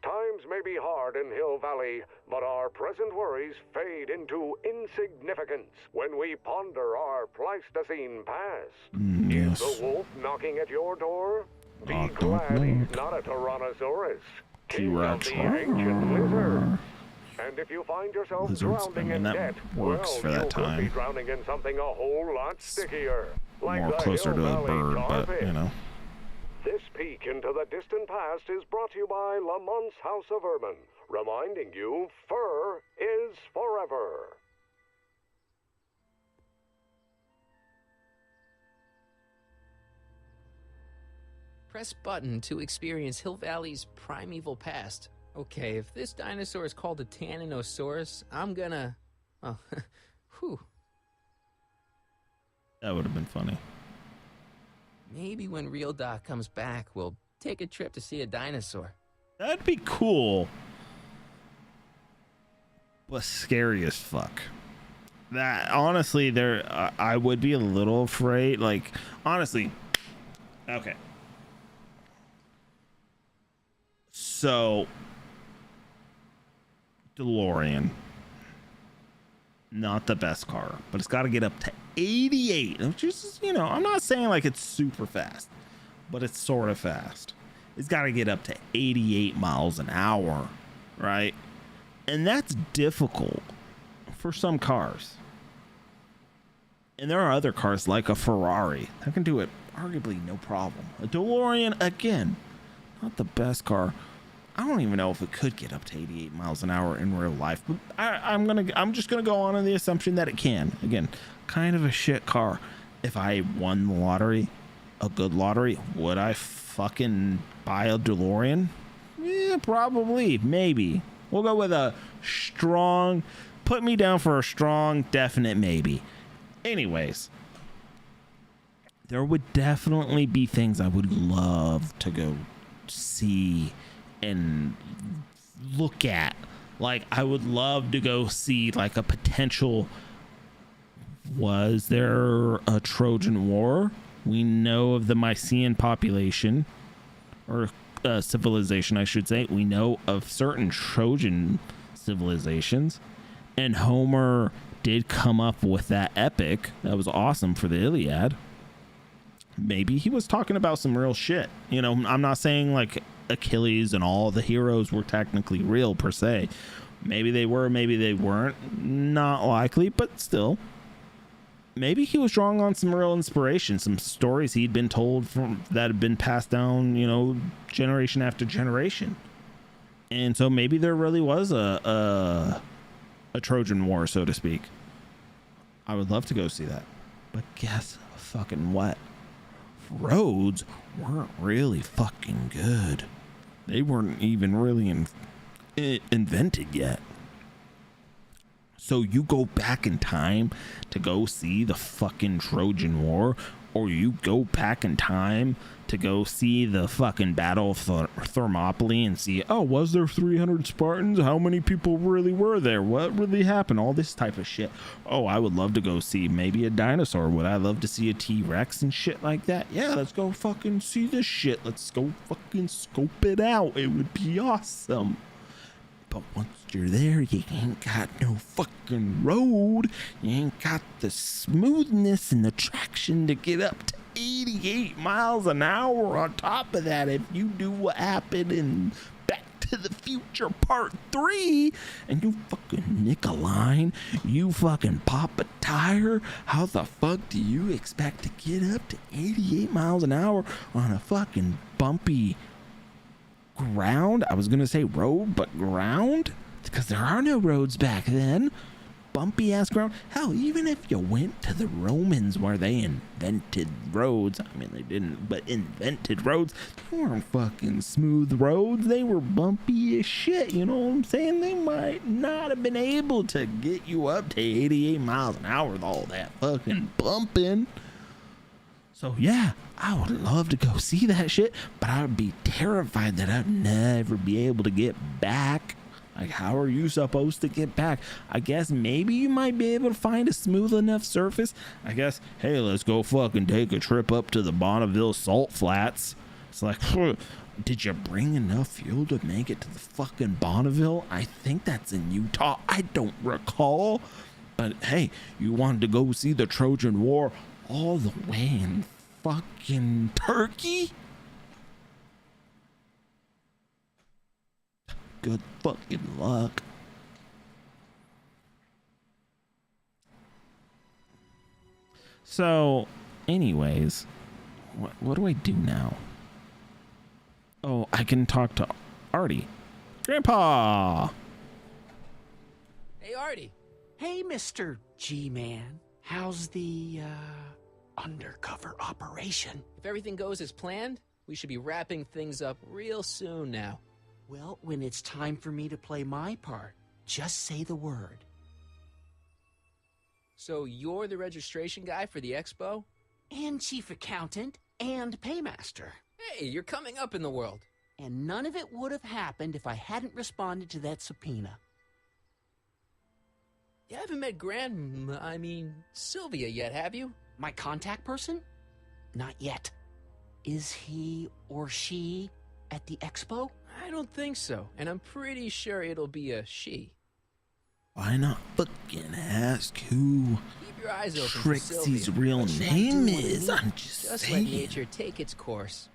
Q: Times may be hard in Hill Valley, but our present worries fade into insignificance when we ponder our Pleistocene past.
A: Yes.
Q: Is the wolf knocking at your door? Be glad he's not a Tyrannosaurus, king of the ancient lizards. And if you find yourself drowning in debt,
A: works
Q: well,
A: for that
Q: you could
A: time.
Q: be drowning in something a whole lot stickier, like
A: More
Q: the
A: closer
Q: Hill
A: to a
Q: Valley
A: bird, but
Q: tar
A: you
Q: pit.
A: know.
Q: This peek into the distant past is brought to you by Lamont's House of Urban, reminding you fur is forever.
B: Press button to experience Hill Valley's primeval past. Okay, if this dinosaur is called a Tanninosaurus, I'm gonna... Oh, whew.
A: That would have been funny.
B: Maybe when Real Doc comes back, we'll take a trip to see a dinosaur.
A: That'd be cool. But scary as fuck. That honestly, I would be a little afraid. Like, honestly, okay. So, DeLorean, not the best car, but it's got to get up to 88, which is, you know, I'm not saying like it's super fast, but it's sort of fast. It's got to get up to 88 miles an hour. right? And that's difficult for some cars. And there are other cars like a Ferrari that can do it arguably no problem. A DeLorean, again, not the best car. I don't even know if it could get up to 88 miles an hour in real life, but I'm just gonna go on the assumption that it can. Again, kind of a shit car. If I won the lottery, a good lottery, would I fucking buy a DeLorean? Yeah, probably, maybe. We'll go with a strong, put me down for a strong, definite maybe. Anyways, there would definitely be things I would love to go see and look at. Like, I would love to go see like a potential, was there a Trojan War? We know of the Mycenaean population, or civilization, I should say. We know of certain Trojan civilizations, and Homer did come up with that epic. That was awesome for the Iliad. Maybe he was talking about some real shit. You know, I'm not saying like Achilles and all the heroes were technically real per se. Maybe they were, maybe they weren't. Not likely, but still. Maybe he was drawing on some real inspiration, some stories he'd been told from that had been passed down, you know, generation after generation. And so maybe there really was a Trojan War, so to speak. I would love to go see that. But guess fucking what? Roads weren't really fucking good. They weren't even really invented yet. So you go back in time to go see the fucking Trojan War, or you go back in time to go see the fucking Battle of Thermopylae and see, oh, was there 300 Spartans? How many people really were there? What really happened? All this type of shit. Oh, I would love to go see maybe a dinosaur. Would I love to see a T-Rex and shit like that? Yeah, let's go fucking see this shit. Let's go fucking scope it out. It would be awesome. But once you're there, you ain't got no fucking road. You ain't got the smoothness and the traction to get up to 88 miles an hour. On top of that, if you do what happened in Back to the Future Part 3 and you fucking nick a line, you fucking pop a tire, how the fuck do you expect to get up to 88 miles an hour on a fucking bumpy ground? I was gonna say road, but ground, because there are no roads back then. Bumpy ass ground. Hell, even if you went to the Romans where they invented roads, I mean they didn't, but invented roads, they weren't fucking smooth roads. They were bumpy as shit, you know what I'm saying? They might not have been able to get you up to 88 miles an hour with all that fucking bumping. So yeah, I would love to go see that shit, but I would be terrified that I'd never be able to get back. Like, how are you supposed to get back? I guess maybe you might be able to find a smooth enough surface. I guess, hey, let's go fucking take a trip up to the Bonneville Salt Flats. It's like, did you bring enough fuel to make it to the fucking Bonneville? I think that's in Utah. I don't recall. But hey, you wanted to go see the Trojan War all the way in fucking Turkey? Good fucking luck. So, anyways, what do I do now? Oh, I can talk to Artie. Grandpa!
B: Hey, Artie.
O: Hey, Mr. G-Man. How's the, undercover operation?
B: If everything goes as planned, we should be wrapping things up real soon now.
O: Well, when it's time for me to play my part, just say the word.
B: So you're the registration guy for the expo?
O: And chief accountant and paymaster.
B: Hey, you're coming up in the world.
O: And none of it would have happened if I hadn't responded to that subpoena.
B: You haven't met Sylvia yet, have you?
O: My contact person? Not yet. Is he or she at the expo?
B: I don't think so, and I'm pretty sure it'll be a she.
A: Why not fucking ask who
B: Keep your eyes open
A: Trixie's
B: for Sylvia,
A: real
B: but she's not
A: name
B: doing
A: is?
B: anything.
A: I'm just
B: let
A: saying.
B: nature take its course.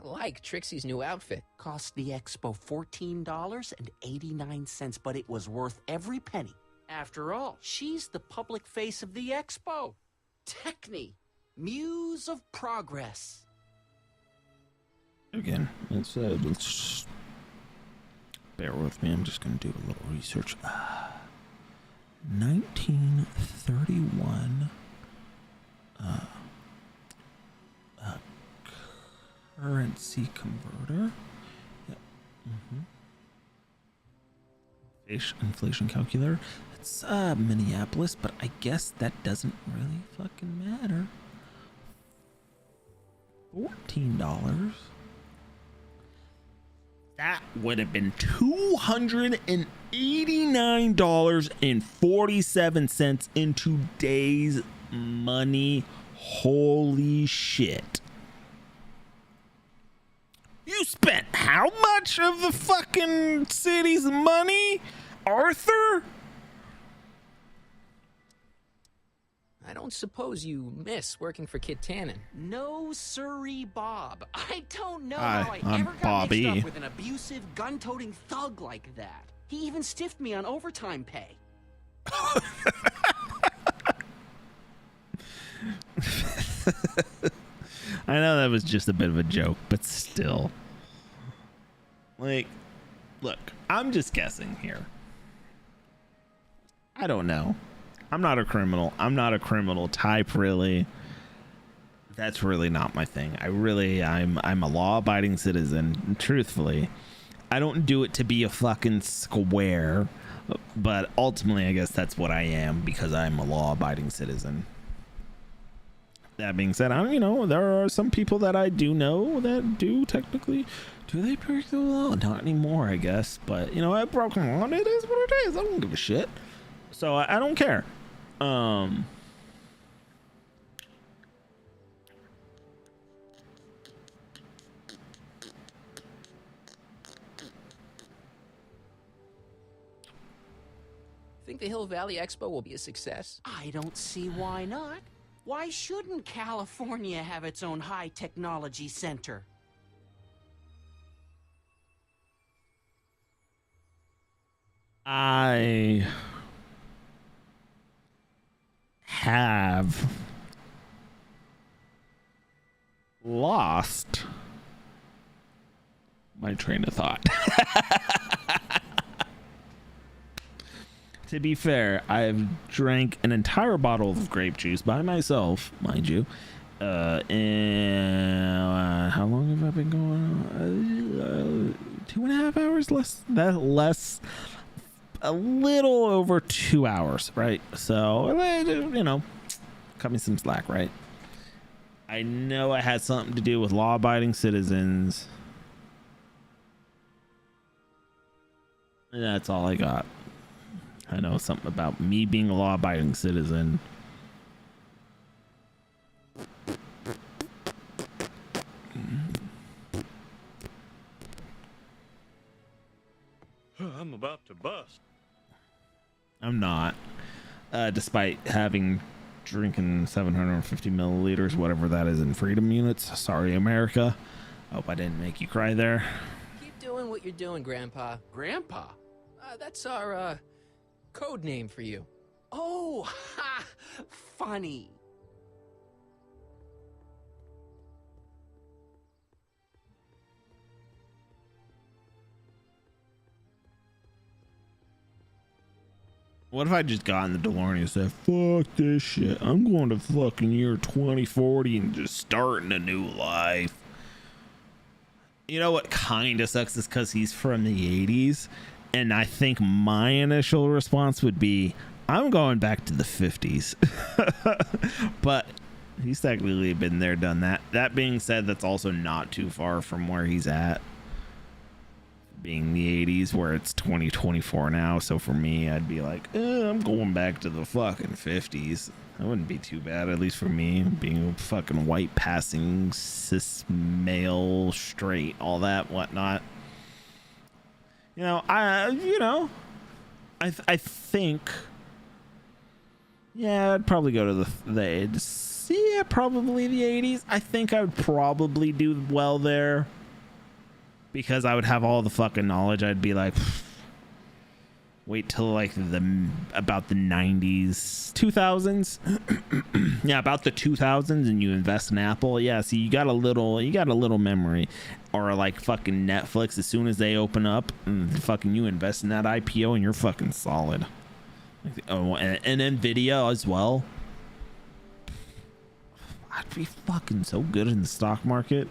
B: I like Trixie's new outfit.
O: Cost the expo $14.89, but it was worth every penny. After all, she's the public face of the expo. Techne, muse of progress.
A: Again, let's just bear with me. I'm just gonna do a little research. 1931 currency converter. Yep. Inflation calculator. It's Minneapolis, but I guess that doesn't really fucking matter. $14. That would have been $289.47 in today's money. Holy shit. You spent how much of the fucking city's money, Arthur?
B: I don't suppose you miss working for Kit Tannen.
O: No siree, Bob. I don't know
A: Hi,
O: how I
A: I'm
O: ever got
A: Bobby.
O: mixed up with an abusive, gun-toting thug like that. He even stiffed me on overtime pay.
A: I know that was just a bit of a joke, but still. Like, look, I'm just guessing here. I don't know. I'm not a criminal. I'm not a criminal type, really. That's really not my thing. I'm a law-abiding citizen. And truthfully, I don't do it to be a fucking square, but ultimately, I guess that's what I am because I'm a law-abiding citizen. That being said, there are some people that I do know that do technically. Do they break the law? Not anymore, I guess. But I've broken the law. It is what it is. I don't give a shit. So I don't care.
B: Think the Hill Valley Expo will be a success?
O: I don't see why not. Why shouldn't California have its own high technology center?
A: I have lost my train of thought. To be fair, I've drank an entire bottle of grape juice by myself, mind you. And how long have I been going on? 2.5 hours, less, a little over 2 hours, right? So, cut me some slack, right? I know it had something to do with law-abiding citizens. And that's all I got. I know something about me being a law-abiding citizen.
G: I'm about to bust.
A: I'm not. Despite drinking 750 milliliters, whatever that is in freedom units. Sorry, America. Hope I didn't make you cry there.
B: Keep doing what you're doing, Grandpa.
O: Grandpa?
B: That's our, code name for you.
O: Oh, ha! Funny.
A: What if I just got in the DeLorean and said, fuck this shit. I'm going to fucking year 2040 and just starting a new life. You know what kind of sucks is because he's from the 80s. And I think my initial response would be, I'm going back to the 50s. But he's technically been there, done that. That being said, that's also not too far from where he's at. Being the 80s, where it's 2024 now. So for me, I'd be like, I'm going back to the fucking 50s. That wouldn't be too bad, at least for me. Being a fucking white passing, cis male, straight, all that, whatnot. I think, yeah, I'd probably go to the Yeah, probably the 80s. I think I would probably do well there because I would have all the fucking knowledge. I'd be like, wait till like about the 90s, 2000s. Yeah, about the 2000s, and you invest in Apple. Yeah, see, you got a little memory. Or like fucking Netflix, as soon as they open up, fucking you invest in that IPO and you're fucking solid. Oh, and Nvidia as well. I'd be fucking so good in the stock market.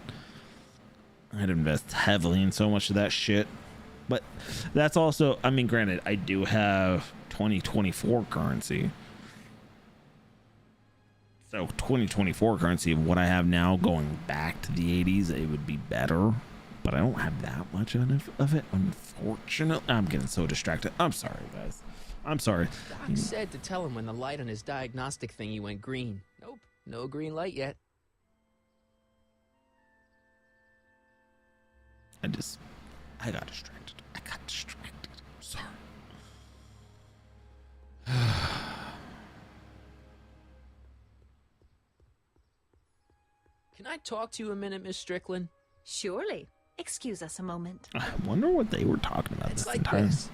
A: I'd invest heavily in so much of that shit. But that's also, I mean, granted, I do have 2024 currency. So 2024 currency of what I have now going back to the 80s, it would be better. But I don't have that much of it, unfortunately. I'm getting so distracted. I'm sorry, guys. I'm sorry.
B: Doc said to tell him when the light on his diagnostic thingy went green. Nope, no green light yet.
A: I got distracted. Sorry.
B: Can I talk to you a minute, Miss Strickland?
N: Surely. Excuse us a moment.
A: I wonder what they were talking about
B: It's
A: this
B: like
A: entire
B: this.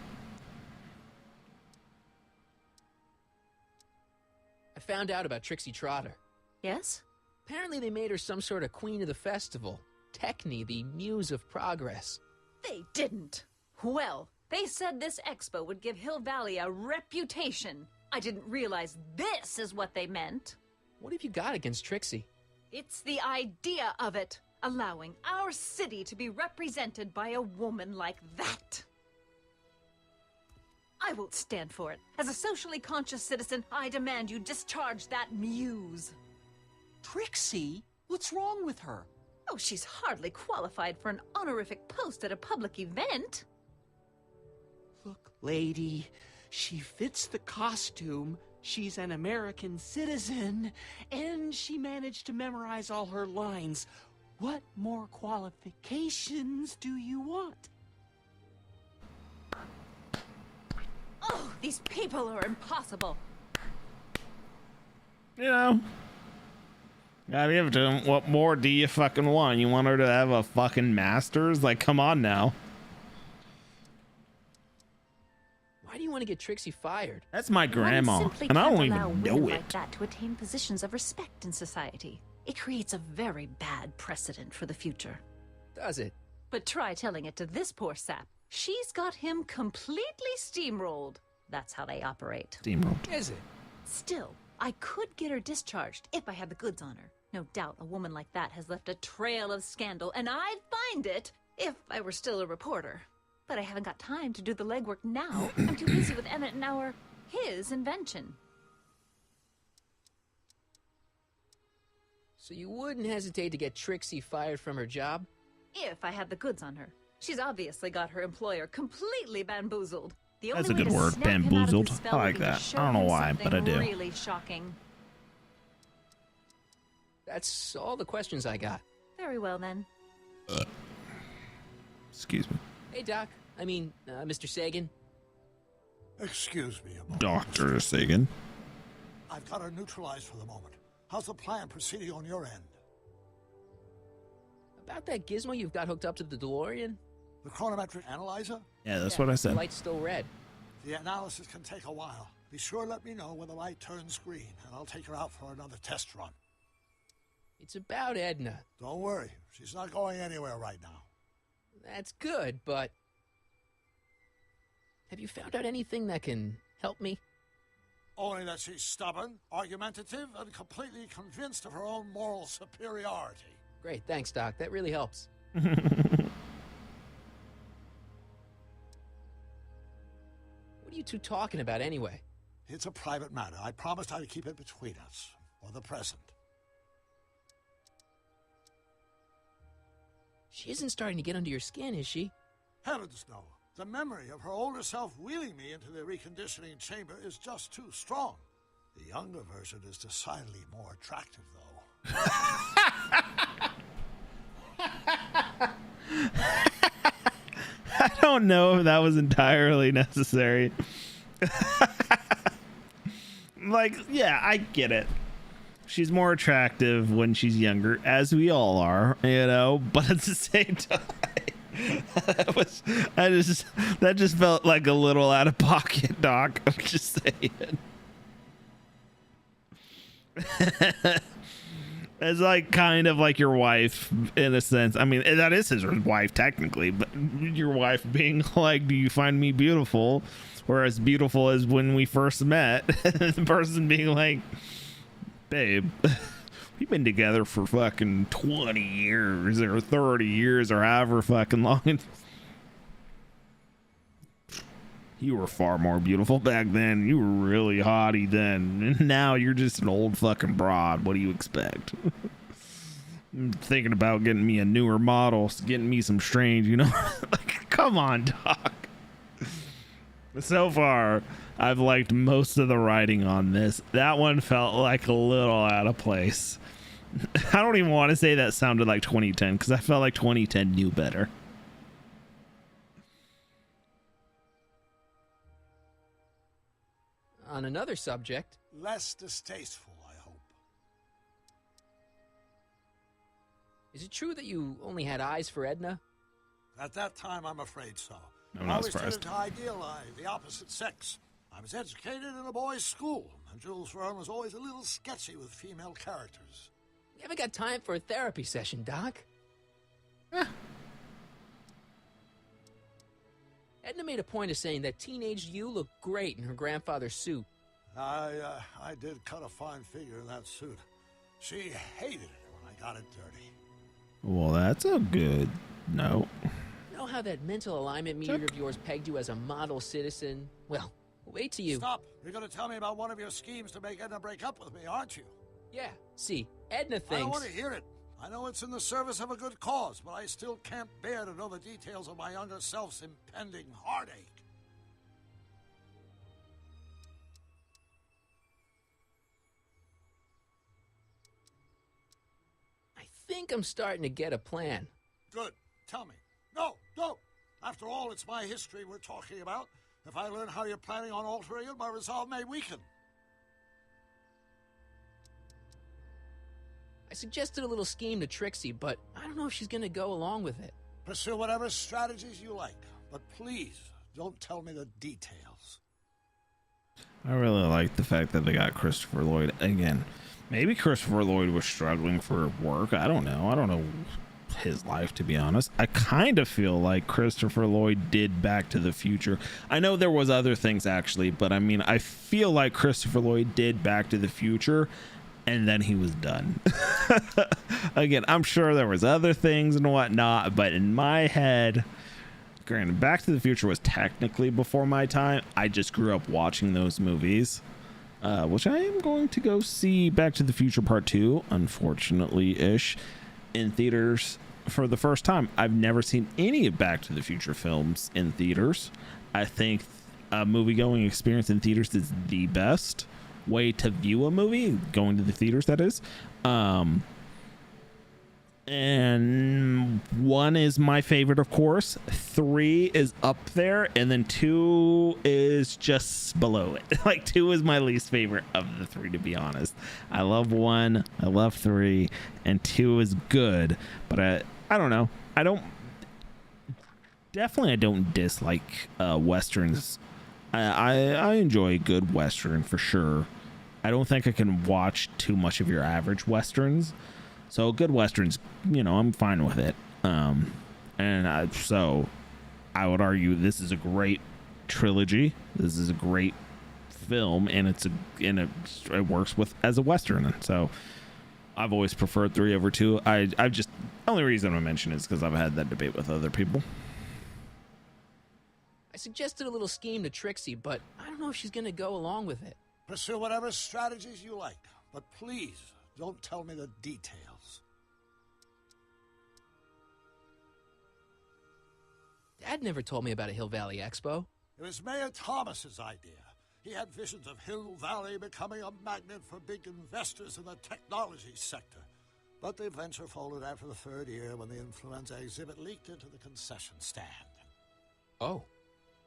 B: I found out about Trixie Trotter.
N: Yes?
B: Apparently they made her some sort of queen of the festival. Techne, the muse of progress.
N: They didn't. Well, they said this expo would give Hill Valley a reputation. I didn't realize this is what they meant.
B: What have you got against Trixie?
N: It's the idea of it. Allowing our city to be represented by a woman like that. I won't stand for it. As a socially conscious citizen, I demand you discharge that muse.
O: Trixie? What's wrong with her?
N: Oh, she's hardly qualified for an honorific post at a public event.
O: Look, lady, she fits the costume. She's an American citizen, and she managed to memorize all her lines. What more qualifications do you want?
N: Oh, these people are impossible.
A: You know, gotta give it to him. What more do you fucking want? You want her to have a fucking master's? Like, come on now.
B: Why do you want to get Trixie fired?
A: That's my grandma, and I don't even know
N: like
A: it.
N: that to attain positions of respect in society. It creates a very bad precedent for the future.
B: Does it?
N: But try telling it to this poor sap. She's got him completely steamrolled. That's how they operate.
A: Steamrolled.
B: Is it?
N: Still, I could get her discharged if I had the goods on her. No doubt a woman like that has left a trail of scandal, and I'd find it if I were still a reporter. But I haven't got time to do the legwork now. I'm too busy with Emmett and his invention.
B: So you wouldn't hesitate to get Trixie fired from her job?
N: If I had the goods on her. She's obviously got her employer completely bamboozled. The
A: That's
N: only
A: a good
N: way to
A: word,
N: snap him out of his
A: bamboozled.
N: spell
A: I
N: would
A: like
N: be to
A: that.
N: show
A: I don't know
N: him
A: why, but I
N: something
A: do.
N: Really shocking.
B: That's all the questions I got.
N: Very well then.
A: Excuse me.
B: Hey, Doc. I mean, Mr. Sagan.
K: Excuse me a moment.
A: Dr. Sagan.
K: I've got her neutralized for the moment. How's the plan proceeding on your end?
B: About that gizmo you've got hooked up to the DeLorean?
K: The chronometric analyzer?
A: Yeah, that's what I said.
B: The light's still red.
K: The analysis can take a while. Be sure to let me know when the light turns green, and I'll take her out for another test run.
B: It's about Edna.
K: Don't worry. She's not going anywhere right now.
B: That's good, but... Have you found out anything that can help me?
K: Only that she's stubborn, argumentative, and completely convinced of her own moral superiority.
B: Great, thanks, Doc. That really helps. What are you two talking about anyway?
K: It's a private matter. I promised I'd keep it between us, for the present.
B: She isn't starting to get under your skin, is she?
K: Heavens, no. The memory of her older self wheeling me into the reconditioning chamber is just too strong. The younger version is decidedly more attractive, though.
A: I don't know if that was entirely necessary. Like, yeah, I get it. She's more attractive when she's younger, as we all are, you know, but at the same time, that just felt like a little out of pocket, Doc. I'm just saying. It's like kind of like your wife in a sense. I mean, that is his wife technically, but your wife being like, do you find me beautiful? Or as beautiful as when we first met. The person being like, babe, we've been together for fucking 20 years or 30 years or however fucking long. You were far more beautiful back then. You were really hottie then. And now you're just an old fucking broad. What do you expect? I'm thinking about getting me a newer model, getting me some Strange, you know? Like, come on, Doc. So far, I've liked most of the writing on this. That one felt like a little out of place. I don't even want to say that sounded like 2010 because I felt like 2010 knew better.
B: On another subject.
K: Less distasteful, I hope.
B: Is it true that you only had eyes for Edna?
K: At that time, I'm afraid so.
A: I'm
K: I
A: not
K: always
A: surprised.
K: tended to idealize the opposite sex. I was educated in a boys' school, and Jules Verne was always a little sketchy with female characters.
B: You haven't got time for a therapy session, Doc. Edna made a point of saying that teenage you looked great in her grandfather's suit.
K: I did cut a fine figure in that suit. She hated it when I got it dirty.
A: Well, that's a good note.
B: You know how that mental alignment meter of yours pegged you as a model citizen? Well, wait till you...
K: Stop! You're going to tell me about one of your schemes to make Edna break up with me, aren't you?
B: Yeah, see, Edna thinks...
K: I don't want to hear it. I know it's in the service of a good cause, but I still can't bear to know the details of my younger self's impending heartache.
B: I think I'm starting to get a plan.
K: Good. Tell me. No, don't. After all, it's my history we're talking about. If I learn how you're planning on altering it, my resolve may weaken.
B: I suggested a little scheme to Trixie, but I don't know if she's gonna go along with it.
K: Pursue whatever strategies you like, but please don't tell me the details.
A: I really like the fact that they got Christopher Lloyd again. Maybe Christopher Lloyd was struggling for work. I don't know his life, to be honest. I kind of feel like Christopher Lloyd did Back to the Future. I know there was other things actually, but I mean, I feel like Christopher Lloyd did Back to the Future and then he was done. Again, I'm sure there was other things and whatnot, but in my head, granted, Back to the Future was technically before my time. I just grew up watching those movies, which I am going to go see Back to the Future Part 2, unfortunately-ish, in theaters for the first time. I've never seen any of Back to the Future films in theaters. I think a movie-going experience in theaters is the best way to view a movie, going to the theaters, that is. And 1 is my favorite, of course. 3 is up there, and then 2 is just below it. Like 2 is my least favorite of the 3, to be honest. I love 1, I love 3, and 2 is good, but I don't know. I don't dislike westerns. I enjoy a good western for sure. I don't think I can watch too much of your average westerns. So good westerns, you know, I'm fine with it. So I would argue this is a great trilogy. This is a great film, and it works with as a western. And so I've always preferred 3 over 2. The only reason I mention it is because I've had that debate with other people.
B: I suggested a little scheme to Trixie, but I don't know if she's gonna go along with it.
K: Pursue whatever strategies you like, but please don't tell me the details.
B: Dad never told me about a Hill Valley Expo.
K: It was Mayor Thomas's idea. He had visions of Hill Valley becoming a magnet for big investors in the technology sector. But the venture folded after the 3rd year when the influenza exhibit leaked into the concession stand.
B: Oh.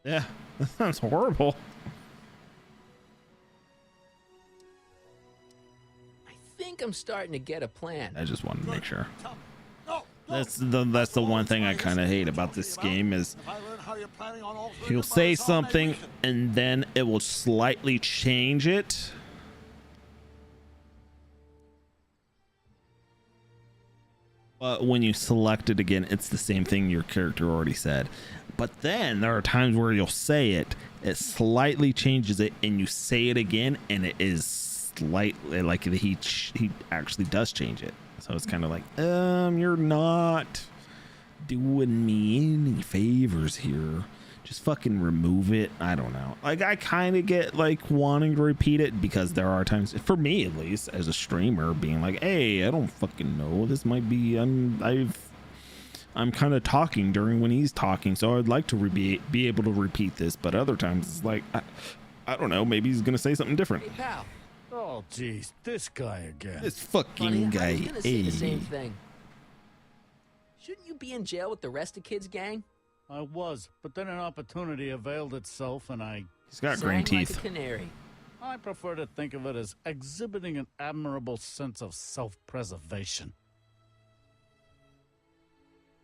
A: Yeah, that sounds horrible.
B: I think think I'm starting to get a plan.
A: I just wanted to make sure.
K: No,
A: That's the one thing I kind of hate about this game is
K: if I learn how you're planning on altering
A: he'll
K: it by
A: say
K: the time next
A: something
K: week,
A: and then it will slightly change it. But when you select it again, it's the same thing your character already said. But then there are times where you'll say it, it slightly changes it, and you say it again, and it is slightly like he actually does change it. So it's kind of like, you're not doing me any favors here. Just fucking remove it. I don't know. Like, I kind of get like wanting to repeat it because there are times, for me at least, as a streamer, being like, hey, I don't fucking know. This might be I'm kind of talking during when he's talking, so I'd like to be able to repeat this. But other times it's like, I don't know. Maybe he's gonna say something different.
B: Hey, pal.
M: Oh, jeez, this guy again.
A: This fucking
B: Buddy,
A: guy.
B: I was gonna say the same
A: Hey.
B: thing. Shouldn't you be in jail with the rest of kids' gang?
U: I was, but then an opportunity availed itself, and
A: He's got green
B: Sang like
A: teeth.
B: a canary.
U: I prefer to think of it as exhibiting an admirable sense of self-preservation.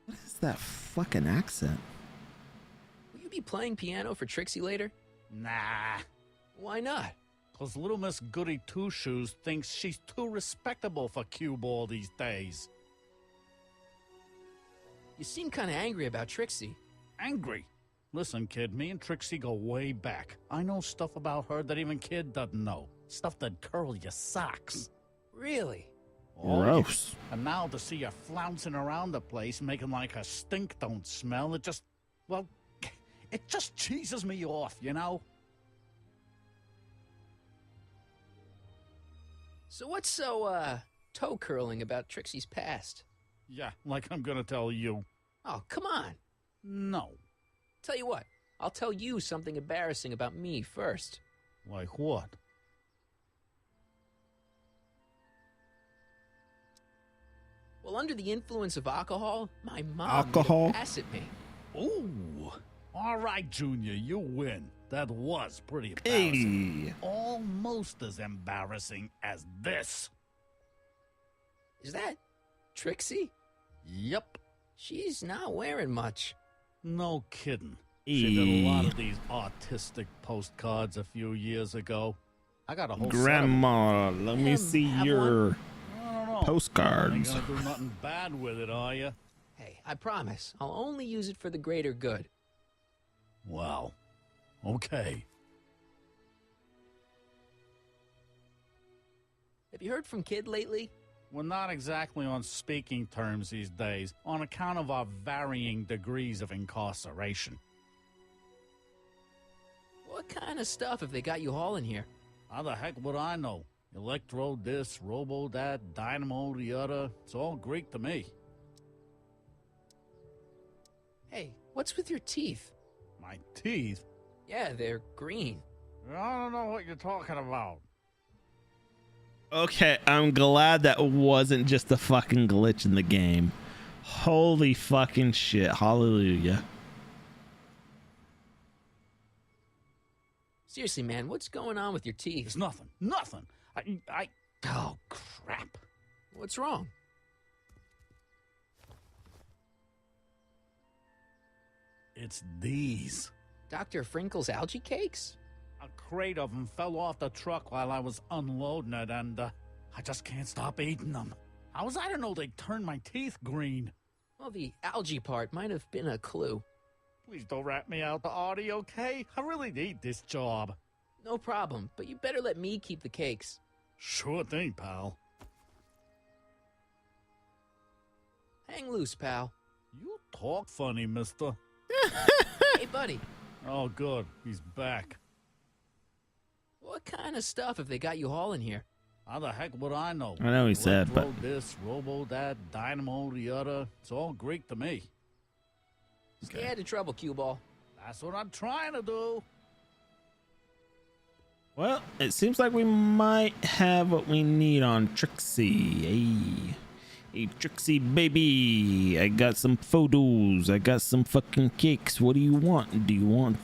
A: What is that fucking accent?
B: Will you be playing piano for Trixie later?
U: Nah.
B: Why not?
U: 'Cause little Miss Goody Two-Shoes thinks she's too respectable for cue ball these days.
B: You seem kind of angry about Trixie.
U: Angry? Listen, kid, me and Trixie go way back. I know stuff about her that even kid doesn't know. Stuff that curl your socks.
B: Really?
A: Gross.
U: And now to see her flouncing around the place, making like her stink don't smell, it just cheeses me off, you know?
B: So what's so, toe curling about Trixie's past?
U: Yeah, like I'm gonna tell you.
B: Oh, come on.
U: No.
B: Tell you what, I'll tell you something embarrassing about me first.
U: Like what?
B: Well, under the influence of alcohol, my mom
A: Alcohol?
B: made a pass at me.
U: Ooh. All right, Junior, you win. That was pretty embarrassing.
A: Hey.
U: Almost as embarrassing as this.
B: Is that Trixie?
U: Yep.
B: She's not wearing much.
U: No kidding. She did a lot of these artistic postcards a few years ago. I got a whole
A: Grandma, let me see your postcards.
U: Ain't gonna do nothing bad with it, are you?
B: Hey, I promise, I'll only use it for the greater good.
U: Wow. Okay.
B: Have you heard from Kid lately?
U: We're not exactly on speaking terms these days, on account of our varying degrees of incarceration.
B: What kind of stuff have they got you hauling here?
U: How the heck would I know? Electro this, Robo that, Dynamo the other. It's all Greek to me.
B: Hey, what's with your teeth?
U: My teeth?
B: Yeah, they're green.
U: I don't know what you're talking about.
A: Okay, I'm glad that wasn't just a fucking glitch in the game. Holy fucking shit. Hallelujah.
B: Seriously, man, what's going on with your teeth?
U: It's nothing. Nothing. Oh, crap.
B: What's wrong?
U: It's these.
B: Dr. Frinkle's algae cakes?
U: A crate of them fell off the truck while I was unloading it, and I just can't stop eating them. How was I to know they'd turn my teeth green?
B: Well, the algae part might have been a clue.
U: Please don't rat me out to Artie, okay? I really need this job.
B: No problem, but you better let me keep the cakes.
U: Sure thing, pal.
B: Hang loose, pal.
U: You talk funny, mister.
B: Hey, buddy.
U: Oh, good. He's back.
B: What kind of stuff have they got you hauling here?
U: How the heck would I know?
A: I know he said, but...
U: Electro this, Robo that, Dynamo the other. It's all Greek to me.
B: Stay out of trouble, cue ball.
U: That's what I'm trying to do.
A: Well, it seems like we might have what we need on Trixie. Hey, Trixie, baby. I got some photos. I got some fucking cakes. What do you want? Do you want...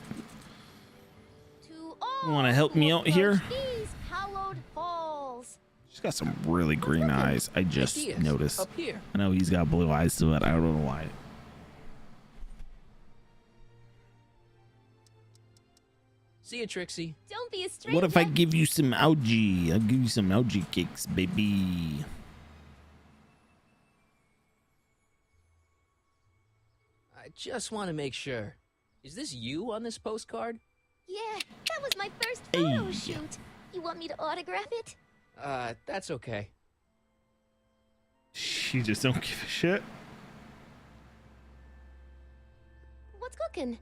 A: You want to help me out here?
P: These hallowed halls.
A: She's got some really green eyes. I just noticed.
B: Up here.
A: I know he's got blue eyes too, but I don't know why.
B: See you, Trixie.
P: Don't be a stranger.
A: What if I give you some algae? I'll give you some algae cakes, baby.
B: I just want to make sure. Is this you on this postcard?
P: Yeah, that was my first photo shoot. You want me to autograph it?
B: That's okay.
A: She just don't give a shit.
P: What's cooking?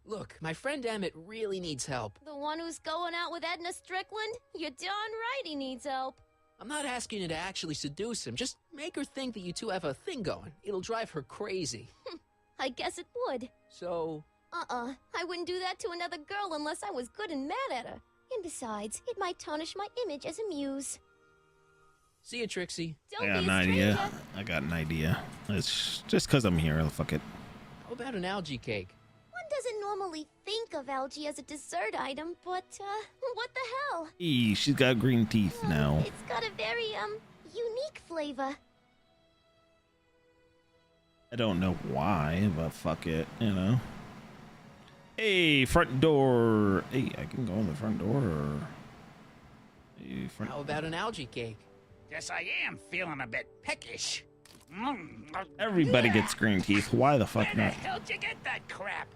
B: Look, my friend Emmett really needs help.
P: The one who's going out with Edna Strickland? You're darn right he needs help.
B: I'm not asking you to actually seduce him. Just make her think that you two have a thing going. It'll drive her crazy.
P: I guess it would.
B: So...
P: I wouldn't do that to another girl unless I was good and mad at her. And besides, it might tarnish my image as a muse.
B: See you, Trixie.
A: I got an idea. I got an idea. It's just because I'm here. Fuck it.
B: How about an algae cake?
P: One doesn't normally think of algae as a dessert item, but, what the hell?
A: Hey, she's got green teeth now.
P: It's got a very, unique flavor.
A: I don't know why, but fuck it, you know. Hey, front door. Hey, I can go in the front door. Hey,
B: How about an algae cake?
I: Yes, I am feeling a bit peckish.
A: Everybody gets green teeth. Why the fuck
I: Where the
A: not?
I: hell'd you get that crap?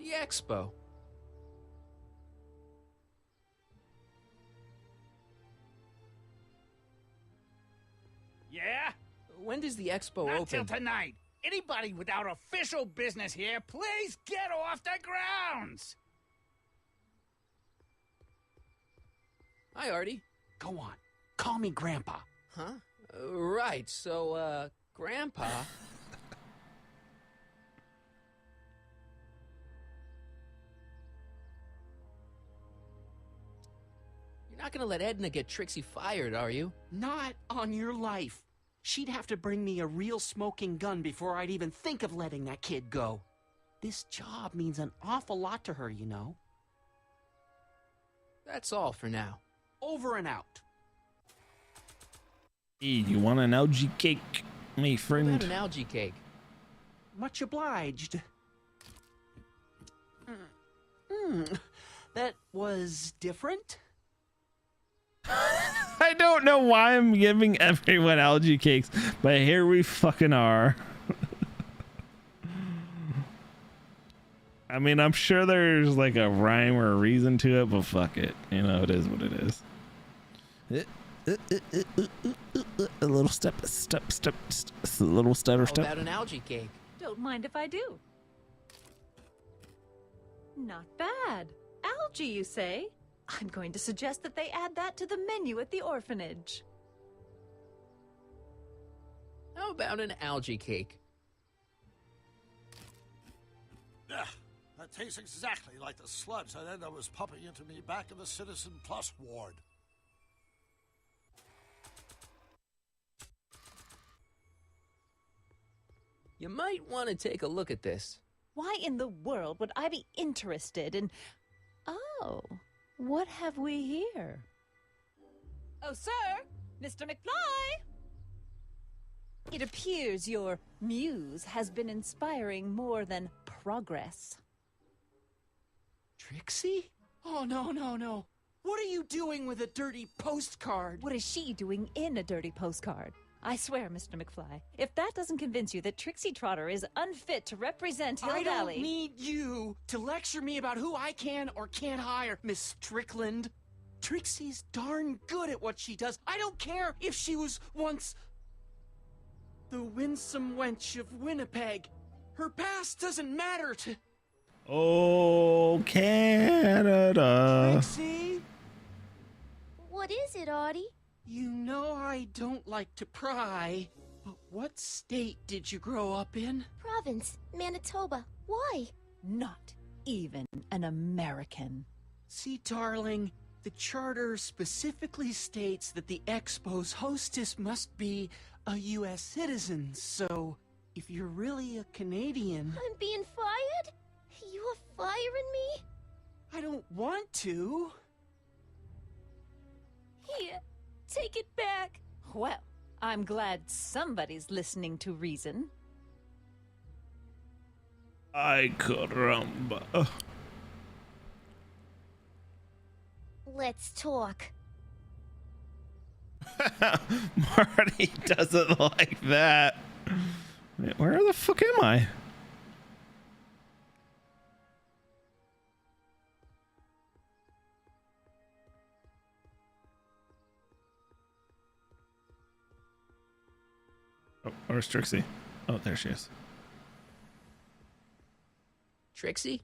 B: The expo.
I: Yeah?
B: When does the expo
I: Not
B: open?
I: till tonight. Anybody without official business here, please get off the grounds!
B: Hi, Artie.
O: Go on. Call me Grandpa.
B: Huh? Right, so, Grandpa... You're not gonna let Edna get Trixie fired, are you?
O: Not on your life. She'd have to bring me a real smoking gun before I'd even think of letting that kid go. This job means an awful lot to her, you know.
B: That's all for now.
O: Over and out.
A: Hey, you want an algae cake, my
B: How
A: friend?
B: about an algae cake?
O: Much obliged. That was different?
A: I don't know why I'm giving everyone algae cakes, but here we fucking are. I mean, I'm sure there's like a rhyme or a reason to it, but fuck it. You know, it is what it is. A little step, a little stutter
B: How
A: step.
B: about an algae cake?
N: Don't mind if I do. Not bad. Algae, you say? I'm going to suggest that they add that to the menu at the orphanage.
B: How about an algae cake?
K: Ugh, that tastes exactly like the sludge that Edna was pumping into me back in the Citizen Plus ward.
B: You might want to take a look at this.
N: Why in the world would I be interested in... Oh, what have we here? Oh, sir! Mr. McFly! It appears your muse has been inspiring more than progress.
O: Trixie? Oh, no, no, no. What are you doing with a dirty postcard?
N: What is she doing in a dirty postcard? I swear, Mr. McFly, if that doesn't convince you that Trixie Trotter is unfit to represent Hill
O: I
N: Valley...
O: don't need you to lecture me about who I can or can't hire, Miss Strickland. Trixie's darn good at what she does. I don't care if she was once the winsome wench of Winnipeg. Her past doesn't matter to...
A: Oh, Canada.
O: Trixie?
P: What is it, Artie?
O: You know I don't like to pry, but what state did you grow up in?
P: Province, Manitoba. Why?
N: Not even an American.
O: See, darling, the charter specifically states that the Expo's hostess must be a U.S. citizen, so if you're really a Canadian...
P: I'm being fired? You're firing me?
O: I don't want to.
N: Here, take it back. Well, I'm glad somebody's listening to reason.
A: Ay, caramba.
P: Let's talk.
A: Marty doesn't like that. Wait, where the fuck am I? Oh, where's Trixie? Oh, there she is.
B: Trixie?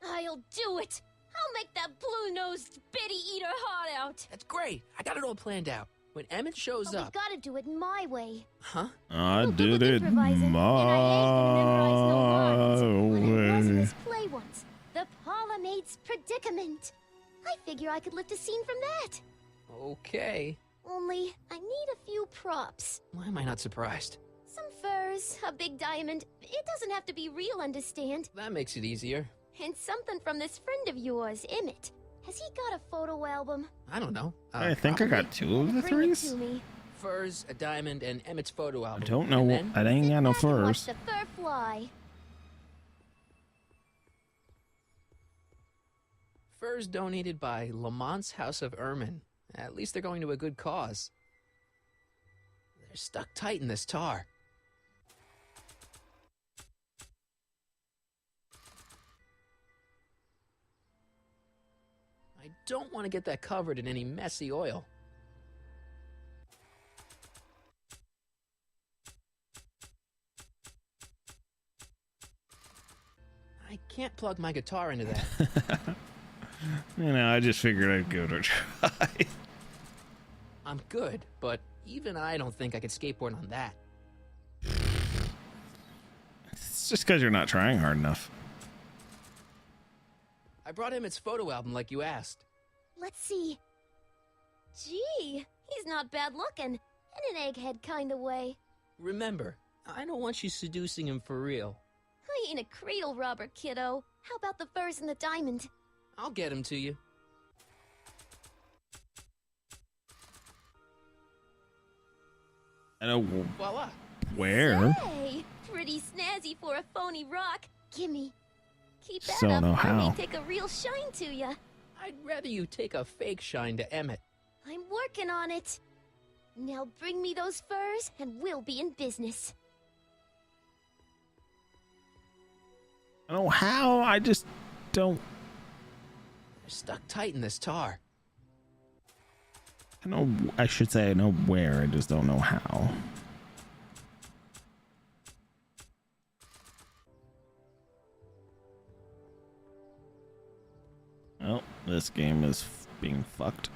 P: I'll do it. I'll make that blue-nosed bitty eater heart out.
B: That's great. I got it all planned out. When Emmett shows
P: But
B: up...
P: we gotta do it my way.
B: Huh?
A: I did it my
P: It was in
A: way.
P: this play once. The Parlor Maid's Predicament. I figure I could lift a scene from that.
B: Okay.
P: Only, I need a few props.
B: Why am I not surprised?
P: Some furs, a big diamond. It doesn't have to be real, understand?
B: That makes it easier.
P: And something from this friend of yours, Emmett. Has he got a photo album?
B: I don't know.
A: I think I got two of the
P: Bring it
A: threes.
P: to me.
B: Furs, a diamond, and Emmett's photo album.
A: I don't know.
B: And then-
A: I ain't got no
P: Back and watch
A: furs.
P: the fur fly.
B: Furs donated by Lamont's House of Ermine. At least they're going to a good cause. They're stuck tight in this tar. I don't want to get that covered in any messy oil. I can't plug my guitar into that.
A: You know, I just figured I'd give it a try.
B: I'm good, but even I don't think I could skateboard on that.
A: It's just because you're not trying hard enough.
B: I brought him its photo album like you asked.
P: Let's see. Gee, he's not bad looking. In an egghead kind of way.
B: Remember, I don't want you seducing him for real.
P: I ain't a cradle robber, kiddo. How about the furs and the diamond?
B: I'll get him to you.
A: I know
B: Voila.
A: where.
P: Hey, pretty snazzy for a phony rock. Gimme. Keep that
A: So
P: up.
A: know
P: I
A: how.
P: may take a real shine to ya.
B: I'd rather you take a fake shine to Emmett.
P: I'm working on it. Now bring me those furs and we'll be in business.
A: I don't know how. I just don't.
B: They're stuck tight in this tar.
A: I know. I should say I know where. I just don't know how. Well, this game is being fucked.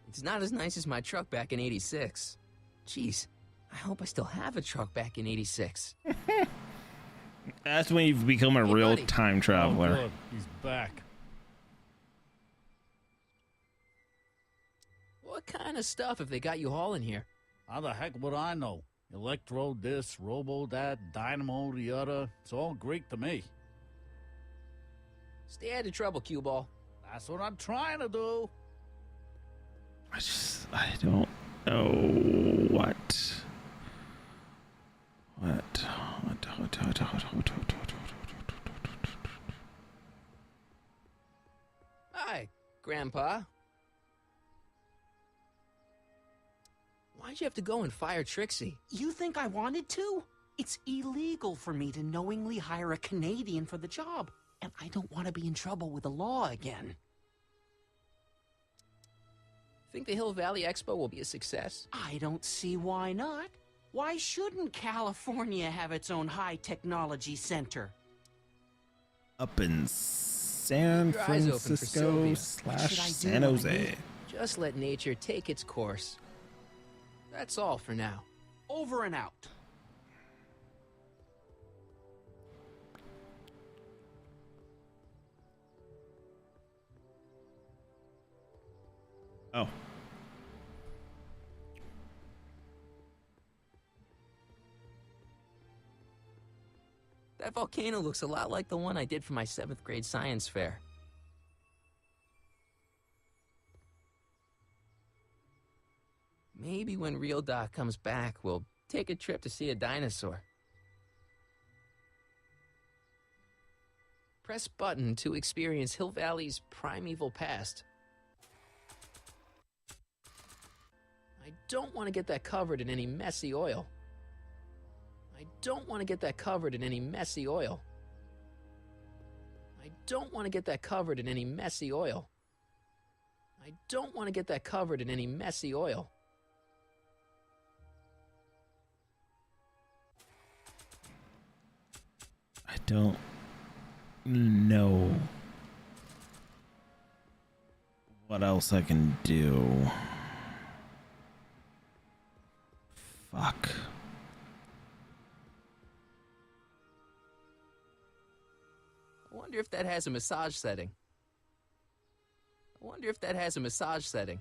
B: It's not as nice as my truck back in '86. Jeez, I hope I still have a truck back in '86.
A: That's when you've become a real
B: buddy.
A: time traveler.
U: Oh, good. He's back.
B: What kind of stuff have they got you hauling here?
U: How the heck would I know? Electro this, robo that, dynamo the other. It's all Greek to me.
B: Stay out of trouble, cue ball.
U: That's what I'm trying to do.
A: I don't know what.
B: Hi, Grandpa. Why'd you have to go and fire Trixie?
O: You think I wanted to? It's illegal for me to knowingly hire a Canadian for the job, and I don't want to be in trouble with the law again.
B: Think the Hill Valley Expo will be a success?
O: I don't see why not. Why shouldn't California have its own high technology center?
A: Up in San
B: Keep your eyes open for
A: Francisco
B: Sylvia.
A: /
O: Should I do
A: San
O: what I
A: Jose.
O: need?
B: Just let nature take its course. That's all for now.
O: Over and out.
A: Oh.
B: That volcano looks a lot like the one I did for my 7th grade science fair. Maybe when Real Doc comes back, we'll take a trip to see a dinosaur. Press button to experience Hill Valley's primeval past. I don't want to get that covered in any messy oil. I don't want to get that covered in any messy oil. I don't want to get that covered in any messy oil. I don't want to get that covered in any messy oil.
A: I don't know what else I can do. Fuck.
B: I wonder if that has a massage setting. I wonder if that has a massage setting.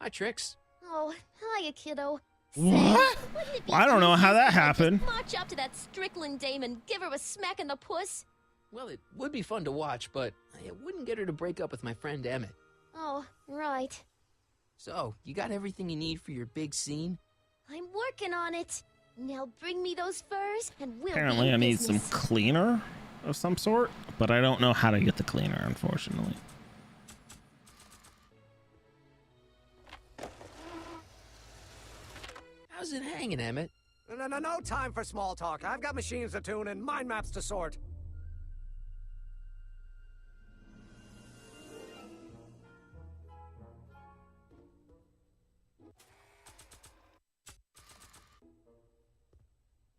B: Hi, Trix.
P: Oh, hiya, kiddo.
A: What?
P: Wouldn't it be
A: I don't know how that
P: easiest if I
A: happened.
P: just march up to that Strickland dame and give her a smack in the puss?
B: Well, it would be fun to watch, but it wouldn't get her to break up with my friend Emmett.
P: Oh, right.
B: So, you got everything you need for your big scene?
P: I'm working on it. Now bring me those furs and we'll
A: Apparently
P: be
A: I
P: in
A: need some
P: business.
A: cleaner of some sort, but I don't know how to get the cleaner, unfortunately.
B: How's it hanging, Emmett?
M: No time for small talk. I've got machines to tune and mind maps to sort.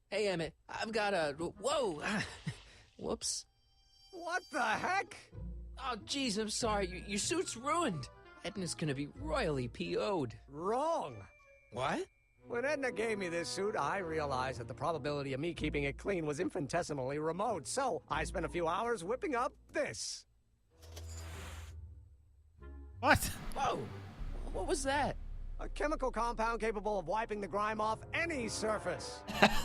B: Hey, Emmett, I've got a... Whoa! Whoops.
M: What the heck?
B: Oh, jeez, I'm sorry. Your suit's ruined. Edna's gonna be royally PO'd.
M: Wrong.
B: What?
M: When Edna gave me this suit, I realized that the probability of me keeping it clean was infinitesimally remote, so I spent a few hours whipping up this.
A: What?
B: Whoa! What was that?
M: A chemical compound capable of wiping the grime off any surface.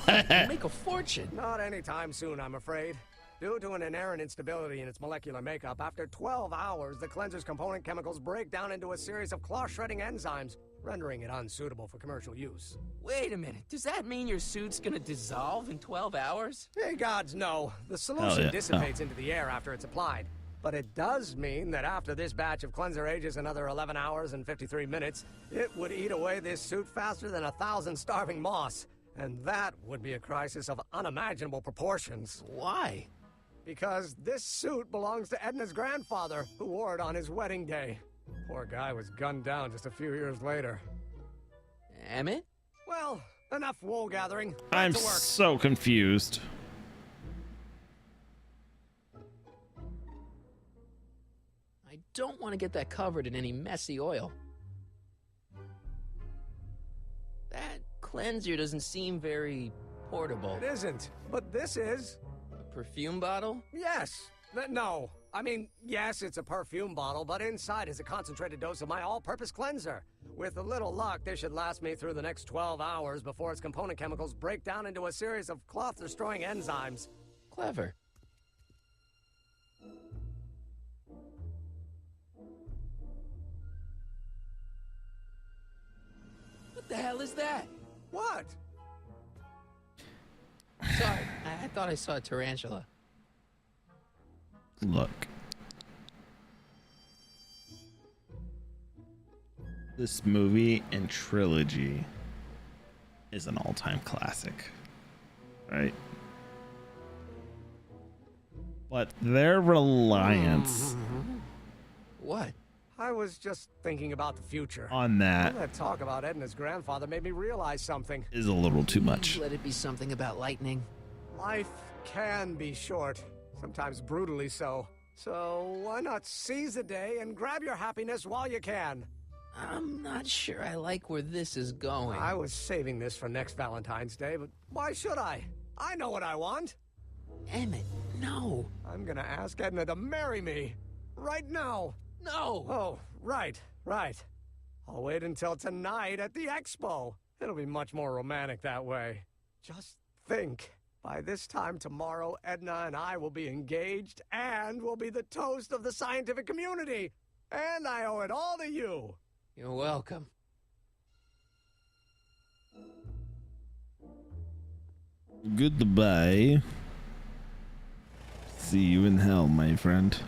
B: Make a fortune.
M: Not anytime soon, I'm afraid. Due to an inherent instability in its molecular makeup, after 12 hours, the cleanser's component chemicals break down into a series of cloth-shredding enzymes, rendering it unsuitable for commercial use.
B: Wait a minute. Does that mean your suit's gonna dissolve in 12 hours?
M: Hey, gods, no. The solution dissipates into the air after it's applied. But it does mean that after this batch of cleanser ages another 11 hours and 53 minutes, it would eat away this suit faster than 1,000 starving moths. And that would be a crisis of unimaginable proportions.
B: Why?
M: Because this suit belongs to Edna's grandfather, who wore it on his wedding day. Poor guy was gunned down just a few years later.
B: Emmett?
M: Well, enough wool gathering.
A: I'm
M: Back to work.
A: so confused.
B: I don't want to get that covered in any messy oil. That cleanser doesn't seem very portable.
M: It isn't, but this is.
B: A perfume bottle?
M: Yes. No. I mean, yes, it's a perfume bottle, but inside is a concentrated dose of my all-purpose cleanser. With a little luck, this should last me through the next 12 hours before its component chemicals break down into a series of cloth-destroying enzymes.
B: Clever. What the hell is that?
M: What?
B: Sorry, I thought I saw a tarantula.
A: Look. This movie and trilogy is an all-time classic, right? But their reliance
B: What?
M: I was just thinking about the future.
A: on that
M: All that talk about Edna's grandfather made me realize something.
A: is a little too much.
B: Let it be something about lightning.
M: Life can be short, sometimes brutally so. So why not seize the day and grab your happiness while you can?
B: I'm not sure I like where this is going.
M: I was saving this for next Valentine's Day, but why should I? I know what I want.
B: Emmett, no.
M: I'm gonna ask Edna to marry me. Right now.
B: No.
M: Oh, right. I'll wait until tonight at the expo. It'll be much more romantic that way. Just think. By this time tomorrow, Edna and I will be engaged and will be the toast of the scientific community. And I owe it all to you.
B: You're welcome.
A: Goodbye. See you in hell, my friend.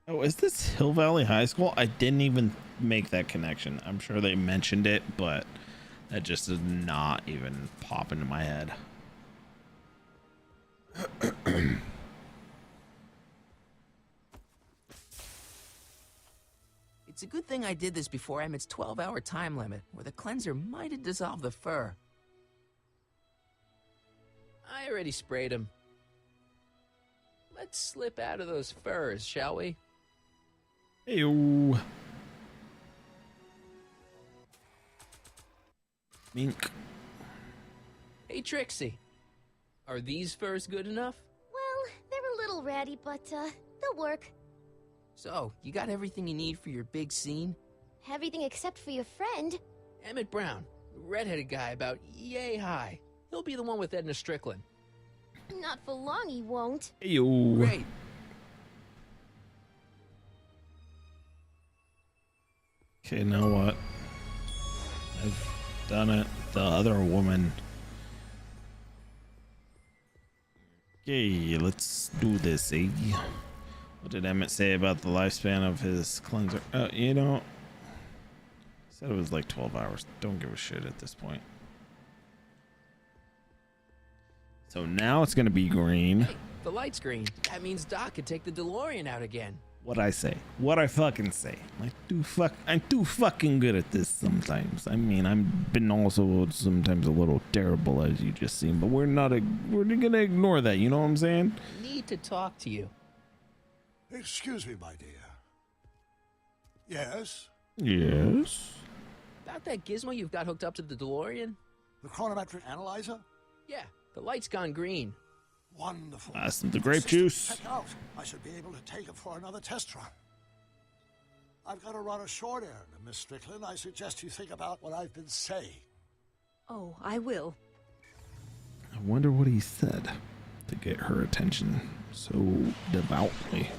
A: Oh, is this Hill Valley High School? I didn't even make that connection. I'm sure they mentioned it, but that just does not even pop into my head.
B: It's a good thing I did this before Emmett's 12-hour time limit, or the cleanser might have dissolved the fur. I already sprayed him. Let's slip out of those furs, shall we?
A: Ew. Mink.
B: Hey, Trixie. Are these furs good enough?
P: Well, they're a little ratty, but they'll work.
B: So, you got everything you need for your big scene?
P: Everything except for your friend.
B: Emmett Brown, the redheaded guy about yay high. He'll be the one with Edna Strickland.
P: Not for long, he won't.
A: Ew.
B: Great.
A: Okay, now what? I've done it. The other woman. Okay, let's do this, eh? What did Emmett say about the lifespan of his cleanser? You know, said it was like 12 hours. Don't give a shit at this point. So now it's gonna be green.
B: Hey, the light's green. That means Doc could take the DeLorean out again.
A: What I say? What I fucking say? I'm too fucking good at this sometimes. I mean, I've been also sometimes a little terrible, as you just seen, but we're gonna ignore that. You know what I'm saying?
B: I need to talk to you.
K: Excuse me, my dear. Yes?
A: Yes?
B: About that gizmo you've got hooked up to the DeLorean?
K: The chronometric analyzer?
B: Yeah, the light's gone green.
K: Wonderful.
A: Some the grape juice.
K: Check out. I should be able to take it for another test run. I've got to run a short errand, Miss Strickland. I suggest you think about what I've been saying.
N: Oh, I will.
A: I wonder what he said to get her attention so devoutly.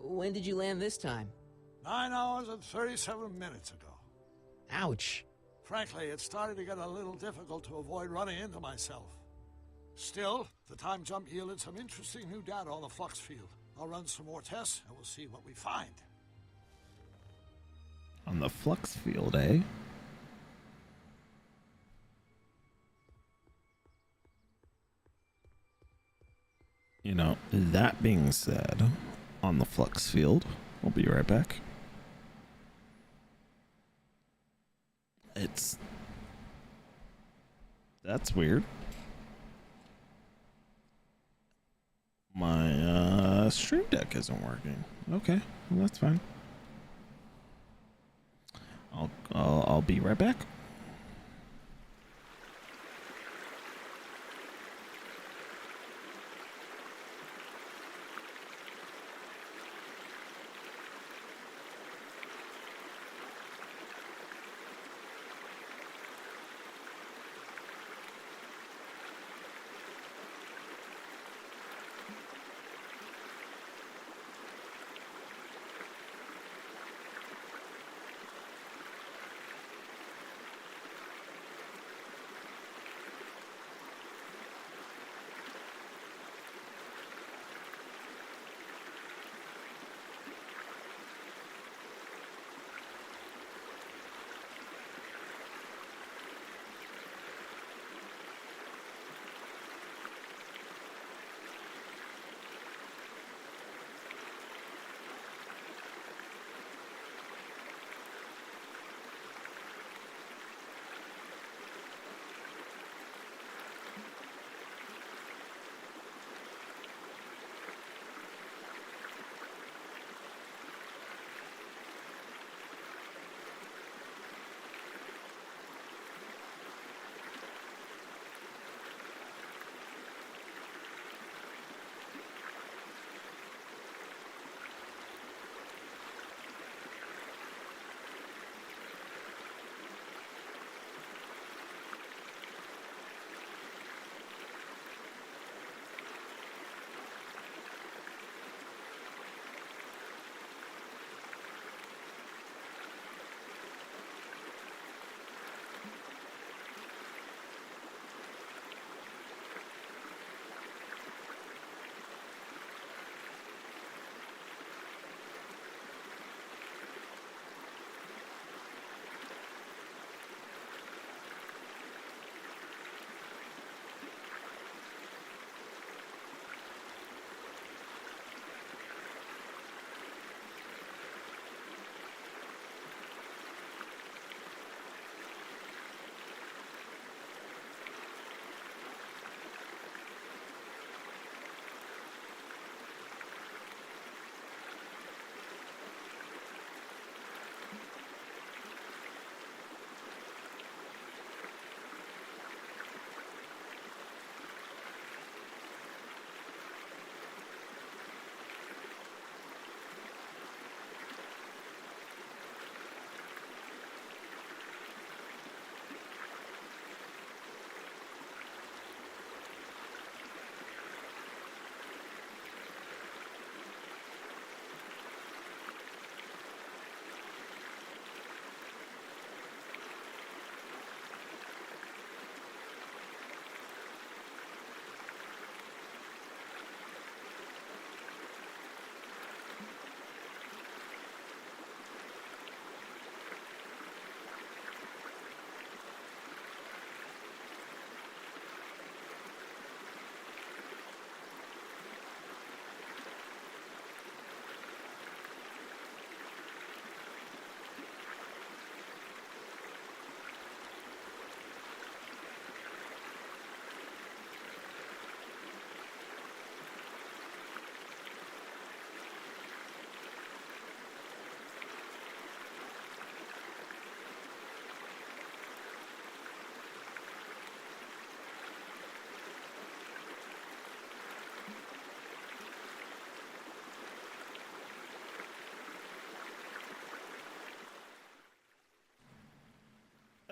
B: When did you land this time?
K: 9 hours and 37 minutes ago.
B: Ouch.
K: Frankly, it started to get a little difficult to avoid running into myself. Still, the time jump yielded some interesting new data on the flux field. I'll run some more tests, and we'll see what we find.
A: On the flux field, eh? You know, that being said, on the flux field, I'll be right back. That's weird. My stream deck isn't working. Okay, well, that's fine. I'll be right back.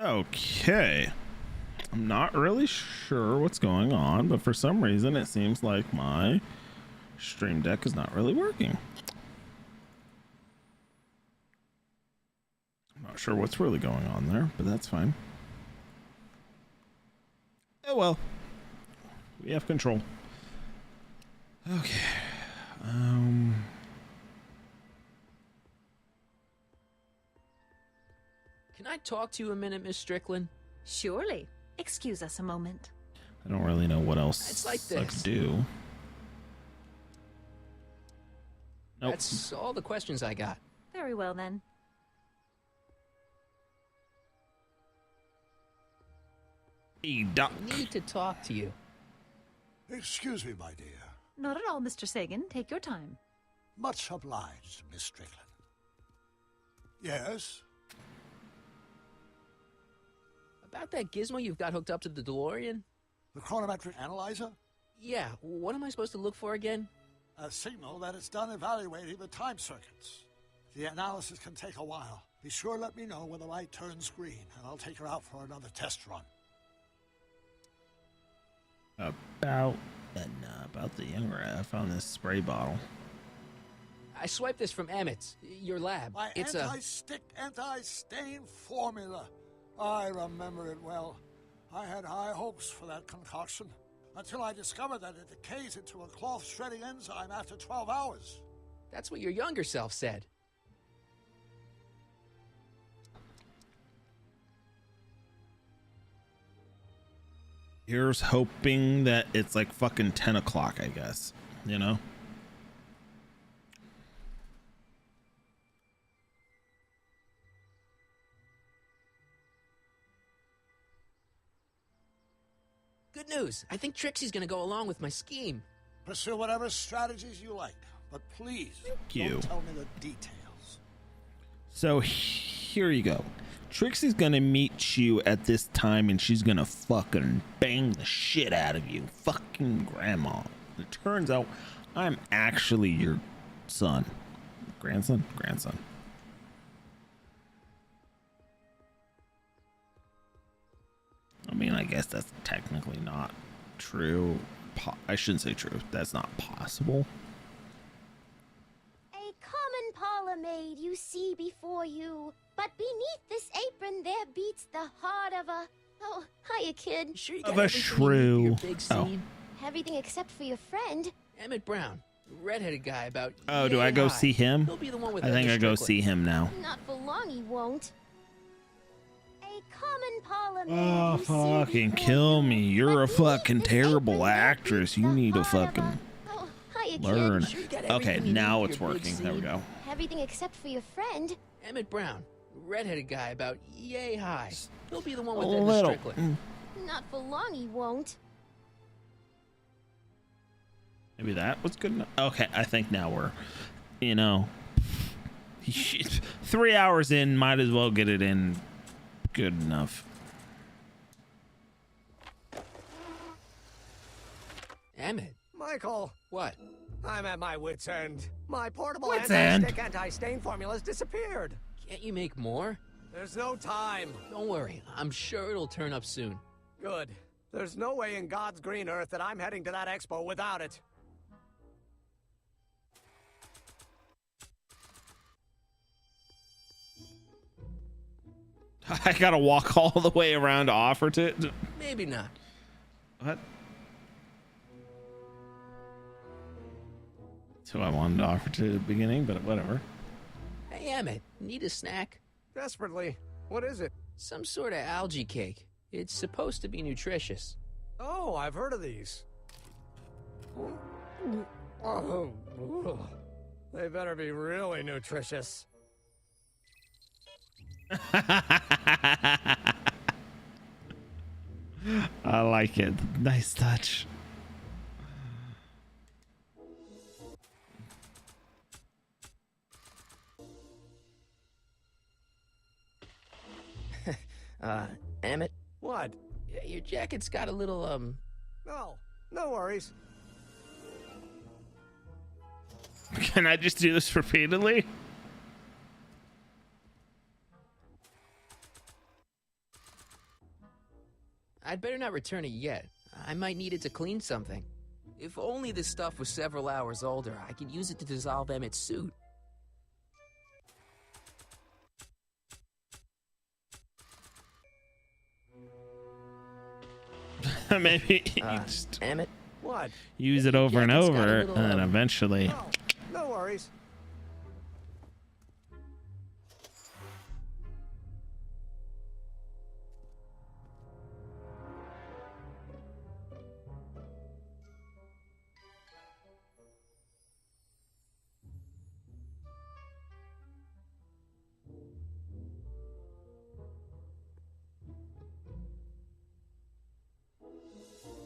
A: Okay. I'm not really sure what's going on, but for some reason it seems like my stream deck is not really working. I'm not sure what's really going on there, but that's fine. Oh well. We have control. Okay.
B: Can I talk to you a minute, Miss Strickland?
N: Surely. Excuse us a moment.
A: I don't really know what else
B: It's like
A: I
B: this.
A: could do. Nope.
B: That's all the questions I got.
N: Very well then.
A: Hey, Doc.
B: I need to talk to you.
K: Excuse me, my dear.
N: Not at all, Mr. Sagan. Take your time.
K: Much obliged, Miss Strickland. Yes?
B: About that gizmo you've got hooked up to the DeLorean?
K: The chronometric analyzer?
B: Yeah, what am I supposed to look for again?
K: A signal that it's done evaluating the time circuits. The analysis can take a while. Be sure to let me know when the light turns green, and I'll take her out for another test run.
A: About the younger, I found this spray bottle.
B: I swiped this from Emmett's, your lab.
K: My
B: It's
K: anti-stick, anti-stain formula. I remember it well. I had high hopes for that concoction, until I discovered that it decays into a cloth shredding enzyme after 12 hours.
B: That's what your younger self said.
A: Here's hoping that it's like fucking 10 o'clock, I guess. You know?
B: Good news. I think Trixie's gonna go along with my scheme.
K: Pursue whatever strategies you like, but please don't tell me the details.
A: So here you go. Trixie's gonna meet you at this time and she's gonna fucking bang the shit out of you. Fucking grandma. It turns out I'm actually your son. Grandson? Grandson. I mean, I guess that's technically not true. I shouldn't say true. That's not possible.
P: A common parlor maid you see before you, but beneath this apron there beats the heart of a... Oh, hiya, kid.
B: Sure you
A: Of
B: got
A: a
B: everything you need for your
A: shrew.
B: big
A: Oh.
B: scene?
P: Everything except for your friend.
B: Emmett Brown, redheaded guy about...
A: Oh, do I go
B: yay
A: see
B: high.
A: him?
B: He'll be the one with
A: I think
B: Edna
A: I go
B: Strickland.
A: see him now.
P: Not for long he won't. A common parlor maid
A: Oh,
P: you see
A: fucking
P: before
A: kill
P: you,
A: me. You're
P: but
A: a
P: beneath
A: fucking
P: this
A: terrible
P: apron there
A: actress.
P: beats
A: You
P: the
A: need to
P: heart of
A: fucking
P: a... Oh, hiya,
A: learn.
P: kid.
B: Sure you got
A: Okay,
B: everything you
A: now
B: need
A: it's
B: for your big
A: working. There we
B: scene?
A: go.
P: Everything except for your friend.
B: Emmett Brown, redheaded guy about yay high. He'll be the one
A: A
B: with Edna
A: little.
B: Strickland.
P: Not for long he won't.
A: Maybe that was good enough. Okay, I think now we're, you know, 3 hours in, might as well get it in good enough.
B: Emmett.
M: Michael.
B: What?
M: I'm at my wit's end. My portable
A: Wit's
M: anti-stick
A: end?
M: anti-stain formula's disappeared.
B: Can't you make more?
M: There's no time.
B: Don't worry. I'm sure it'll turn up soon.
M: Good. There's no way in God's green earth that I'm heading to that expo without it.
A: I gotta walk all the way around to offer to it.
B: Maybe not.
A: What? That's who I wanted to offer to at the beginning, but whatever.
B: Hey, Emmett. Need a snack?
M: Desperately. What is it?
B: Some sort of algae cake. It's supposed to be nutritious.
M: Oh, I've heard of these. Oh, they better be really nutritious.
A: I like it. Nice touch.
B: Emmett?
M: What?
B: Your jacket's got a little,
M: No, no worries.
A: Can I just do this repeatedly?
B: I'd better not return it yet. I might need it to clean something. If only this stuff was several hours older, I could use it to dissolve Emmett's suit.
A: Maybe you just
B: Emmett?
M: What?
A: use it over and
B: jacket's got a
A: over,
B: little,
A: and then eventually.
M: No, no worries.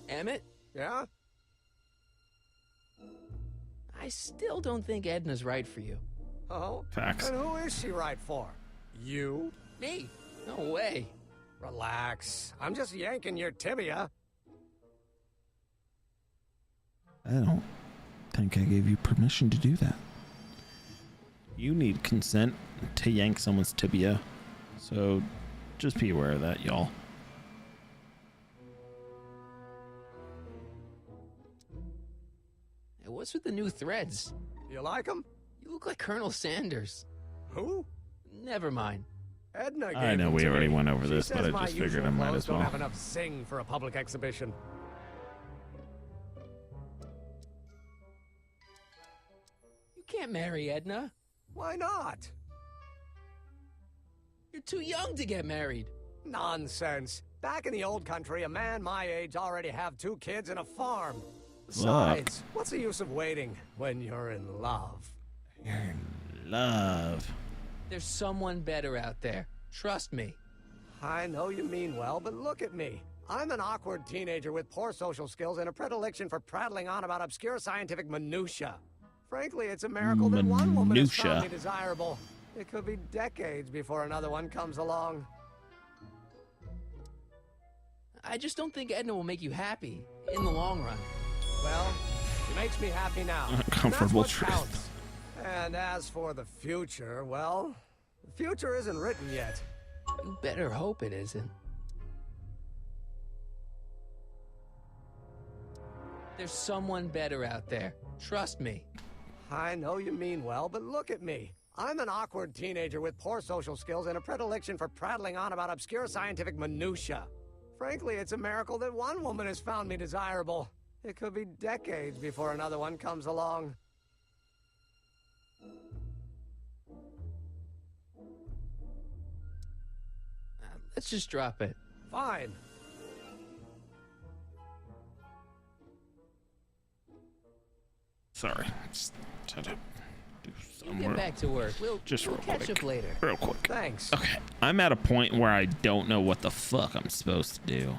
B: Emmett?
M: Yeah?
B: I still don't think Edna's right for you.
M: Oh?
A: Facts.
M: And who is she right for? You?
B: Me? No way.
M: Relax. I'm just yanking your tibia.
A: I don't think I gave you permission to do that. You need consent to yank someone's tibia. So just be aware of that, y'all.
B: Hey, what's with the new threads?
M: You like them?
B: You look like Colonel Sanders.
M: Who?
B: Never mind.
M: Edna gave
A: I know
M: them
A: we
M: to
A: already
M: me.
A: went over
M: She
A: this,
M: says
A: but I
M: my
A: just figured
M: usual
A: I might
M: clothes
A: as
M: don't
A: well.
M: have enough zing for a public exhibition.
B: You can't marry Edna.
M: Why not?
B: You're too young to get married.
M: Nonsense. Back in the old country, a man my age already have 2 kids and a farm. Besides, what's the use of waiting when you're in love?
A: You're in love.
B: There's someone better out there. Trust me.
M: I know you mean well, but look at me. I'm an awkward teenager with poor social skills and a predilection for prattling on about obscure scientific minutia. Frankly, it's a miracle that one woman has found me desirable. It could be decades before another one comes along.
B: I just don't think Edna will make you happy in the long run.
M: Well, she makes me happy now.
A: Uncomfortable
M: That's what
A: truth.
M: counts. And as for the future, well, the future isn't written yet.
B: You better hope it isn't. There's someone better out there. Trust me.
M: I know you mean well, but look at me. I'm an awkward teenager with poor social skills and a predilection for prattling on about obscure scientific minutia. Frankly, it's a miracle that one woman has found me desirable. It could be decades before another one comes along.
B: Let's just drop it.
M: Fine.
A: Sorry. Just had to do some
B: Get back to work. We'll
A: real
B: catch
A: quick.
B: up later.
A: Real quick.
M: Thanks.
A: Okay. I'm at a point where I don't know what the fuck I'm supposed to do.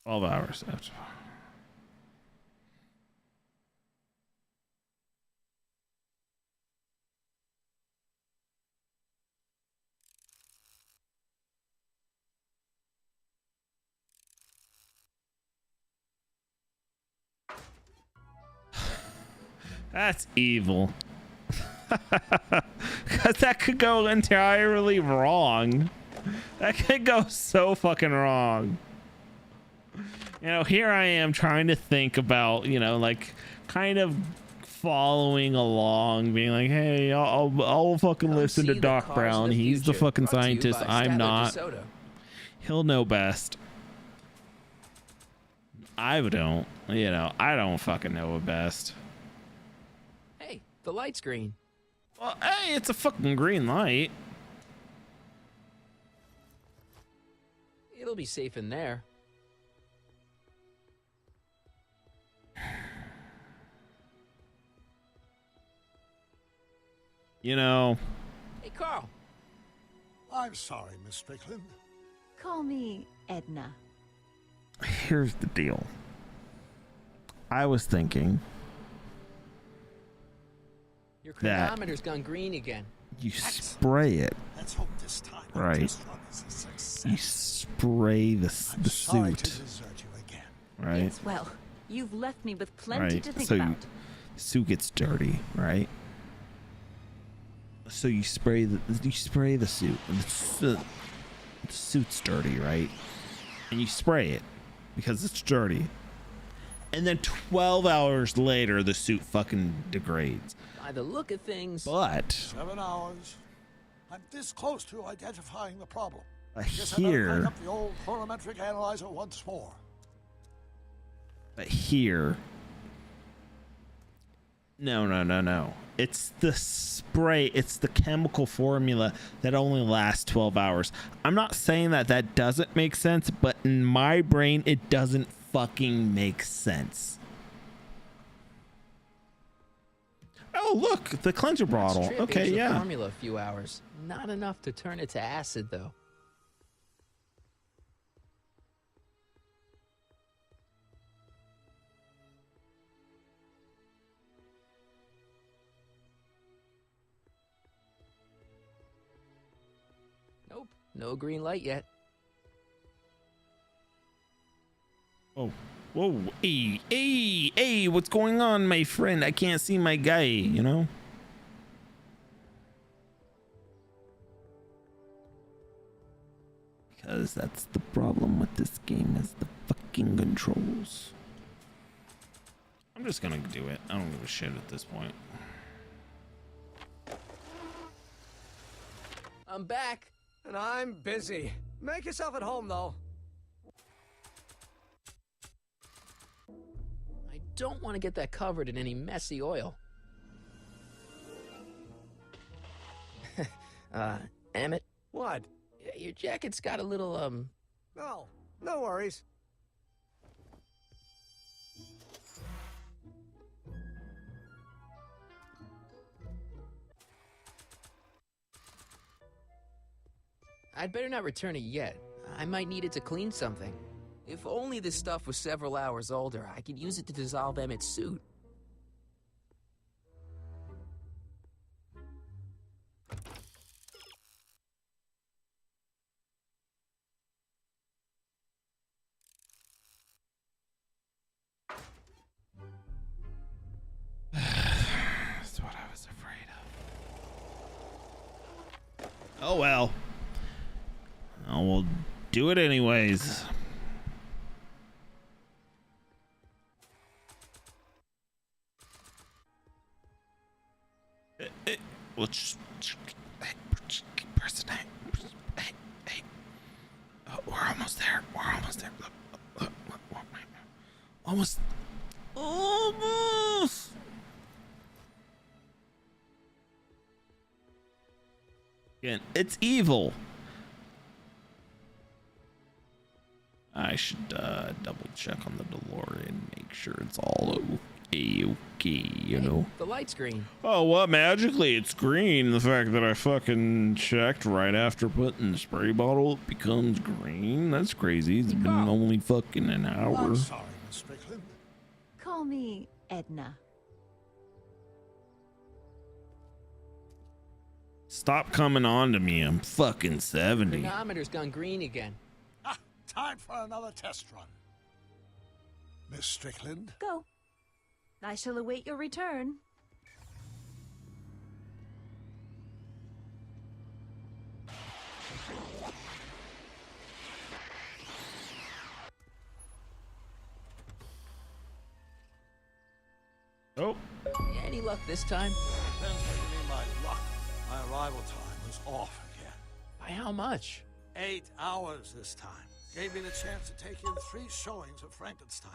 A: $12 after. That's evil. Because that could go entirely wrong. That could go so fucking wrong. You know, here I am trying to think about, you know, like kind of following along, being like, hey, I'll fucking listen to Doc Brown. He's the fucking scientist. I'm not. He'll know best. I don't. You know, I don't fucking know best.
B: Hey, the light's green.
A: Well, hey, it's a fucking green light.
B: It'll be safe in there.
A: You know.
B: Hey, Carl.
K: I'm sorry, Miss Strickland.
N: Call me Edna.
A: Here's the deal. I was thinking
B: Your
A: that
B: chronometer's gone green again.
A: you spray it,
K: Let's hope this time
A: right?
K: this run is a success.
A: You spray the
K: Sorry to
A: suit,
K: desert you again.
A: right?
N: Yes, well, you've left me with plenty
A: Right.
N: to think
A: So
N: about.
A: the suit gets dirty, right? So you spray the suit, and the suit's dirty, right? And you spray it because it's dirty. And then 12 hours later, the suit fucking degrades.
B: By the look of things.
A: But
K: 7 hours. I'm this close to identifying the problem. Guess I better
A: here,
K: crank up the old chronometric analyzer once more.
A: but here, no. It's the spray. It's the chemical formula that only lasts 12 hours. I'm not saying that doesn't make sense, but in my brain, it doesn't fucking make sense. Oh, look, the cleanser bottle.
B: Trip
A: Okay,
B: aged the
A: yeah.
B: formula a few hours. Not enough to turn it to acid, though. No green light yet.
A: Oh, whoa, hey, what's going on, my friend? I can't see my guy, you know? Because that's the problem with this game, is the fucking controls. I'm just gonna do it. I don't give a shit at this point.
B: I'm back.
M: And I'm busy. Make yourself at home, though.
B: I don't want to get that covered in any messy oil. Emmett?
M: What?
B: Your jacket's got a little,
M: No, no worries.
B: I'd better not return it yet. I might need it to clean something. If only this stuff was several hours older, I could use it to dissolve Emmett's suit.
A: That's what I was afraid of. Oh well. Oh, we'll do it anyways. We'll just press it. Hey. Oh, we're almost there. Look. Almost. Again, it's evil. I should double check on the DeLorean, make sure it's all okay, you know.
B: The light's green.
A: Oh, what? Magically, it's green. The fact that I fucking checked right after putting the spray bottle, it becomes green. That's crazy. It's been only fucking an hour.
K: I'm sorry, Miss Strickland.
N: Call me Edna.
A: Stop coming on to me. I'm fucking 70.
B: Chronometer's gone green again.
K: Time for another test run. Miss Strickland?
N: Go. I shall await your return.
A: Oh.
B: Any luck this time?
K: Depends what you mean by luck. My arrival time was off again.
B: By how much?
K: 8 hours this time. Gave me the chance to take in 3 showings of Frankenstein.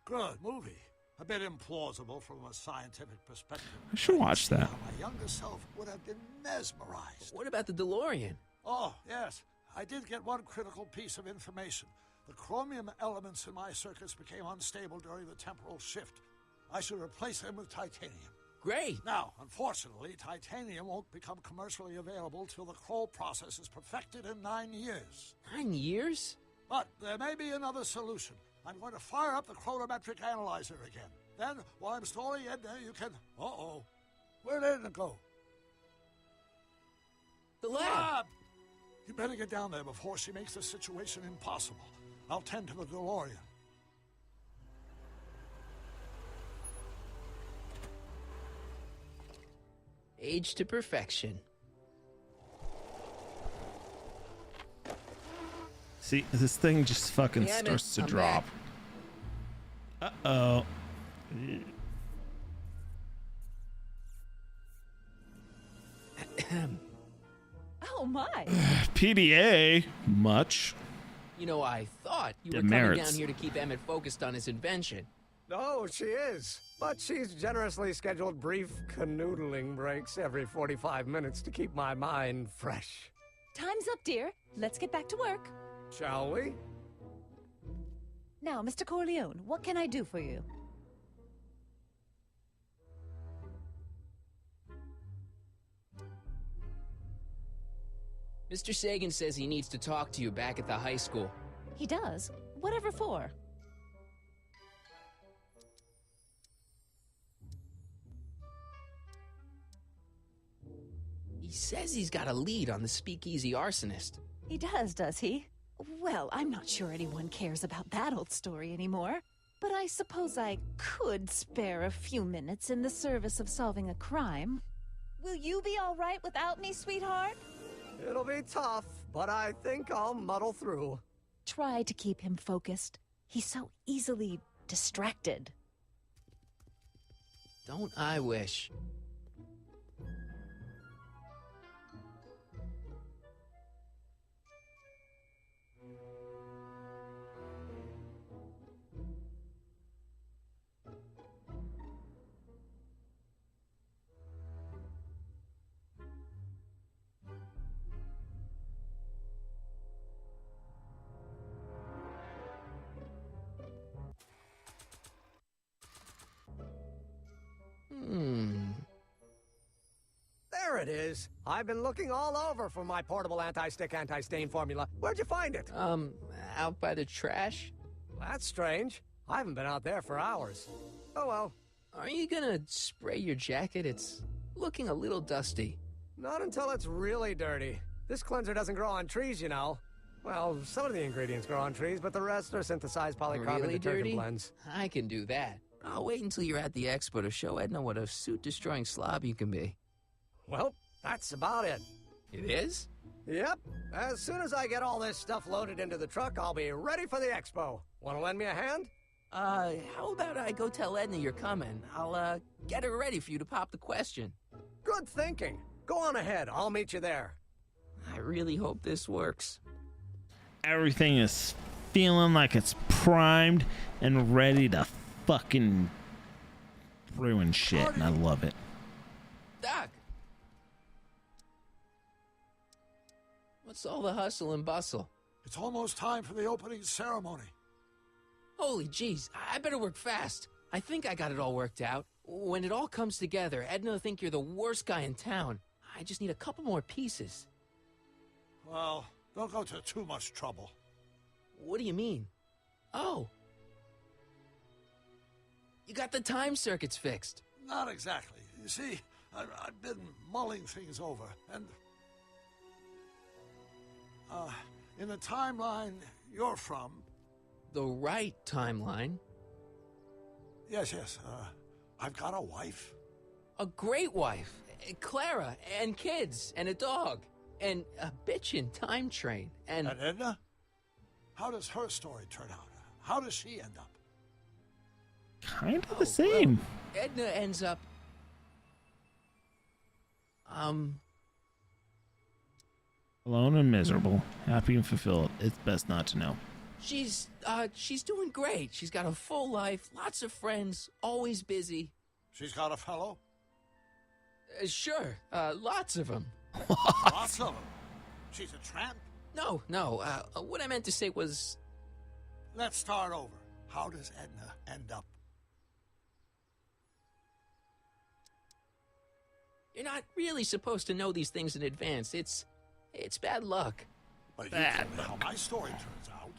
K: Good movie. A bit implausible from a scientific perspective.
A: I should watch that.
K: My younger self would have been mesmerized.
B: What about the DeLorean?
K: Oh, yes. I did get one critical piece of information. The chromium elements in my circuits became unstable during the temporal shift. I should replace them with titanium.
B: Great.
K: Now, unfortunately, titanium won't become commercially available till the Kroll process is perfected in 9 years.
B: 9 years?
K: But there may be another solution. I'm going to fire up the chronometric analyzer again. Then, while I'm stalling Edna, you can... Uh-oh. Where did Edna go?
B: The lab!
K: You better get down there before she makes the situation impossible. I'll tend to the DeLorean.
B: Age to perfection.
A: See, this thing just fucking
B: Damn it,
A: starts to
B: I'm
A: drop. Uh-oh.
N: Oh my.
A: PDA, much.
B: You know, I thought you were
A: Demerits.
B: coming down here to keep Emmett focused on his invention.
M: No, she is. But she's generously scheduled brief canoodling breaks every 45 minutes to keep my mind fresh.
N: Time's up, dear. Let's get back to work.
M: Shall we?
N: Now, Mr. Corleone, what can I do for you?
B: Mr. Sagan says he needs to talk to you back at the high school.
N: He does? Whatever for?
B: He says he's got a lead on the speakeasy arsonist.
N: He does he? Well, I'm not sure anyone cares about that old story anymore. But I suppose I could spare a few minutes in the service of solving a crime. Will you be all right without me, sweetheart?
M: It'll be tough, but I think I'll muddle through.
N: Try to keep him focused. He's so easily distracted.
B: Don't I wish?
M: There it is. I've been looking all over for my portable anti-stick, anti-stain formula. Where'd you find it?
B: Out by the trash.
M: That's strange. I haven't been out there for hours. Oh well.
B: Are you gonna spray your jacket? It's looking a little dusty.
M: Not until it's really dirty. This cleanser doesn't grow on trees, you know. Well, some of the ingredients grow on trees, but the rest are synthesized polycarbonate
B: Really
M: detergent
B: dirty?
M: blends.
B: I can do that. I'll wait until you're at the expo to show Edna what a suit-destroying slob you can be.
M: Well, that's about it.
B: It is?
M: Yep. As soon as I get all this stuff loaded into the truck, I'll be ready for the expo. Want to lend me a hand?
B: How about I go tell Edna you're coming? I'll, get her ready for you to pop the question.
M: Good thinking. Go on ahead. I'll meet you there.
B: I really hope this works.
A: Everything is feeling like it's primed and ready to fucking ruin shit, and I love it.
B: Doc! What's all the hustle and bustle?
K: It's almost time for the opening ceremony.
B: Holy jeez, I better work fast. I think I got it all worked out. When it all comes together, Edna will think you're the worst guy in town. I just need a couple more pieces.
K: Well, don't go to too much trouble.
B: What do you mean? Oh. You got the time circuits fixed.
K: Not exactly. You see, I've been mulling things over, and in the timeline you're from...
B: The right timeline?
K: Yes, I've got a wife.
B: A great wife. Clara, and kids, and a dog, and a bitchin' time train, and...
K: And Edna? How does her story turn out? How does she end up?
A: Kind of the same.
B: Well, Edna ends up...
A: Alone and miserable, happy and fulfilled. It's best not to know.
B: She's doing great. She's got a full life, lots of friends, always busy.
K: She's got a fellow?
B: Sure, lots of them.
K: Lots of them? She's a tramp?
B: No, what I meant to say was...
K: Let's start over. How does Edna end up?
B: You're not really supposed to know these things in advance. It's bad luck.
K: But you tell me how my story turns out.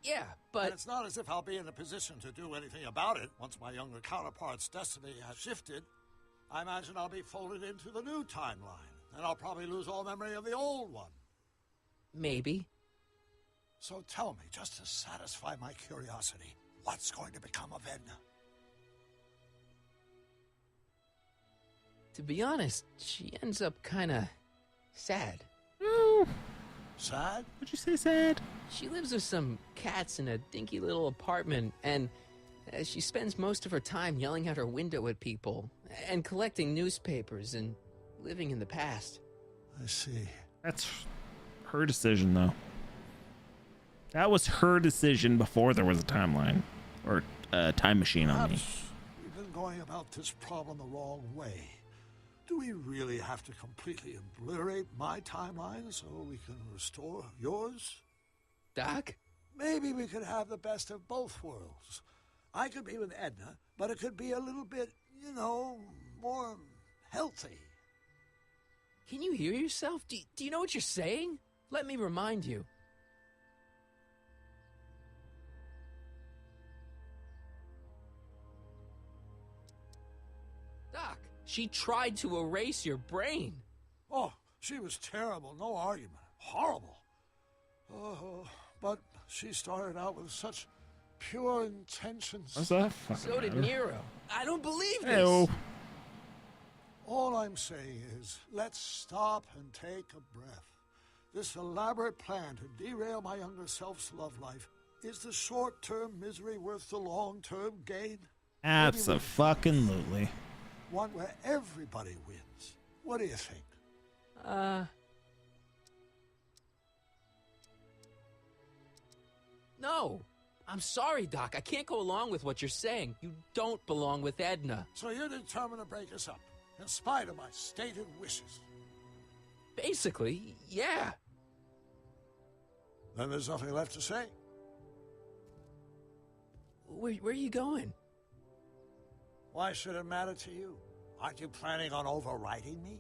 B: Yeah, but...
K: And it's not as if I'll be in a position to do anything about it once my younger counterpart's destiny has shifted. I imagine I'll be folded into the new timeline, and I'll probably lose all memory of the old one.
B: Maybe.
K: So tell me, just to satisfy my curiosity, what's going to become of Edna?
B: To be honest, she ends up kinda sad.
A: Oh.
K: Sad?
A: Would you say sad?
B: She lives with some cats in a dinky little apartment, and she spends most of her time yelling out her window at people, and collecting newspapers, and living in the past.
K: I see.
A: That's her decision, though. That was her decision before there was a timeline. Or a time machine on me.
K: We've been going about this problem the wrong way. Do we really have to completely obliterate my timeline so we can restore yours?
B: Doc?
K: Maybe we could have the best of both worlds. I could be with Edna, but it could be a little bit, more healthy.
B: Can you hear yourself? Do you know what you're saying? Let me remind you. Doc, she tried to erase your brain.
K: Oh, she was terrible, no argument. Horrible. Oh, but she started out with such pure intentions.
A: What's that?
B: So did Nero. I don't believe this.
A: Hey-o.
K: All I'm saying is, let's stop and take a breath. This elaborate plan to derail my younger self's love life, is the short-term misery worth the long-term gain?
A: Abso-fucking-lutely.
K: One where everybody wins. What do you think?
B: No. I'm sorry, Doc. I can't go along with what you're saying. You don't belong with Edna.
K: So you're determined to break us up, in spite of my stated wishes?
B: Basically, yeah.
K: Then there's nothing left to say.
B: Where are you going?
K: Why should it matter to you? Aren't you planning on overriding me?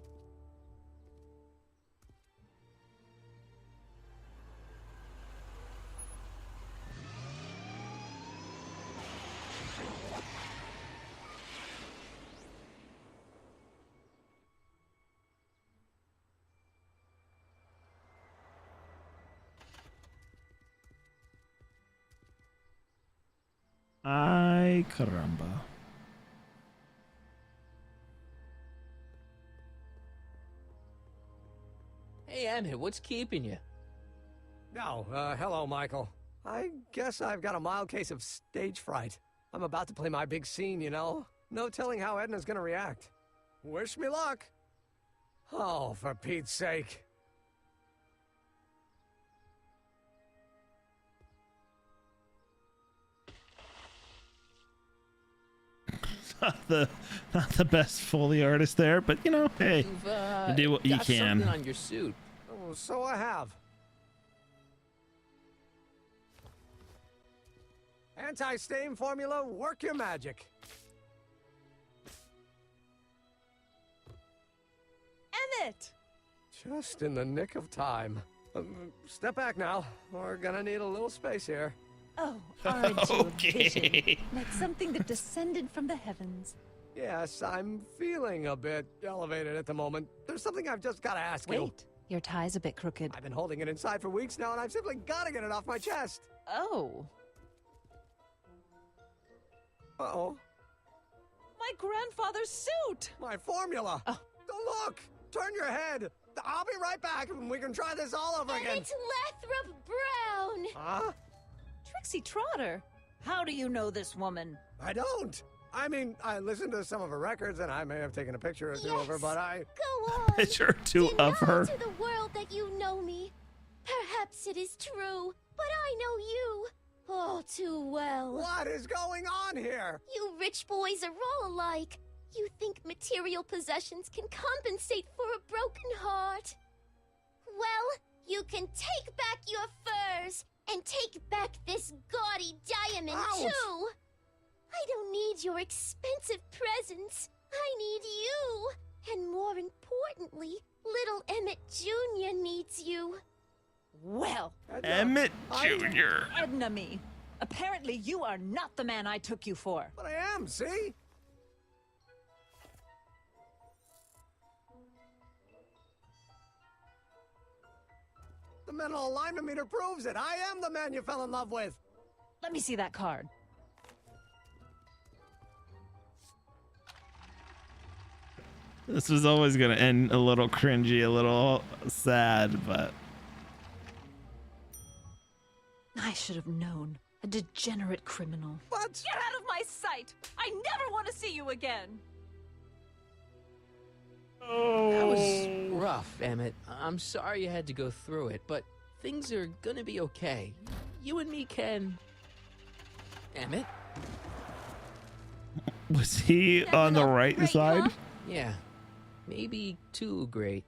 A: Ay, caramba.
B: Hey, Emmett, what's keeping you?
M: No, hello, Michael. I guess I've got a mild case of stage fright. I'm about to play my big scene, you know? No telling how Edna's gonna react. Wish me luck. Oh, for Pete's sake.
A: Not the best Foley artist there, but you know, hey, you do what you
B: got
A: can.
B: something on your suit.
M: Oh, so I have. Anti-stain formula, work your magic.
N: Emmett!
M: Just in the nick of time. Step back now. We're gonna need a little space here.
N: Oh, aren't you
A: Okay.
N: a vision? Like something that descended from the heavens.
M: Yes, I'm feeling a bit elevated at the moment. There's something I've just got to ask you.
N: Wait, your tie's a bit crooked.
M: I've been holding it inside for weeks now, and I've simply got to get it off my chest.
N: Oh.
M: Uh-oh.
N: My grandfather's suit!
M: My formula!
N: Oh.
M: Don't look! Turn your head! I'll be right back, and we can try this all over again.
P: It's Lathrop Brown!
M: Huh?
N: Trixie Trotter! How do you know this woman?
M: I don't! I mean, I listened to some of her records, and I may have taken a picture or two of her, but I...
P: Go on!
A: Picture or two of her.
P: To the world that you know me. Perhaps it is true, but I know you all too well.
M: What is going on here?
P: You rich boys are all alike. You think material possessions can compensate for a broken heart. Well, you can take back your furs and take back this gaudy diamond,
M: Ouch.
P: too. I don't need your expensive presents. I need you. And more importantly, little Emmett Jr. needs you.
N: Well,
A: Emmett Jr.
N: Edna me. Apparently you are not the man I took you for.
M: But I am, see? The mental alignment meter proves it. I am the man you fell in love with.
N: Let me see that card.
A: This was always gonna end a little cringy, a little sad, but
N: I should have known. A degenerate criminal.
M: What?
N: Get out of my sight! I never want to see you again!
B: That was rough, Emmett. I'm sorry you had to go through it, but things are gonna be okay. You and me can... Emmett?
A: was he on the right
N: great,
A: side?
N: huh?
B: Yeah. Maybe too great.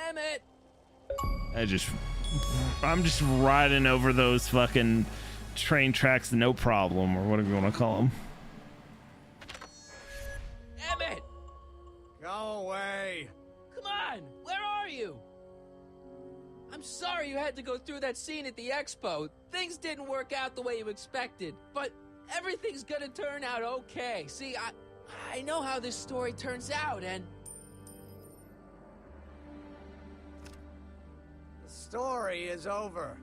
B: Emmett!
A: I'm just riding over those fucking train tracks, no problem, or whatever you want to call them.
B: Emmett!
M: Go away.
B: Come on! Where are you? I'm sorry you had to go through that scene at the expo. Things didn't work out the way you expected, but everything's gonna turn out okay. See, I I know how this story turns out, and
M: The story is over.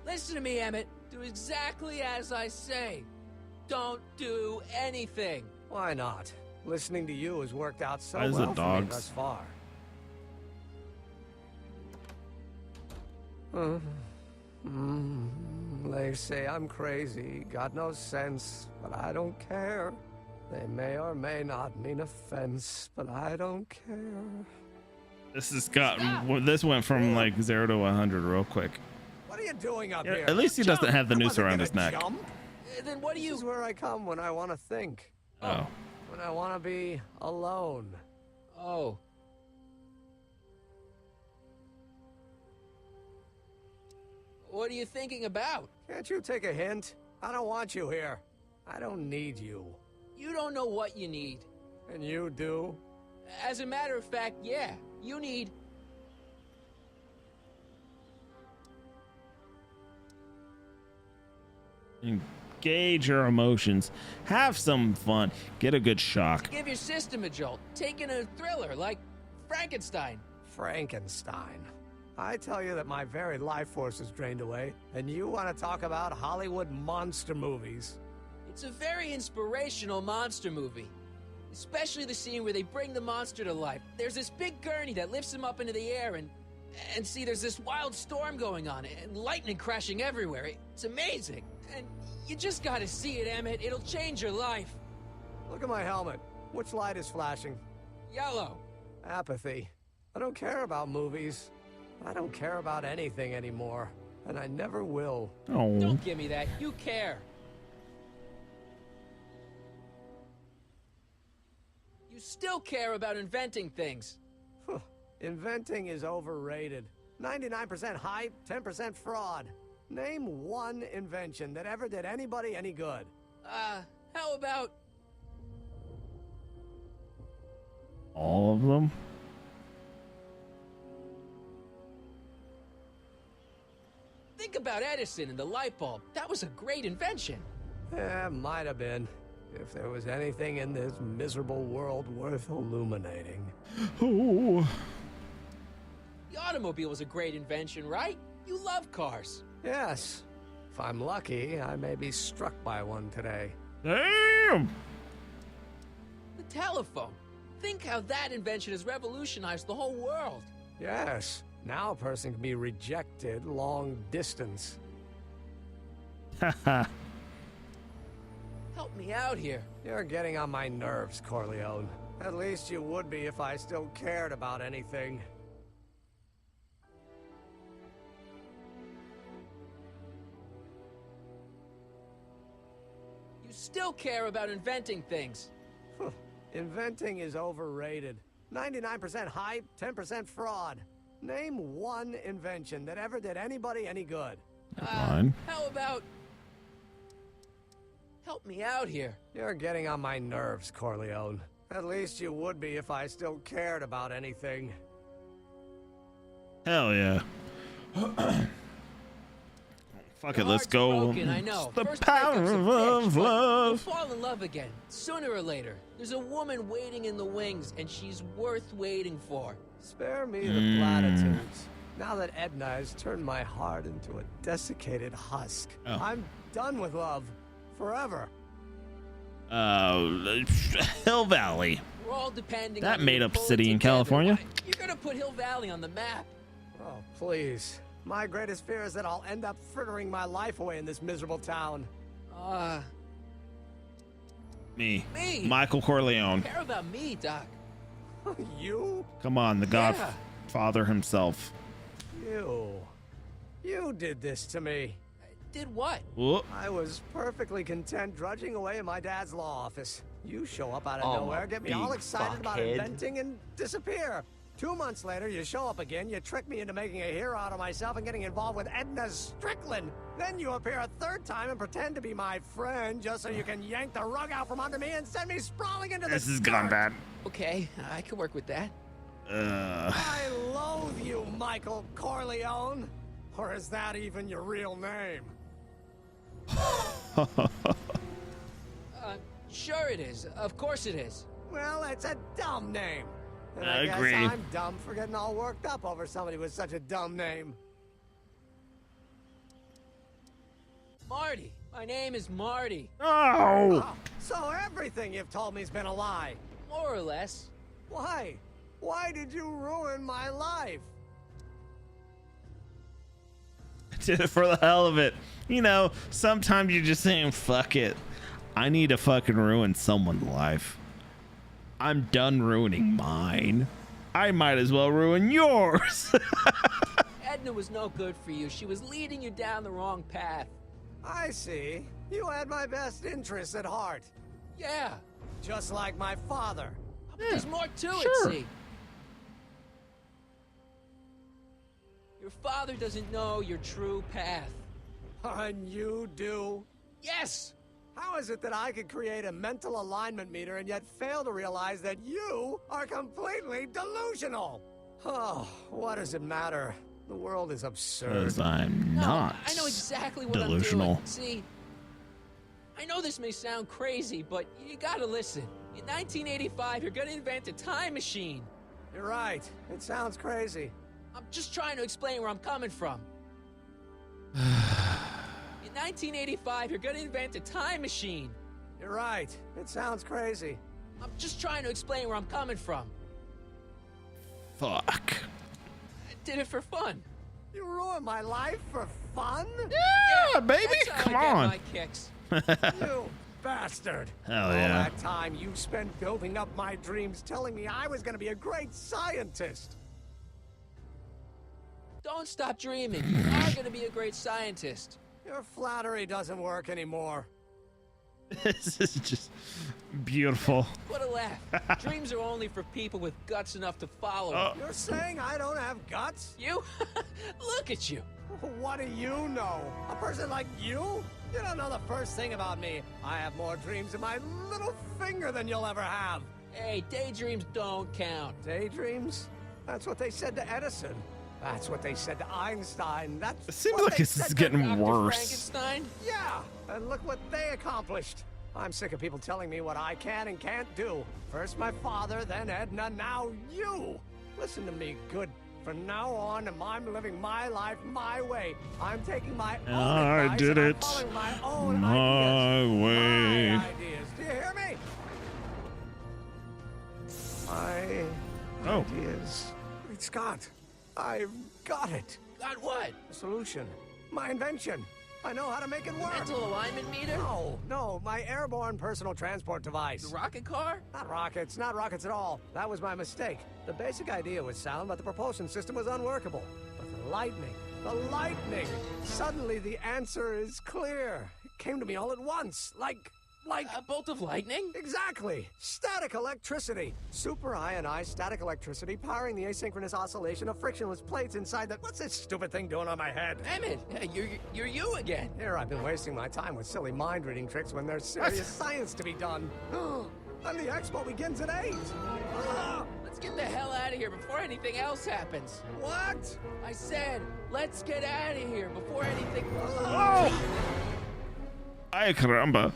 B: listen to me, Emmett. Do exactly as I say. Don't do anything.
M: Why not? Listening to you has worked out so
A: Why is
M: well
A: it
M: for me
A: dogs?
M: thus far. They say I'm crazy, got no sense, but I don't care. They may or may not mean offense, but I don't care.
A: This has gotten. This went from like 0 to 100 real quick.
M: What are you doing up
A: Yeah,
M: here?
A: at least he doesn't have the
M: I
A: noose
M: wasn't
A: around
M: gonna
A: his neck.
M: jump.
B: Then what do you...
M: This is where I come when I want to think.
A: Oh.
M: When I want to be alone.
B: Oh. What are you thinking about?
M: Can't you take a hint? I don't want you here. I don't need you.
B: You don't know what you need.
M: And you do?
B: As a matter of fact, yeah. You need...
A: Engage your emotions. Have some fun. Get a good shock.
B: Give your system a jolt. Take in a thriller like Frankenstein.
M: Frankenstein. I tell you that my very life force is drained away, and you want to talk about Hollywood monster movies.
B: It's a very inspirational monster movie. Especially the scene where they bring the monster to life. There's this big gurney that lifts him up into the air, and see, there's this wild storm going on, and lightning crashing everywhere. It's amazing. And you just gotta see it, Emmett. It'll change your life.
M: Look at my helmet. Which light is flashing?
B: Yellow.
M: Apathy. I don't care about movies. I don't care about anything anymore. And I never will.
A: Oh.
B: Don't give me that. You care. You still care about inventing things.
M: Inventing is overrated. 99% hype, 10% fraud. Name one invention that ever did anybody any good.
B: How about...
A: All of them?
B: Think about Edison and the light bulb. That was a great invention.
M: Yeah, might have been. If there was anything in this miserable world worth illuminating.
A: Oh.
B: The automobile was a great invention, right? You love cars.
M: Yes. If I'm lucky, I may be struck by one today.
A: Damn!
B: The telephone. Think how that invention has revolutionized the whole world.
M: Yes. Now a person can be rejected long distance.
A: Haha.
B: Help me out here.
M: You're getting on my nerves, Corleone. At least you would be if I still cared about anything.
B: You still care about inventing things.
M: Inventing is overrated. 99% hype, 10% fraud. Name one invention that ever did anybody any good.
A: Fine.
B: How about... Help me out here.
M: You're getting on my nerves, Corleone. At least you would be if I still cared about anything.
A: Hell yeah. Fuck it, let's go.
B: Broken, I know.
A: The
B: First
A: power
B: breakup's a
A: of
B: bitch, but
A: love.
B: we'll fall in love again, sooner or later. There's a woman waiting in the wings, and she's worth waiting for.
M: Spare me the platitudes. Now that Edna has turned my heart into a desiccated husk, I'm done with love. Forever.
A: Hill Valley.
B: We're all depending
A: That
B: on
A: made
B: you
A: up
B: to pull it
A: city in
B: together.
A: California.
B: You're gonna put Hill Valley on the map.
M: Oh, please. My greatest fear is that I'll end up frittering my life away in this miserable town.
A: Me.
B: Me?
A: Michael Corleone.
B: Care about me, Doc.
M: You?
A: Come on, the Godfather himself.
M: You did this to me.
B: Did what?
A: Whoop.
M: I was perfectly content drudging away in my dad's law office. You show up out of
S: Oh,
M: nowhere,
S: my
M: get me all
S: big
M: excited about
S: fuckhead.
M: inventing, and disappear. 2 months later, you show up again, you trick me into making a hero out of myself and getting involved with Edna Strickland. Then you appear a third time and pretend to be my friend just so you can yank the rug out from under me and send me sprawling into
A: This
M: the
A: has gone bad.
B: Okay, I can work with that.
M: I loathe you, Michael Corleone. Or is that even your real name?
B: Sure it is. Of course it is.
M: Well, it's a dumb name. And
A: I
M: guess
A: agree.
M: I'm dumb for getting all worked up over somebody with such a dumb name.
B: Marty. My name is Marty.
A: Oh!
M: So everything you've told me's been a lie.
B: More or less.
M: Why? Why did you ruin my life?
A: I did it for the hell of it. You know, sometimes you're just saying, fuck it. I need to fucking ruin someone's life. I'm done ruining mine. I might as well ruin yours.
B: Edna was no good for you. She was leading you down the wrong path.
M: I see. You had my best interests at heart.
B: Yeah.
M: Just like my father.
B: But there's more to
A: sure.
B: it, see. Your father doesn't know your true path.
M: And you do?
B: Yes!
M: How is it that I could create a mental alignment meter and yet fail to realize that you are completely delusional? Oh, what does it matter? The world is absurd.
A: Because I'm not
B: I know exactly what
A: delusional.
B: I'm doing. See, I know this may sound crazy, but you gotta listen. In 1985, you're gonna invent a time machine.
M: You're right. It sounds crazy.
B: I'm just trying to explain where I'm coming from. In 1985, you're gonna invent a time machine.
M: You're right. It sounds crazy.
B: I'm just trying to explain where I'm coming from.
A: Fuck.
B: I did it for fun.
M: You ruined my life for fun?
A: Yeah, baby.
B: That's how
A: Come
B: I get
A: on.
B: my kicks.
M: You bastard.
A: Hell
M: All
A: yeah.
M: that time you spent building up my dreams, telling me I was going to be a great scientist.
B: Don't stop dreaming. You are gonna be a great scientist.
M: Your flattery doesn't work anymore.
A: This is just beautiful.
B: What a laugh. Dreams are only for people with guts enough to follow them.
M: You're saying I don't have guts?
B: You? Look at you.
M: What do you know? A person like you? You don't know the first thing about me. I have more dreams in my little finger than you'll ever have.
B: Hey, daydreams don't count.
M: Daydreams? That's what they said to Edison. That's what they said to Einstein. That's
A: It seems
M: what
A: like
M: they
A: this is
M: said to
A: getting
M: Dr.
A: worse.
B: Frankenstein?
M: Yeah, and look what they accomplished. I'm sick of people telling me what I can and can't do. First my father, then Edna, now you. Listen to me, good. From now on, I'm living my life my way. I'm taking my own
A: I
M: advice
A: did
M: and I'm
A: it
M: following my own
A: my
M: ideas.
A: way.
M: My ideas. Do you hear me? My ideas. Great Scott, I've got it.
B: Got what?
M: A solution. My invention. I know how to make it work.
B: Mental alignment meter?
M: No, my airborne personal transport device.
B: The rocket car?
M: Not rockets at all. That was my mistake. The basic idea was sound, but the propulsion system was unworkable. But the lightning! Suddenly the answer is clear. It came to me all at once, like
B: a bolt of lightning?
M: Exactly. Static electricity. Super ionized static electricity powering the asynchronous oscillation of frictionless plates inside the... What's this stupid thing doing on my head?
B: Emmett, you're you again.
M: Here I've been wasting my time with silly mind-reading tricks when there's serious science to be done. And the expo begins at 8.
B: Let's get the hell out of here before anything else happens.
M: What?
B: I said, let's get out of here before anything...
A: Oh! Ay, caramba.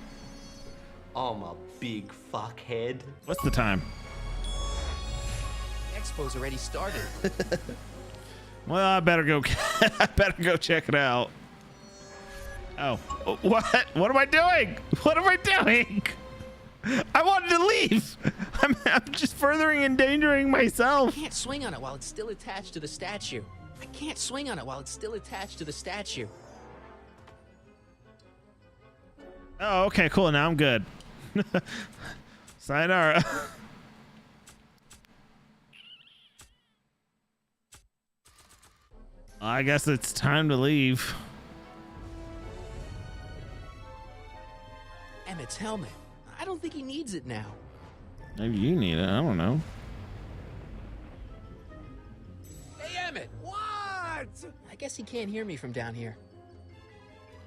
S: Oh, my big fuckhead.
A: What's the time?
B: The expo's already started.
A: Well, I better go. I better go check it out. Oh, what? What am I doing? What am I doing? I wanted to leave. I'm just furthering endangering myself.
B: I can't swing on it while it's still attached to the statue. I can't swing on it while it's still attached to the statue.
A: Oh, okay, cool. Now I'm good. Sayonara. I guess it's time to leave.
B: Emmett's helmet. I don't think he needs it now.
A: Maybe you need it. I don't know.
B: Hey, Emmett!
M: What?
B: I guess he can't hear me from down here.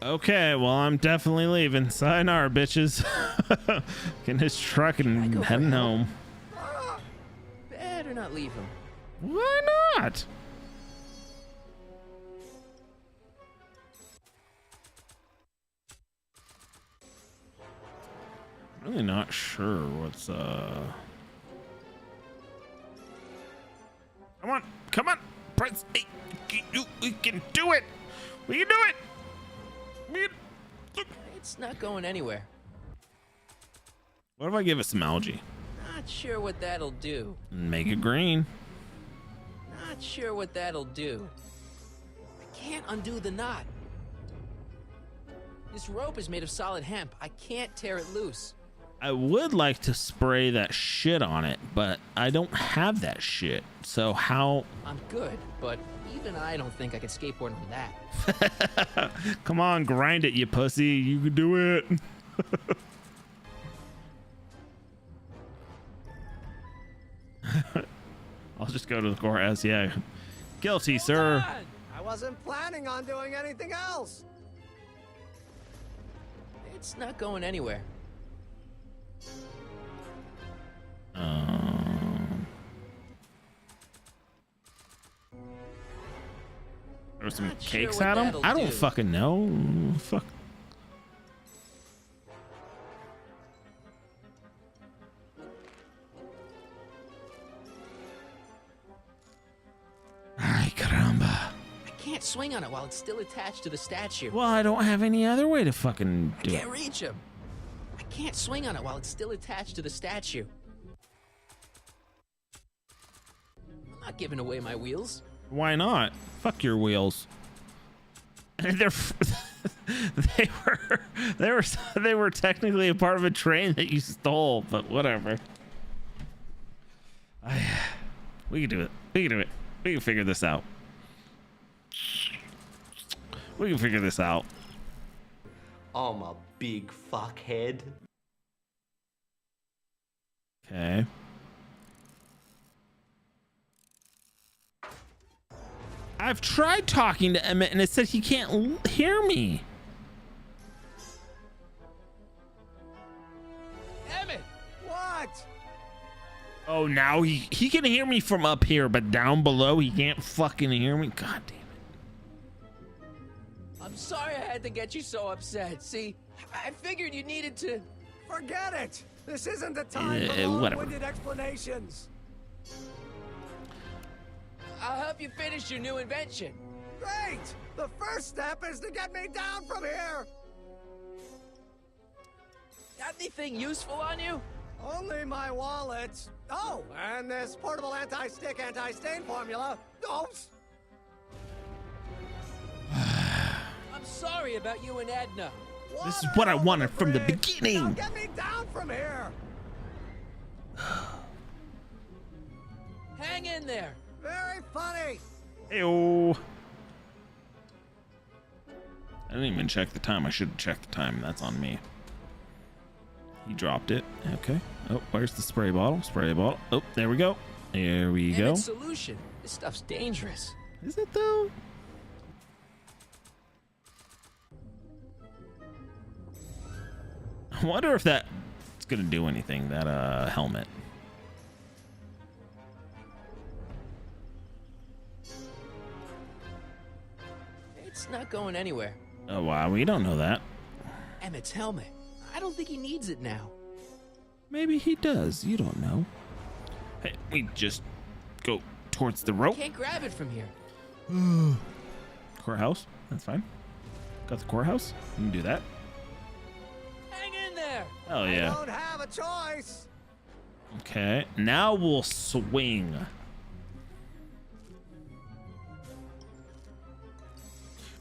A: Okay, well, I'm definitely leaving. Sayonara, bitches. Getting his truck and heading home.
B: Better not leave him.
A: Why not? Really not sure what's Come on, Prince. Hey, we can do it. We can do it.
B: It's not going anywhere.
A: What if I give it some algae?
B: Not sure what that'll do.
A: Make it green.
B: Not sure what that'll do. I can't undo the knot. This rope is made of solid hemp. I can't tear it loose.
A: I would like to spray that shit on it, but I don't have that shit. So how?
B: I'm good, but even I don't think I could skateboard on that.
A: Come on, grind it, you pussy. You can do it. I'll just go to the courthouse. Yeah. Guilty, sir.
M: I wasn't planning on doing anything else.
B: It's not going anywhere.
A: There some
B: Not
A: cakes
B: sure
A: at
B: what
A: him? I don't
B: that'll do.
A: fucking know. Fuck. Ay, caramba.
B: I can't swing on it while it's still attached to the statue.
A: Well, I don't have any other way to fucking do it.
B: Can't reach him. I can't swing on it while it's still attached to the statue. I'm not giving away my wheels.
A: Why not? Fuck your wheels. They were technically a part of a train that you stole, but whatever. We can do it. We can do it. We can figure this out. We can figure this out.
S: I'm a big fuckhead.
A: Okay. I've tried talking to Emmett and it said he can't hear me.
B: Emmett!
M: What?
A: Oh, now he can hear me from up here, but down below he can't fucking hear me. God damn it.
B: I'm sorry I had to get you so upset. See, I figured you needed to...
M: Forget it! This isn't the time for
A: Whatever.
M: long-winded explanations.
B: I'll help you finish your new invention.
M: Great! The first step is to get me down from here!
B: Got anything useful on you?
M: Only my wallet. Oh, and this portable anti-stick, anti-stain formula. Oops!
B: I'm sorry about you and Edna.
A: This is what I wanted from the
M: Now
A: beginning.
M: get me down from here!
B: Hang in there.
M: Very funny!
A: Ew. I didn't even check the time. I should have checked the time. That's on me. He dropped it. Okay. Oh, where's the spray bottle? Spray bottle. Oh, there we go. There we go.
B: Emmett's solution. This stuff's dangerous.
A: Is it though? I wonder if that's gonna do anything, that helmet.
B: It's not going anywhere.
A: Oh wow, we don't know that.
B: Emmett's helmet. I don't think he needs it now.
A: Maybe he does. You don't know. Hey, we just go towards the rope.
B: Can't grab it from here.
A: Courthouse. That's fine. Got the courthouse. You can do that.
B: Hang in there.
A: Oh yeah.
M: I don't have a choice!
A: Okay. Now we'll swing.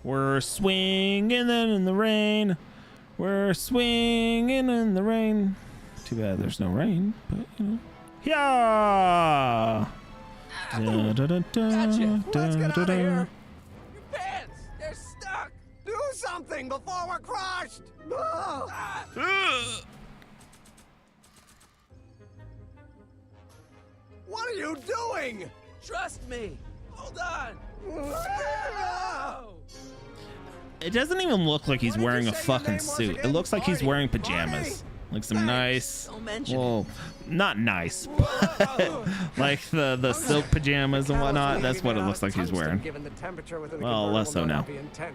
A: We're swinging in the rain. We're swinging in the rain. Too bad there's no rain, but you know. Yeah.
B: Gotcha. Let's get out of here. Your pants, they're stuck.
M: Do something before we're crushed! What are you doing?
B: Trust me. Hold on.
A: It doesn't even look like he's wearing a fucking suit. It looks like he's wearing pajamas. Like some nice, well, not nice, but like the silk pajamas and whatnot. That's what it looks like he's wearing. Well, less so now.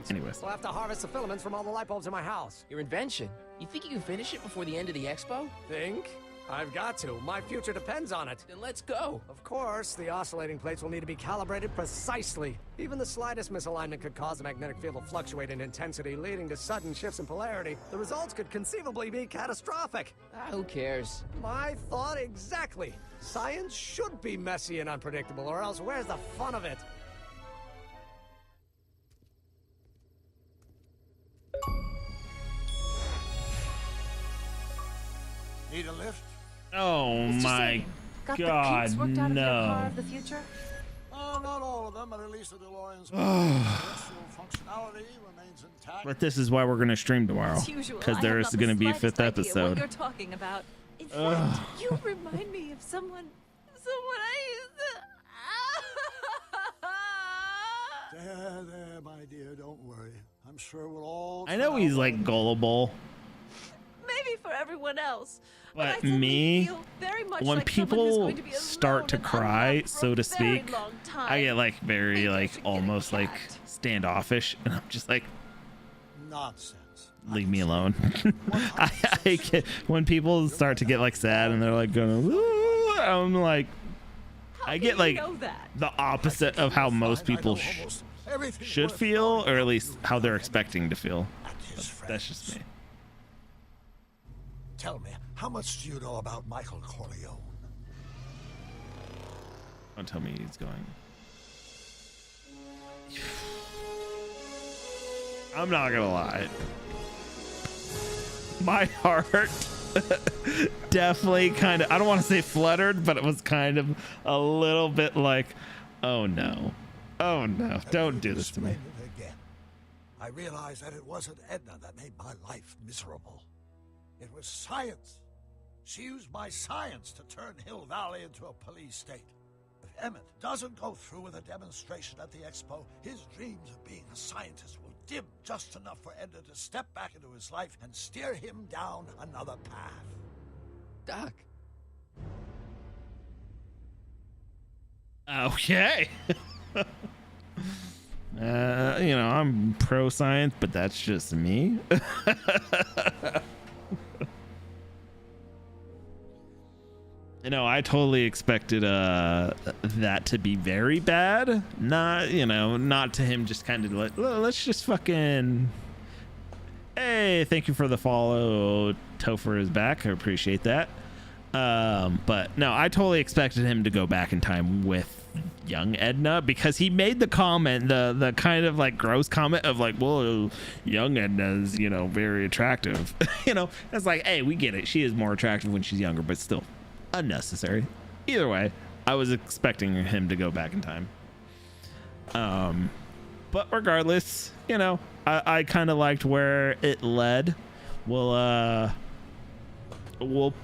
A: Anyways.
M: We'll have to harvest the filaments from all the light bulbs in my house.
B: Your invention? You think you can finish it before the end of the expo?
M: Think? I've got to. My future depends on it.
B: Then let's go.
M: Of course, the oscillating plates will need to be calibrated precisely. Even the slightest misalignment could cause the magnetic field to fluctuate in intensity, leading to sudden shifts in polarity. The results could conceivably be catastrophic.
B: Who cares?
M: My thought exactly. Science should be messy and unpredictable, or else where's the fun of it?
K: Need a lift?
A: Oh
N: Mr.
A: my
N: Sagan, got the
A: God,
N: kinks worked out of your car
A: no.
N: of the future?
K: Oh, not all of them, but at least the DeLorean's celestial functionality remains intact.
A: But this is why we're gonna stream tomorrow,
N: As usual,
A: because
N: I
A: there
N: have
A: is
N: not
A: gonna
N: the
A: be a
N: slightest
A: fifth
N: idea What
A: episode.
N: you're talking about? In
A: Ugh.
N: fact, you remind me of someone I used to.
K: There, my dear, don't worry. I'm sure we'll all.
A: I know he's like gullible,
N: Maybe for everyone else.
A: but me,
N: feel very much
A: when
N: like someone who's
A: people
N: going to be
A: start to cry, so to
N: very
A: speak,
N: long time.
A: I get like very like almost like standoffish, and I'm just like,
K: Nonsense.
A: leave me alone. I get, when people start to get like sad and they're like going, "Ooh," I'm like, I get like the opposite of how most people should feel, or at least how they're expecting to feel. That's just me.
K: Tell me, how much do you know about Michael Corleone?
A: Don't tell me he's going. I'm not gonna lie. My heart definitely kind of, I don't want to say fluttered, but it was kind of a little bit like, oh no. Oh no, don't do this to me.
K: Again, I realized that it wasn't Edna that made my life miserable. It was science. She used my science to turn Hill Valley into a police state. If Emmett doesn't go through with a demonstration at the expo, his dreams of being a scientist will dim just enough for Edna to step back into his life and steer him down another path.
B: Doc.
A: Okay. You know, I'm pro science, but that's just me. You know, I totally expected that to be very bad. Not, you know, not to him just kind of like, let's just fucking, hey, thank you for the follow. Topher is back. I appreciate that. But no, I totally expected him to go back in time with young Edna, because he made the comment, the kind of like gross comment of like, well, young Edna's, you know, very attractive. You know, it's like, hey, we get it. She is more attractive when she's younger, but still unnecessary. Either way, I was expecting him to go back in time. But regardless, you know, I kind of liked where it led. We'll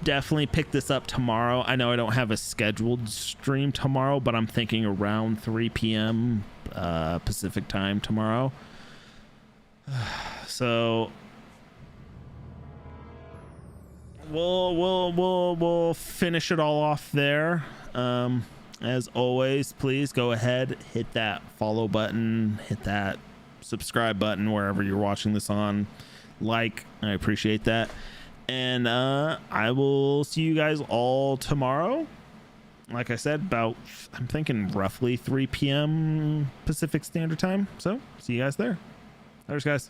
A: definitely pick this up tomorrow. I know I don't have a scheduled stream tomorrow, but I'm thinking around 3 p.m. Pacific time tomorrow. So we'll finish it all off there. As always, please go ahead, hit that follow button, hit that subscribe button wherever you're watching this on. Like, I appreciate that. And I will see you guys all tomorrow. Like I said, about, I'm thinking roughly 3 p.m. Pacific Standard Time. So see you guys there. Later, guys.